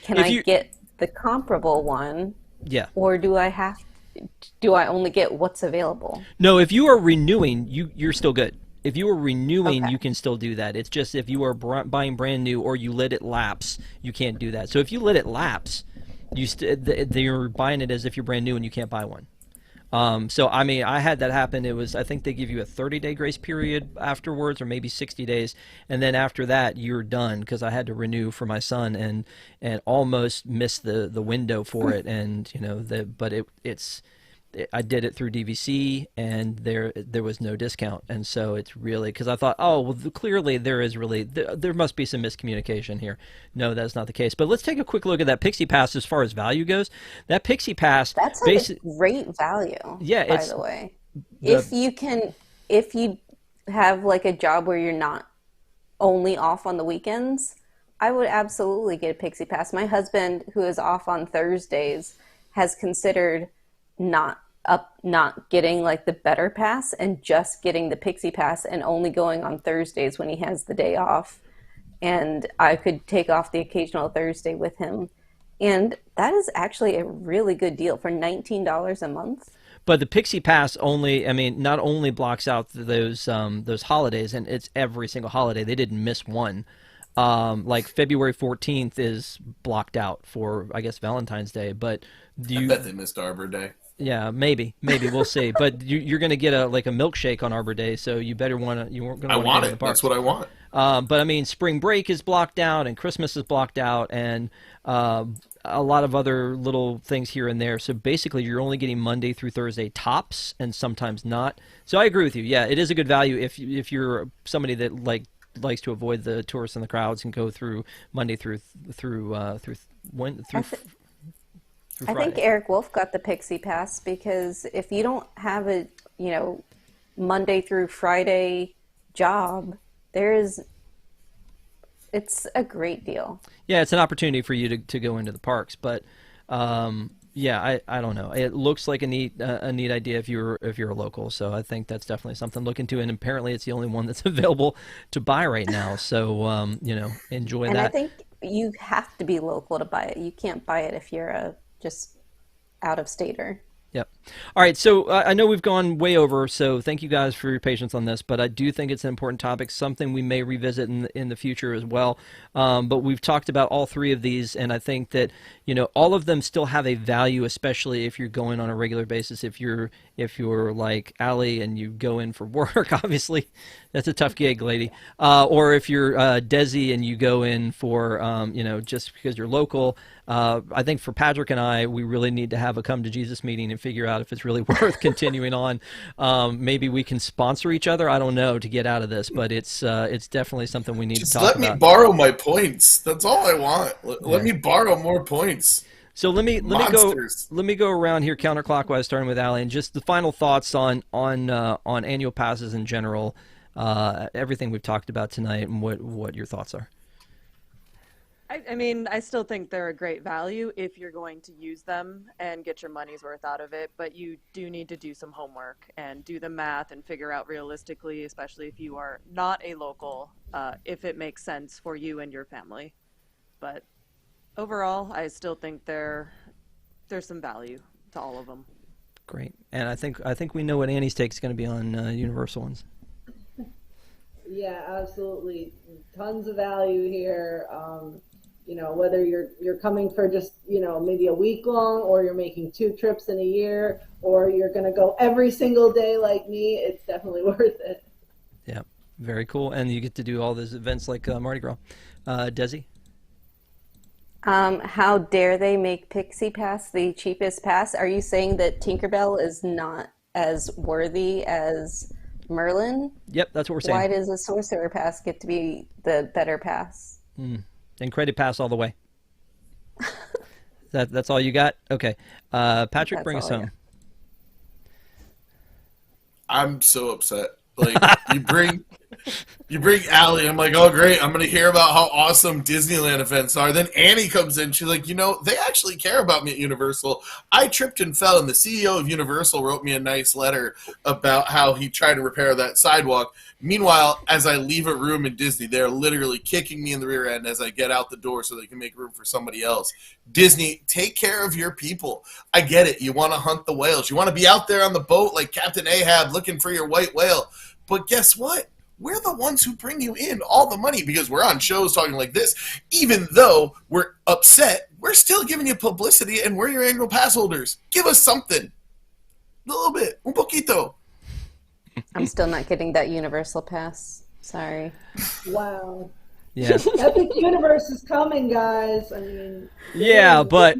can I get the comparable one, yeah. or do I only get what's available? No, if you are renewing, you're still good. If you are renewing, Okay. you can still do that. It's just if you are buying brand new or you let it lapse, you can't do that. So if you let it lapse, you're buying it as if you're brand new and you can't buy one. So I mean, I had that happen. I think they give you a 30-day grace period afterwards, or maybe 60 days, and then after that you're done, because I had to renew for my son and almost missed the window for it, and I did it through DVC, and there was no discount, and so it's really, because I thought, oh well, clearly there must be some miscommunication here. No, that's not the case. But let's take a quick look at that Pixie Pass as far as value goes. That Pixie Pass, That's a great value. Yeah, by the way, if you have like a job where you're not only off on the weekends, I would absolutely get a Pixie Pass. My husband, who is off on Thursdays, has considered not up not getting like the better pass and just getting the Pixie Pass and only going on Thursdays when he has the day off. And I could take off the occasional Thursday with him. And that is actually a really good deal for $19 a month. But the Pixie Pass not only blocks out those holidays, and it's every single holiday. They didn't miss one. Like February 14th is blocked out for, I guess, Valentine's Day. But I bet they missed Arbor Day. Yeah, maybe we'll see. But you're going to get a milkshake on Arbor Day, so you better want to. You weren't going to. I want it. it. That's what I want. But I mean, spring break is blocked out, and Christmas is blocked out, and a lot of other little things here and there. So basically, you're only getting Monday through Thursday tops, and sometimes not. So I agree with you. Yeah, it is a good value if you're somebody that likes to avoid the tourists and the crowds and go through Monday through I think Eric Wolf got the Pixie Pass because if you don't have a, Monday through Friday job, it's a great deal. Yeah, it's an opportunity for you to go into the parks, but yeah, I don't know. It looks like a neat idea if you're a local. So I think that's definitely something to look into, and apparently it's the only one that's available to buy right now. So enjoy that. And I think you have to be local to buy it. You can't buy it if you're just out of stater. Yep. All right. So I know we've gone way over, so thank you guys for your patience on this, but I do think it's an important topic, something we may revisit in the future as well. But we've talked about all three of these, and I think that, all of them still have a value, especially if you're going on a regular basis. If you're like Allie and you go in for work, obviously that's a tough gig, lady. Or if you're Desi and you go in for, just because you're local. I think for Patrick and I, we really need to have a come to Jesus meeting and figure out if it's really worth continuing on. Maybe we can sponsor each other. I don't know, to get out of this, but it's definitely something we need to talk about. Let me borrow my points. That's all I want. Let me borrow more points. So let me go around here counterclockwise, starting with Allie, and just the final thoughts on annual passes in general. Everything we've talked about tonight, and what your thoughts are. I mean, I still think they're a great value if you're going to use them and get your money's worth out of it, but you do need to do some homework and do the math and figure out realistically, especially if you are not a local, if it makes sense for you and your family. But overall, I still think there's some value to all of them. Great. And I think we know what Annie's take is going to be on Universal ones. Yeah, absolutely. Tons of value here. Whether you're coming for just, maybe a week long, or you're making 2 trips in a year, or you're going to go every single day like me, it's definitely worth it. Yeah, very cool. And you get to do all those events like Mardi Gras. Desi? How dare they make Pixie Pass the cheapest pass? Are you saying that Tinkerbell is not as worthy as Merlin? Yep, that's what we're saying. Why does the Sorcerer Pass get to be the better pass? Incredi Pass all the way. That's all you got? Okay. Patrick, bring us home. I'm so upset. Like, you bring Allie, I'm like, oh great, I'm gonna hear about how awesome Disneyland events are. Then Annie comes in, she's like, they actually care about me at Universal. I tripped and fell, and the CEO of Universal wrote me a nice letter about how he tried to repair that sidewalk. Meanwhile, as I leave a room in Disney, they're literally kicking me in the rear end as I get out the door so they can make room for somebody else. Disney, take care of your people. I get it. You want to hunt the whales. You want to be out there on the boat like Captain Ahab looking for your white whale. But guess what? We're the ones who bring you in all the money because we're on shows talking like this. Even though we're upset, we're still giving you publicity, and we're your annual pass holders. Give us something. A little bit. Un poquito. I'm still not getting that Universal Pass. Sorry. Wow. Yeah. Epic Universe is coming, guys. I mean. Yeah, but.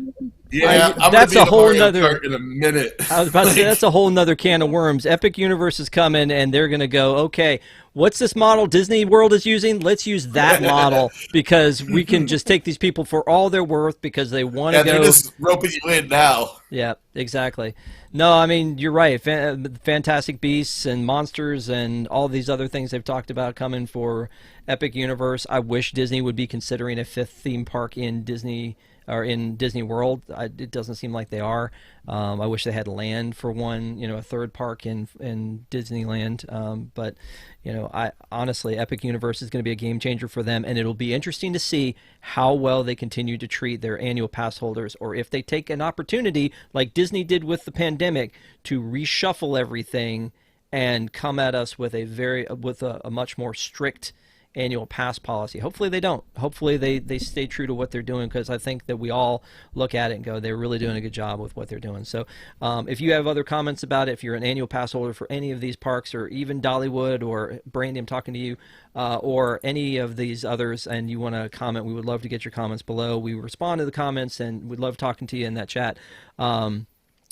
Yeah, that's a whole nother. In a minute. I was about to say that's a whole nother can of worms. Epic Universe is coming, and they're going to go, okay, what's this model Disney World is using? Let's use that model because we can just take these people for all they're worth because they want to go. They're just roping you in now. Yeah, exactly. No, I mean, you're right. Fantastic Beasts and Monsters and all these other things they've talked about coming for Epic Universe. I wish Disney would be considering a fifth theme park in Disney or in Disney World. It doesn't seem like they are. I wish they had land for one, a third park in Disneyland. But I honestly, Epic Universe is going to be a game changer for them, and it'll be interesting to see how well they continue to treat their annual pass holders, or if they take an opportunity like Disney did with the pandemic to reshuffle everything and come at us with a much more strict annual pass policy. Hopefully they don't. Hopefully they stay true to what they're doing, because I think that we all look at it and go, they're really doing a good job with what they're doing. So if you have other comments about it, if you're an annual pass holder for any of these parks, or even Dollywood, or Brandy, I'm talking to you, or any of these others, and you want to comment, we would love to get your comments below. We respond to the comments, and we'd love talking to you in that chat.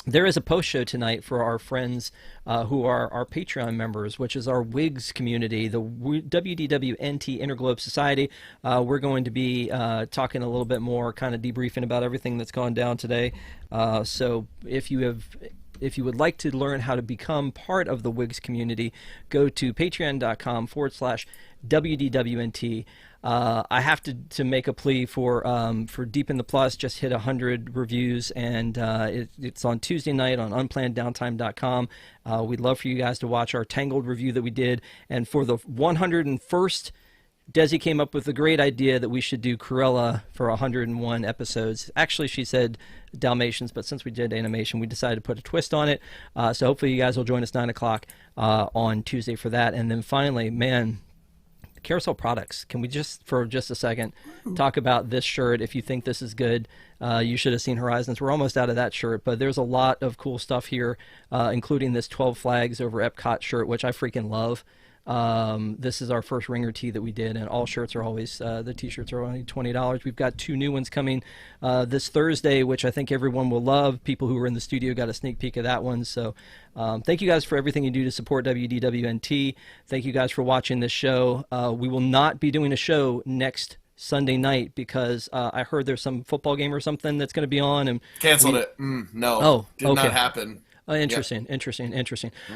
There is a post show tonight for our friends who are our Patreon members, which is our WIGS community, the WDWNT Interglobe Society. We're going to be talking a little bit more, kind of debriefing about everything that's gone down today. So if you would like to learn how to become part of the WIGS community, go to patreon.com/WDWNT. I have to make a plea for Deep in the Plus. Just hit 100 reviews, and it's on Tuesday night on unplanneddowntime.com. We'd love for you guys to watch our Tangled review that we did. And for the 101st, Desi came up with the great idea that we should do Cruella for 101 episodes. Actually, she said Dalmatians, but since we did animation, we decided to put a twist on it. So hopefully you guys will join us 9 o'clock on Tuesday for that. And then finally, man, Carousel products. Can we just, for just a second, talk about this shirt? If you think this is good, you should have seen Horizons. We're almost out of that shirt, but there's a lot of cool stuff here, including this 12 Flags over Epcot shirt, which I freaking love. This is our first ringer tee that we did, and all shirts are always, the t-shirts are only $20. We've got 2 new ones coming this Thursday, which I think everyone will love. People who were in the studio got a sneak peek of that one. So thank you guys for everything you do to support WDWNT. Thank you guys for watching this show. We will not be doing a show next Sunday night because I heard there's some football game or something that's going to be on, and canceled it. No. Oh, did okay. not happen. Interesting.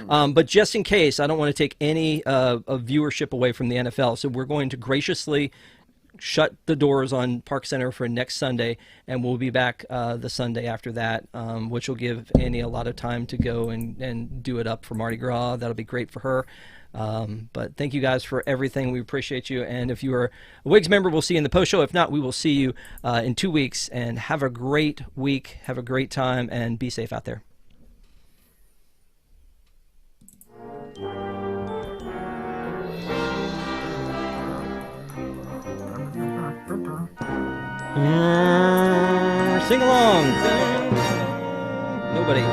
But just in case, I don't want to take any of viewership away from the NFL, so we're going to graciously shut the doors on ParksCenter for next Sunday, and we'll be back the Sunday after that, which will give Annie a lot of time to go and do it up for Mardi Gras. That'll be great for her. But thank you guys for everything. We appreciate you. And if you are a WIGS member, we'll see you in the post show. If not, we will see you in 2 weeks. And have a great week. Have a great time, and be safe out there. Sing along. Nobody.